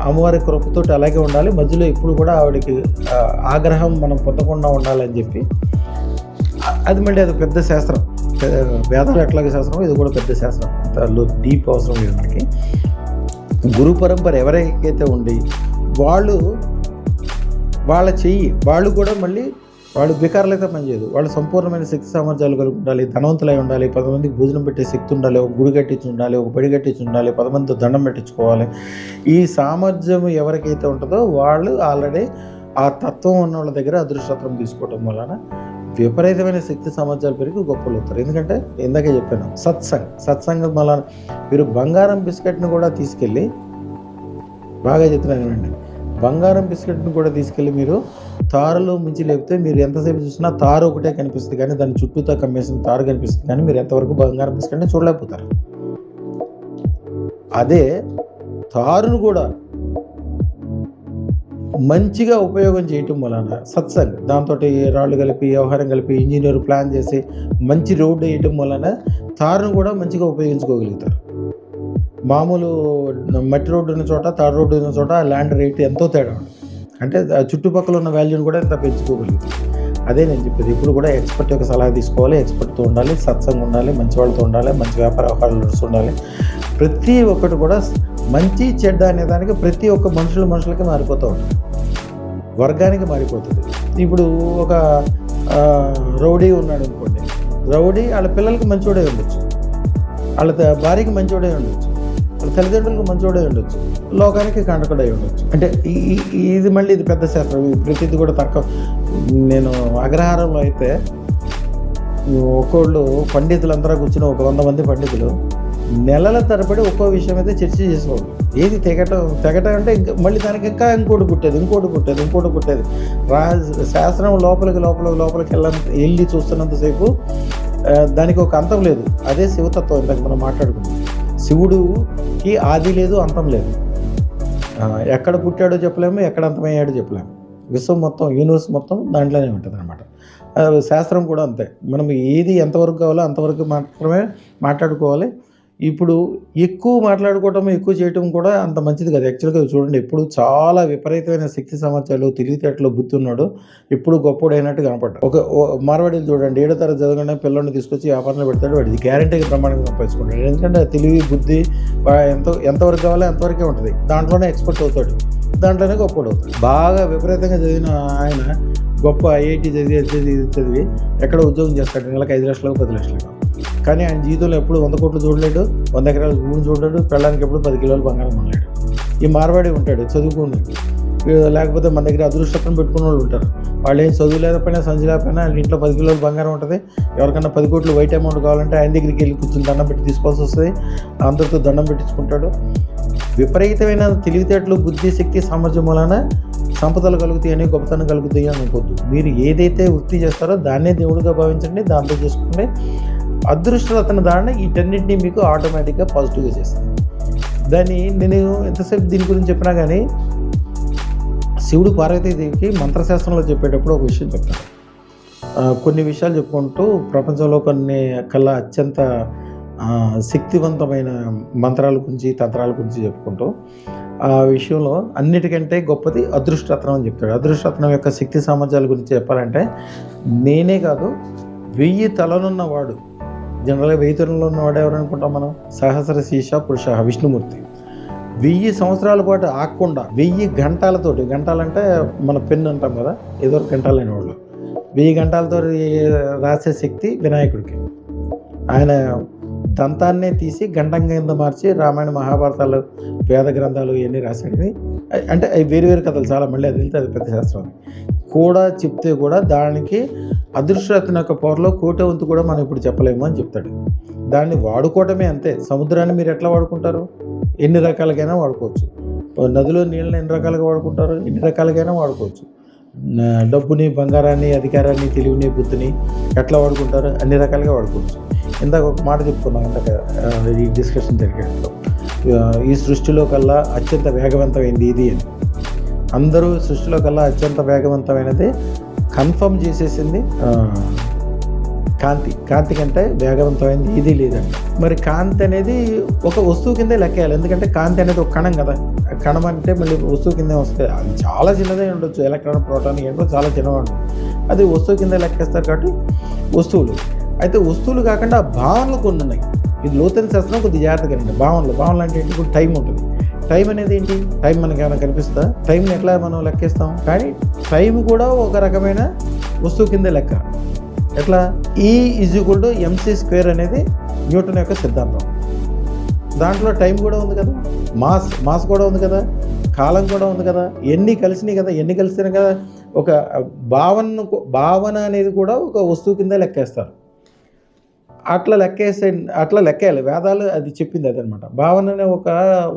అమ్మవారి కృపతో అలాగే ఉండాలి. మధ్యలో ఇప్పుడు కూడా ఆవిడకి ఆగ్రహం మనం పొందకుండా ఉండాలని చెప్పి, అది మళ్ళీ అది పెద్ద శాస్త్రం. వేదాలు ఎట్లాగే శాస్త్రం, ఇది కూడా పెద్ద శాస్త్రం. దానిలో డీప్ అవసరం లేదు మనకి. గురు పరంపర ఎవరైతే ఉండి వాళ్ళ చెయ్యి వాళ్ళు కూడా మళ్ళీ వాళ్ళు వికారాలైతే పనిచేయదు. వాళ్ళు సంపూర్ణమైన శక్తి సామర్థ్యాలు కలిగి ఉండాలి, ధనవంతులై ఉండాలి, 10 మందికి భోజనం పెట్టే శక్తి ఉండాలి, ఒక గుడి కట్టించి ఉండాలి, ఒక బడి కట్టించి ఉండాలి, 10 మందితో దండం పెట్టించుకోవాలి. ఈ సామర్థ్యం ఎవరికైతే ఉంటుందో వాళ్ళు ఆల్రెడీ ఆ తత్వం ఉన్న వాళ్ళ దగ్గర అదృష్టత్వం తీసుకోవటం వలన విపరీతమైన శక్తి సామర్థ్యాలు పెరిగి గొప్పలు అవుతారు. ఎందుకంటే ఇందాకే చెప్పాను, సత్సంగం వలన మీరు బంగారం బిస్కెట్ని కూడా తీసుకెళ్ళి, బాగా చెప్తున్నానండి, బంగారం బిస్కెట్ని కూడా తీసుకెళ్ళి మీరు తారులో ముంచి లేపితే మీరు ఎంతసేపు చూసినా తారు ఒకటే కనిపిస్తుంది, కానీ దాని చుట్టూతో కమ్మేసిన తారు కనిపిస్తుంది, కానీ మీరు ఎంతవరకు బంగారం బిస్కెట్ని చూడలేకపోతారు. అదే తారును కూడా మంచిగా ఉపయోగం చేయటం వలన సత్సంగ్, దాంతో రాళ్ళు కలిపి వ్యవహారం కలిపి ఇంజనీర్ ప్లాన్ చేసి మంచి రోడ్డు వేయటం వలన తారును కూడా మంచిగా ఉపయోగించుకోగలుగుతారు. మామూలు మట్టి రోడ్డు ఉన్న చోట, తాడు రోడ్డు ఉన్న చోట ల్యాండ్ రేట్ ఎంతో తేడా ఉంటుంది. అంటే చుట్టుపక్కల ఉన్న వాల్యూని కూడా ఎంత పెంచుకోగలుగుతాం. అదే నేను చెప్పేది, ఇప్పుడు కూడా ఎక్స్పర్ట్ యొక్క సలహా తీసుకోవాలి, ఎక్స్పర్ట్తో ఉండాలి, సత్సంగం ఉండాలి, మంచి వాళ్ళతో ఉండాలి, మంచి వ్యాపార వ్యవహారాలు ఉండాలి. ప్రతి ఒక్కటి కూడా మంచి చెడ్డ అనే దానికి ప్రతి ఒక్క మనుషులకి మారిపోతూ ఉంటుంది, వర్గానికి మారిపోతుంది. ఇప్పుడు ఒక రౌడీ ఉన్నాడు అనుకోండి, రౌడీ వాళ్ళ పిల్లలకి మంచోడే ఉండొచ్చు, వాళ్ళ భార్యకి మంచోడే ఉండొచ్చు, వాళ్ళ తల్లిదండ్రులకు మంచోడే ఉండొచ్చు, లోకానికి కంటకుడై ఉండొచ్చు. అంటే ఇది మళ్ళీ ఇది పెద్ద శాస్త్రం. ప్రతిది కూడా తర్కం. నేను అగ్రహారంలో అయితే ఒక్కోళ్ళు పండితులందరూ కూర్చుని, ఒక 100 మంది పండితులు నెలల తరబడి ఒక్కో విషయం అయితే చర్చ చేసుకోవాలి. ఏది తెగటం అంటే మళ్ళీ దానికి ఇంకా ఇంకోటి పుట్టేది. శాస్త్రం లోపలికి వెళ్ళి చూస్తున్నంతసేపు దానికి ఒక అంతం లేదు. అదే శివతత్వం. ఇందాక మనం మాట్లాడుకున్నాం, శివుడికి ఆది లేదు, అంతం లేదు. ఎక్కడ పుట్టాడో చెప్పలేము, ఎక్కడ అంతమయ్యాడో చెప్పలేము. విశ్వం మొత్తం, యూనివర్స్ మొత్తం దాంట్లోనే ఉంటుంది అనమాట. శాస్త్రం కూడా అంతే. మనం ఏది ఎంతవరకు కావాలో అంతవరకు మాత్రమే మాట్లాడుకోవాలి. ఇప్పుడు ఎక్కువ మాట్లాడుకోవటం, ఎక్కువ చేయటం కూడా అంత మంచిది కాదు. యాక్చువల్గా చూడండి, ఎప్పుడు చాలా విపరీతమైన శక్తి సామర్థ్యాలు, తెలివితేటలో బుద్ధి ఉన్నాడు, ఎప్పుడు గొప్పడైనట్టు కనపడ్డా. ఒక మార్వాడీలు చూడండి, 7వ తరగతి చదవగానే పిల్లల్ని తీసుకొచ్చి వ్యాపారంలో పెడతాడు, వాడిది గ్యారంటీగా బ్రహ్మాండంగా సంపాదించుకుంటాడు. ఎందుకంటే తెలివి, బుద్ధి ఎంతవరకు కావాలో అంతవరకే ఉంటుంది. దాంట్లోనే ఎక్స్పర్ట్ అవుతాడు, దాంట్లోనే గొప్పడు అవుతాడు. బాగా విపరీతంగా చదివిన ఆయన గొప్ప ఐఐటి చదివి ఎక్కడ ఉద్యోగం చేస్తాడు, నెలకు 5 లక్షలకు 10 లక్షలకు. కానీ ఆయన జీవితంలో ఎప్పుడు 100 కోట్లు చూడలేడు, 100 ఎకరాల భూమిని చూడలేడు, పెళ్ళడానికి ఎప్పుడు 10 కిలోలు బంగారం కొనలేడు. ఈ మార్వాడి ఉంటాడు, చదువుకున్నాడు. లేకపోతే మన దగ్గర అదృష్టం పెట్టుకున్న వాళ్ళు ఉంటారు, వాళ్ళు ఏం చదువు లేకపోయినా సంచి లేకపోయినా వాళ్ళ ఇంట్లో 10 కిలోలు బంగారం ఉంటుంది. ఎవరికన్నా 10 కోట్లు వైట్ అమౌంట్ కావాలంటే ఆయన దగ్గరికి వెళ్ళి కూర్చొని దండం పెట్టి తీసుకోవాల్సి వస్తుంది. అందరితో దండం పెట్టించుకుంటాడు. విపరీతమైన తెలివితేటలు, బుద్ధి, శక్తి, సామర్థ్యం వలన సంపదలు కలుగుతాయని, గొప్పతనం కలుగుతాయి అనుకోవద్దు. మీరు ఏదైతే వృత్తి చేస్తారో దాన్నే దేవుడిగా భావించండి, దాంతో చేసుకోండి. అదృష్టరతన దాన్ని వీటన్నింటినీ మీకు ఆటోమేటిక్గా పాజిటివ్గా చేస్తుంది. దాన్ని నేను ఎంతసేపు దీని గురించి చెప్పినా కానీ శివుడు పార్వతీదేవికి మంత్రశాస్త్రంలో చెప్పేటప్పుడు ఒక విషయం చెప్తాడు. కొన్ని విషయాలు చెప్పుకుంటూ ప్రపంచంలో కొన్ని కల్లా అత్యంత శక్తివంతమైన మంత్రాల గురించి తంత్రాల గురించి చెప్పుకుంటూ ఆ విషయంలో అన్నిటికంటే గొప్పది అదృష్టరత్నం అని చెప్తాడు. అదృష్టరత్నం యొక్క శక్తి సామర్థ్యాల గురించి చెప్పాలంటే నేనే కాదు 1000 తలలున్నవాడు, జనరల్గా 1000 తలలో ఉన్నవాడు ఎవరు అనుకుంటాం మనం? సహస్ర శీర్ష పురుష విష్ణుమూర్తి. 1000 సంవత్సరాల పాటు ఆగకుండా 1000 గంటలతోటి, గంటలంటే మన పెన్ను అంటాం కదా, ఏదో గంటలు అయిన వాళ్ళు 1000 గంటలతో రాసే శక్తి వినాయకుడికి. ఆయన దంతాన్నే తీసి గంటం కింద మార్చి రామాయణ మహాభారతాలు వేద గ్రంథాలు ఇవన్నీ రాశాడు. అంటే అవి వేరు కథలు చాలా, మళ్ళీ అది వెళ్తే అది పెద్ద శాస్త్రం కూడా చెప్తే కూడా దానికి అదృష్టరత్న యొక్క పవర్లో కోటి వంతు కూడా మనం ఇప్పుడు చెప్పలేము అని చెప్తాడు. దాన్ని వాడుకోవటమే అంతే. సముద్రాన్ని మీరు ఎట్లా వాడుకుంటారు? ఎన్ని రకాలుగైనా వాడుకోవచ్చు. నదిలో నీళ్ళని ఎన్ని రకాలుగా వాడుకుంటారు? ఎన్ని రకాలుగైనా వాడుకోవచ్చు. డబ్బుని, బంగారాన్ని, అధికారాన్ని, తెలివిని, బుద్ధిని ఎట్లా వాడుకుంటారు? అన్ని రకాలుగా వాడుకోవచ్చు. ఇందాక ఒక మాట చెప్పుకున్నాం ఇందాక ఈ డిస్కషన్ జరిగేటప్పుడు, ఈ సృష్టిలో కల్లా అత్యంత వేగవంతమైంది ఇది అని. అందరూ సృష్టిలో కల్లా అత్యంత వేగవంతమైనది కన్ఫర్మ్ చేసేసింది కాంతి కంటే వేగవంతమైంది ఇది లేదంట. మరి కాంతి అనేది ఒక వస్తువు కిందే లెక్కేయాలి. ఎందుకంటే కాంతి అనేది ఒక కణం కదా. కణం అంటే మళ్ళీ వస్తువు కిందే వస్తుంది. అది చాలా చిన్నదే ఉండొచ్చు, ఎలక్ట్రాన్, ప్రోటాన్ ఏంటో చాలా చిన్నగా ఉంటుంది. అది వస్తువు కింద లెక్కేస్తారు కాబట్టి వస్తువులు. అయితే వస్తువులు కాకుండా భావనలు కొన్ని ఉన్నాయి. ఇది లోతైన శాస్త్రం, కొద్దిగా జాగ్రత్తగా అండి. భావనలు అంటే ఏంటి? ఇప్పుడు టైం ఉంటుంది. టైం అనేది ఏంటి? టైం మనకి ఏమైనా కనిపిస్తుందా? టైంని ఎట్లా మనం లెక్కేస్తాం? కానీ టైం కూడా ఒక రకమైన వస్తువు కిందే లెక్క. ఎట్లా? E=mc² అనేది న్యూటన్ యొక్క సిద్ధాంతం. దాంట్లో టైం కూడా ఉంది కదా, మాస్ కూడా ఉంది కదా, కాలం కూడా ఉంది కదా, ఎన్ని కలిసినాయి కదా, ఎన్ని కలిసినాయి కదా. ఒక భావన అనేది కూడా ఒక వస్తువు కింద లెక్కేస్తారు. అట్లా లెక్కేయాలి. వేదాలు అది చెప్పింది అదనమాట. భావననే ఒక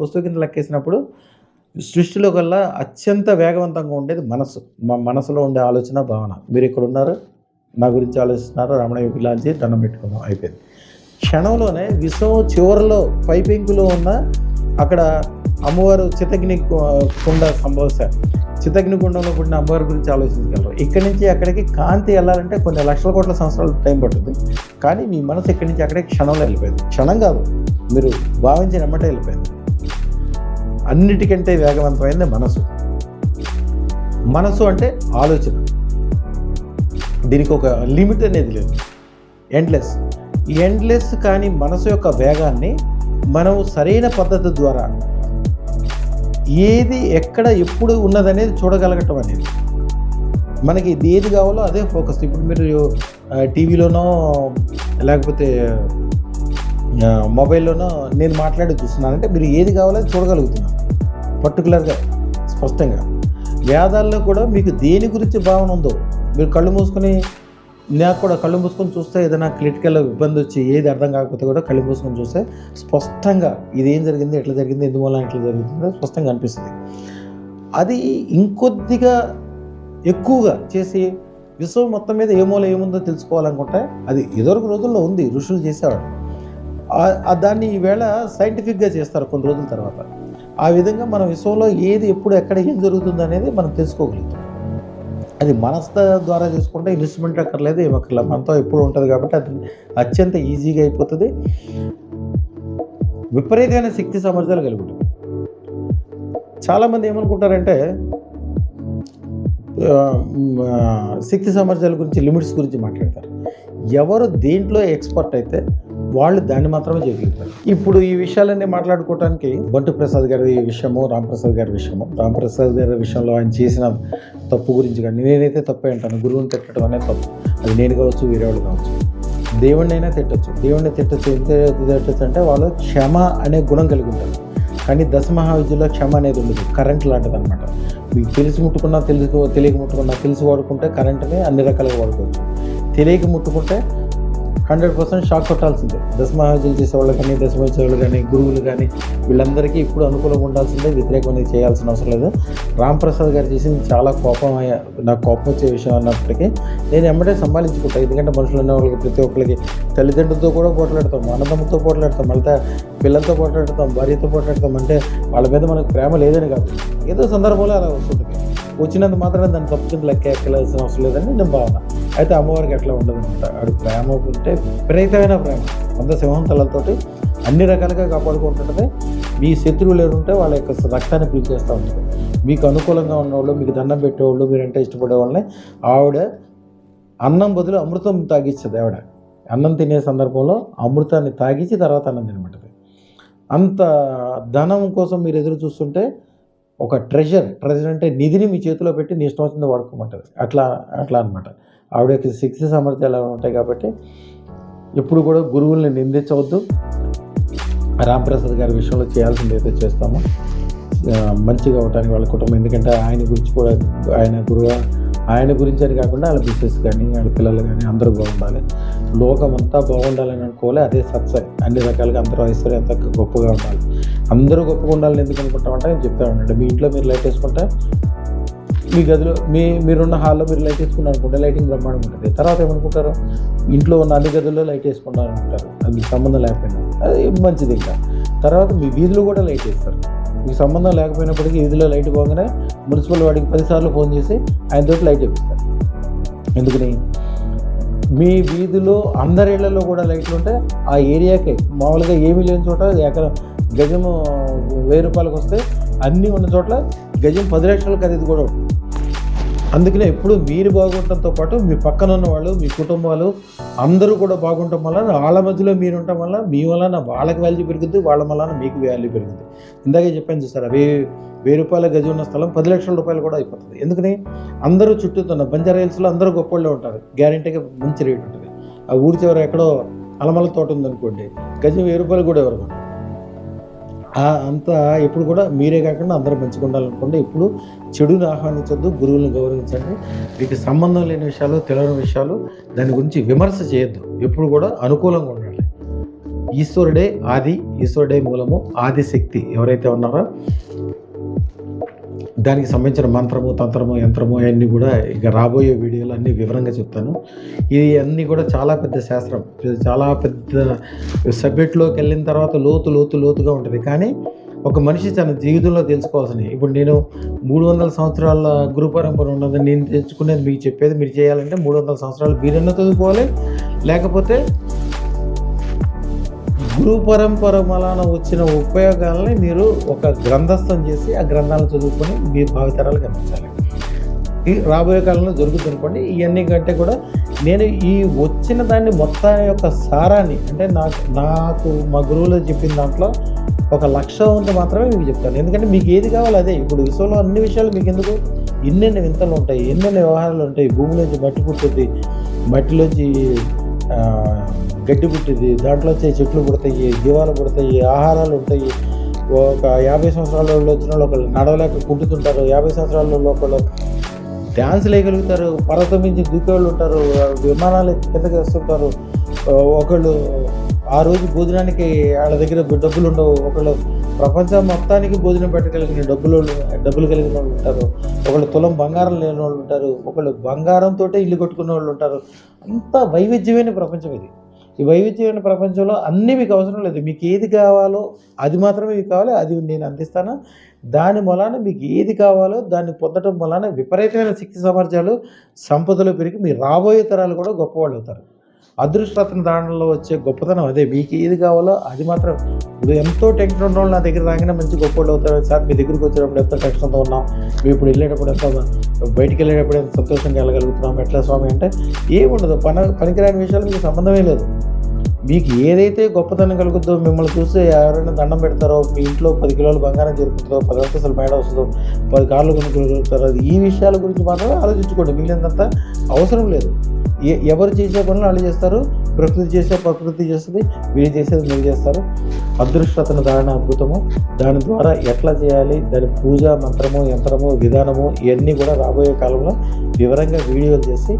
వస్తువు కింద లెక్కేసినప్పుడు సృష్టిలో కల్లా అత్యంత వేగవంతంగా ఉండేది మనసు. మా మనసులో ఉండే ఆలోచన, భావన. మీరు ఇక్కడ ఉన్నారు, నా గురించి ఆలోచిస్తున్నారు, రమణయ్య పిల్లాంచి దండం పెట్టుకుందాం, అయిపోయింది. క్షణంలోనే విశ్వం చివరిలో పైపెంకులో ఉన్న అక్కడ అమ్మవారు చిత్తగ్ని కుండ సంభవిస్తారు. చిత్తగ్ని కుండంలో పుట్టిన అమ్మవారి గురించి ఆలోచించగలరు. ఇక్కడి నుంచి అక్కడికి కాంతి వెళ్ళాలంటే కొన్ని లక్షల కోట్ల సంవత్సరాలు టైం పడుతుంది. కానీ మీ మనసు ఇక్కడి నుంచి అక్కడికి క్షణంలో వెళ్ళిపోయింది. క్షణం కాదు, మీరు భావించిన ఎమ్మటే వెళ్ళిపోయింది. అన్నిటికంటే వేగవంతమైంది మనసు. మనసు అంటే ఆలోచన. దీనికి ఒక లిమిట్ అనేది లేదు. ఎండ్లెస్ కానీ మనసు యొక్క వేగాన్ని మనం సరైన పద్ధతి ద్వారా ఏది ఎక్కడ ఎప్పుడు ఉన్నదనేది చూడగలగటం అనేది. మనకి ఏది కావాలో అదే ఫోకస్. ఇప్పుడు మీరు టీవీలోనో లేకపోతే మొబైల్లోనో నేను మాట్లాడి చూస్తున్నానంటే మీరు ఏది కావాలో అది చూడగలుగుతున్నారు పర్టికులర్గా, స్పష్టంగా. వేదాల్లో కూడా మీకు దేని గురించి భావన ఉందో మీరు కళ్ళు మూసుకొని, నాకు కూడా కళ్ళు మూసుకొని చూస్తే ఏదైనా క్రిటికల్ ఇబ్బంది వచ్చి ఏది అర్థం కాకపోతే కూడా కళ్ళు మూసుకొని చూస్తే స్పష్టంగా ఇదేం జరిగింది, ఎట్లా జరిగింది, ఎందువల్ల ఎట్లా జరుగుతుందో స్పష్టంగా అనిపిస్తుంది. అది ఇంకొద్దిగా ఎక్కువగా చేసి విశ్వం మొత్తం మీద ఏ మూల ఏముందో తెలుసుకోవాలనుకుంటే అది ఇదివరకు రోజుల్లో ఉంది, ఋషులు చేసేవాడు. దాన్ని ఈవేళ సైంటిఫిక్గా చేస్తారు కొన్ని రోజుల తర్వాత. ఆ విధంగా మన విశ్వంలో ఏది ఎప్పుడు ఎక్కడ ఏం జరుగుతుంది అనేది మనం తెలుసుకోగలుగుతాం. అది మనసు ద్వారా చేసుకుంటే ఇన్స్ట్రుమెంట్ అక్కర్లేదు, ఏమక్కర్లేదు, మనతో ఎప్పుడు ఉంటుంది కాబట్టి అది అత్యంత ఈజీగా అయిపోతుంది. విపరీతమైన శక్తి సామర్థ్యాలు కలిగి ఉంటుంది. చాలామంది ఏమనుకుంటారంటే శక్తి సామర్థ్యాల గురించి, లిమిట్స్ గురించి మాట్లాడతారు. ఎవరు దేంట్లో ఎక్స్పర్ట్ అయితే వాళ్ళు దాన్ని మాత్రమే చేయగలుగుతారు. ఇప్పుడు ఈ విషయాలన్నీ మాట్లాడుకోవడానికి బంటు ప్రసాద్ గారి విషయము, రాంప్రసాద్ గారి విషయము. రాంప్రసాద్ గారి విషయంలో ఆయన చేసిన తప్పు గురించి కానీ, నేనైతే తప్పే అంటాను, గురువుని తిట్టడం అనేది తప్పు. అది నేను కావచ్చు, వేరేవాళ్ళు కావచ్చు. దేవుడిని అయినా తిట్టచ్చు. దేవుడిని తిట్టచ్చు. ఎంత తిట్టచ్చు అంటే వాళ్ళు క్షమ అనే గుణం కలిగి ఉంటారు. కానీ దశమహావిద్యలో క్షమ అనేది ఉండదు. కరెంట్ లాంటిది అనమాట. మీకు తెలిసి ముట్టుకున్నా, తెలియక ముట్టుకున్నా, తెలిసి వాడుకుంటే కరెంట్ని అన్ని రకాలుగా వాడుకోవచ్చు. తెలియక ముట్టుకుంటే 100% షాక్ కొట్టాల్సిందే. దశమహావిద్యలు చేసేవాళ్ళు కానీ, దశమహావిద్యలు కానీ, గురువులు కానీ వీళ్ళందరికీ ఇప్పుడు అనుకూలంగా ఉండాల్సిందే, వ్యతిరేకంగా చేయాల్సిన అవసరం లేదు. రాంప్రసాద్ గారు చేసింది చాలా నాకు కోపం వచ్చే విషయం అన్నప్పటికీ నేను ఎమ్మటే సంభాళించుకుంటాను. ఎందుకంటే మనుషులు అనే వాళ్ళకి ప్రతి ఒక్కరికి తల్లిదండ్రులతో కూడా పోట్లాడతాం, అన్నదమ్ముతో పోట్లాడతాం, మళ్ళీ పిల్లలతో పోట్లాడతాం, భార్యతో పోట్లాడతాం. అంటే వాళ్ళ మీద మనకు ప్రేమ లేదని కాదు, ఏదో సందర్భంలో అలా వస్తుంటుంది. వచ్చినంత మాత్రం దాన్ని తప్పు కింద లెక్క ఎక్కలేసిన అవసరం లేదని నేను భావన. అయితే అమ్మవారికి ఎట్లా ఉండదు అనమాట. ఆవిడ ప్రేమ ఉంటే విపరీతమైన ప్రేమ, 100 సింహం తలలతోటి అన్ని రకాలుగా కాపాడుకుంటుంటుంది. మీ శత్రువులు ఎవరుంటే వాళ్ళ యొక్క రక్తాన్ని పీల్చేస్తూ ఉంటుంది. మీకు అనుకూలంగా ఉన్నవాళ్ళు, మీకు దండం పెట్టేవాళ్ళు, మీరంటే ఇష్టపడే వాళ్ళని ఆవిడ అన్నం బదులు అమృతం తాగిస్తుంది. ఆవిడ అన్నం తినే సందర్భంలో అమృతాన్ని తాగించి తర్వాత అన్నం తినమంటది. అంత ధనం కోసం మీరు ఎదురు చూస్తుంటే ఒక ట్రెజర్ అంటే నిధిని మీ చేతిలో పెట్టి నీ ఇష్టం వచ్చింది వాడుకోమంటది. అట్లా అనమాట. ఆవిడ యొక్క శక్తి సామర్థ్యాలు అలా ఉంటాయి. కాబట్టి ఎప్పుడు కూడా గురువుల్ని నిందించవద్దు. రాంప్రసాద్ గారి విషయంలో చేయాల్సింది అయితే చేస్తాము, మంచిగా అవటానికి వాళ్ళ కుటుంబం. ఎందుకంటే ఆయన గురించి కూడా ఆయన గురించి అని కాకుండా వాళ్ళ బిజినెస్ కానీ వాళ్ళ పిల్లలు కానీ అందరూ బాగుండాలి, లోకం అంతా బాగుండాలని అనుకోవాలి. అదే సత్సై. అన్ని రకాలుగా అందరూ ఐశ్వర్యం అంతా గొప్పగా ఉండాలి. అందరూ గొప్పగా ఉండాలని ఎందుకు అనుకుంటామంటే నేను చెప్తా ఉండండి. మీ ఇంట్లో మీరు లైట్ వేసుకుంటే మీ గదిలో మీరున్న హాల్లో మీరు లైట్ వేసుకున్నారు అనుకుంటే లైటింగ్ బ్రహ్మాండం ఉంటుంది. తర్వాత ఏమనుకుంటారు, ఇంట్లో ఉన్న అన్ని గదుల్లో లైట్ వేసుకున్నారు అనుకుంటారు. అది మీకు సంబంధం లేకపోయినా అది మంచిది. ఇంకా తర్వాత మీ వీధిలో కూడా లైట్ వేస్తారు. మీకు సంబంధం లేకపోయినప్పటికీ వీధిలో లైట్ పోగానే మున్సిపల్ వాడికి 10 సార్లు ఫోన్ చేసి ఆయనతో లైట్ వేపిస్తారు. ఎందుకని? మీ వీధిలో అందరి ఇళ్లలో కూడా లైట్లు ఉంటే ఆ ఏరియాకే మామూలుగా ఏమీ లేని చోట గజము 1000 రూపాయలకు వస్తే అన్నీ ఉన్న చోట్ల గజం 10 లక్షల ఖరీదు కూడా ఉంటుంది. అందుకనే ఎప్పుడు మీరు బాగుండటంతో పాటు మీ పక్కన ఉన్న వాళ్ళు, మీ కుటుంబాలు అందరూ కూడా బాగుండటం వల్ల, వాళ్ళ మధ్యలో మీరు ఉండటం వల్ల మీ వలన వాళ్ళకి వాల్యూ పెరుగుద్ది, వాళ్ళ వలన మీకు వాల్యూ పెరుగుద్ది. ఇందాకే చెప్పాను చూసారా, 1000 రూపాయల గజం ఉన్న స్థలం 10 లక్షల రూపాయలు కూడా అయిపోతుంది. ఎందుకని? అందరూ చుట్టూతున్న బంజారా హిల్స్లో అందరూ గొప్పవాళ్ళే ఉంటారు. గ్యారెంటీగా మంచి రేట్ ఉంటుంది. ఆ ఊరి చివర ఎక్కడో అలమల తోట ఉందనుకోండి, గజం 1000 రూపాయలు కూడా ఎవరు అంతా. ఎప్పుడు కూడా మీరే కాకుండా అందరూ మంచిగా ఉండాలనుకోండి. ఎప్పుడు చెడుని ఆహ్వానించొద్దు, గురువులను గౌరవించండి. మీకు సంబంధం లేని విషయాలు, తెలియని విషయాలు దాని గురించి విమర్శ చేయొద్దు. ఎప్పుడు కూడా అనుకూలంగా ఉండాలి. ఈశ్వరుడే ఆది, ఈశ్వరుడే మూలము, ఆది శక్తి ఎవరైతే ఉన్నారో దానికి సంబంధించిన మంత్రము, తంత్రము, యంత్రము అవన్నీ కూడా ఇక రాబోయే వీడియోలు అన్నీ వివరంగా చెప్తాను. ఇది అన్నీ కూడా చాలా పెద్ద శాస్త్రం, చాలా పెద్ద సబ్జెక్ట్లోకి వెళ్ళిన తర్వాత లోతుగా ఉంటుంది. కానీ ఒక మనిషి తన జీవితంలో తెలుసుకోవాల్సినవి. ఇప్పుడు నేను 300 సంవత్సరాల గురు పరంపర ఉన్నదని నేను తెచ్చుకునేది మీకు చెప్పేది. మీరు చేయాలంటే 300 సంవత్సరాలు మీరన్నా చదువుకోవాలి, లేకపోతే గురు పరంపర వలన వచ్చిన ఉపయోగాలని మీరు ఒక గ్రంథస్థం చేసి ఆ గ్రంథాలను చదువుకొని మీ భావితరాలకు అందించాలి. ఈ రాబోయే కాలంలో జరుగుతుంది అనుకోండి. ఇవన్నీ కంటే కూడా నేను ఈ వచ్చిన దాన్ని మొత్తం యొక్క సారాన్ని, అంటే నాకు మా గురువులు చెప్పిన దాంట్లో 1,00,000 మాత్రమే మీకు చెప్తాను. ఎందుకంటే మీకు ఏది కావాలో అదే. ఇప్పుడు విశ్వంలో అన్ని విషయాలు మీకు ఎందుకు, ఎన్నెన్ని వింతలు ఉంటాయి, ఎన్నెన్ని వ్యవహారాలు ఉంటాయి. భూమిలోంచి మట్టి పుట్టుద్ది, మట్టిలోంచి గడ్డి పుట్టింది, దాంట్లో వచ్చే చెట్లు పుడతాయి, జీవాలు పుడతాయి, ఆహారాలు ఉంటాయి. ఒక 50 సంవత్సరాల వచ్చిన వాళ్ళు ఒకళ్ళు నడవలేక కుంటుతుంటారు, 50 సంవత్సరాల ఒకళ్ళు డ్యాన్స్ వేయగలుగుతారు, పర్వతం మించి దూకేవాళ్ళు ఉంటారు, విమానాలు కిందకి వేస్తుంటారు. ఒకళ్ళు ఆ రోజు భోజనానికి వాళ్ళ దగ్గర డబ్బులు ఉండవు, ఒకళ్ళు ప్రపంచం మొత్తానికి భోజనం పెట్టగలిగిన డబ్బులు కలిగిన వాళ్ళు ఉంటారు, ఒకళ్ళు తులం బంగారం లేని వాళ్ళు ఉంటారు, ఒకళ్ళు బంగారంతో ఇల్లు కట్టుకున్న వాళ్ళు ఉంటారు. అంతా వైవిధ్యమైన ప్రపంచం ఇది. ఈ వైవిధ్యమైన ప్రపంచంలో అన్నీ మీకు అవసరం లేదు. మీకు ఏది కావాలో అది మాత్రమే మీకు కావాలి, అది నేను అందిస్తాను. దాని వలన మీకు ఏది కావాలో దాన్ని పొందడం వలన విపరీతమైన శక్తి సామర్థ్యాలు, సంపదలు పెరిగి మీ రాబోయే తరాలు కూడా గొప్పవాళ్ళు అవుతారు. అదృష్టరత్న దాంట్లో వచ్చే గొప్పతనం అదే. మీకు ఏది కావాలో అది మాత్రం. ఇప్పుడు ఎంతో టెన్షన్ ఉన్న వాళ్ళు నా దగ్గర రాగానే మంచి గొప్పవాళ్ళు అవుతారు. సార్ మీ దగ్గరికి వచ్చేటప్పుడు ఎంతో టెన్షన్తో ఉన్నాం, మేము ఇప్పుడు వెళ్ళేటప్పుడు ఎంతో బయటికి వెళ్ళేటప్పుడు ఎంత సంతోషంగా వెళ్ళగలుగుతున్నాం, ఎట్లా స్వామి అంటే ఏముండదు. పనికిరాని విషయాలు మీకు సంబంధమే లేదు. మీకు ఏదైతే గొప్పతనం కలుగుతుందో, మిమ్మల్ని చూస్తే ఎవరైనా దండం పెడతారో, మీ ఇంట్లో 10 కిలోలు బంగారం జరుగుతుందో, 10 అంతస్తుల మేడ వస్తుందో, 10 కార్లు కొనుక్కోగలుగుతారో, ఈ విషయాల గురించి మాత్రమే ఆలోచించుకోండి. మిగిలినంత అవసరం లేదు. ఎవరు చేసే పనులు వాళ్ళు చేస్తారు, ప్రకృతి చేస్తుంది, వీళ్ళు చేసేది మీరు చేస్తారు. అదృష్టతను ధారణ అద్భుతము. దాని ద్వారా ఎట్లా చేయాలి, దాని పూజ మంత్రము, యంత్రము, విధానము ఇవన్నీ కూడా రాబోయే కాలంలో వివరంగా వీడియోలు చేసి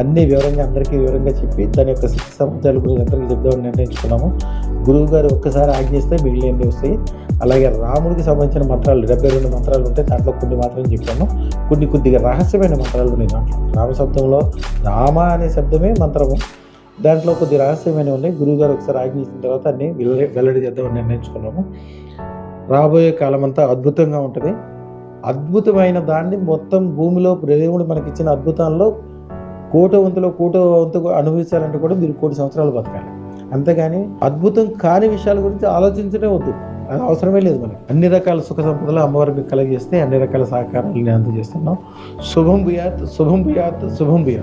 అన్నీ వివరంగా అందరికీ వివరంగా చెప్పి దాని యొక్క శక్తి సామర్థ్యాల గురించి అందరికీ చెప్దామని నిర్ణయించుకున్నాము. గురువు గారు ఒక్కసారి ఆజ్ఞిస్తే మిగిలినవి వస్తాయి. అలాగే రాముడికి సంబంధించిన మంత్రాలు 72 మంత్రాలు ఉంటాయి. దాంట్లో కొన్ని మాత్రం చెప్పాము, కొద్దిగా రహస్యమైన మంత్రాలు ఉన్నాయి దాంట్లో. రామశబ్దంలో రామ అనే శబ్దమే మంత్రము, దాంట్లో కొద్ది రహస్యమైనవి ఉన్నాయి. గురువుగారు ఒకసారి ఆజ్ఞించిన తర్వాత అన్నీ వెల్లడి చేద్దామని నిర్ణయించుకున్నాము. రాబోయే కాలం అంతా అద్భుతంగా ఉంటుంది. అద్భుతమైన దాన్ని మొత్తం భూమిలో దేవుడు మనకిచ్చిన అద్భుతాల్లో కోట వంతు అనుభవించాలంటే కూడా మీరు 1,00,00,000 సంవత్సరాలు బతకాలి. అంతేగాని అద్భుతం కాని విషయాల గురించి ఆలోచించనే వద్దు. అది అవసరమే లేదు మనకి. అన్ని రకాల సుఖ సంపదలు అమ్మవారు మీకు కలిగజేస్తే అన్ని రకాల సహకారాలు నేను అందజేస్తున్నాం. శుభం భూయాత్, శుభం భూయాత్, శుభం భూయాత్.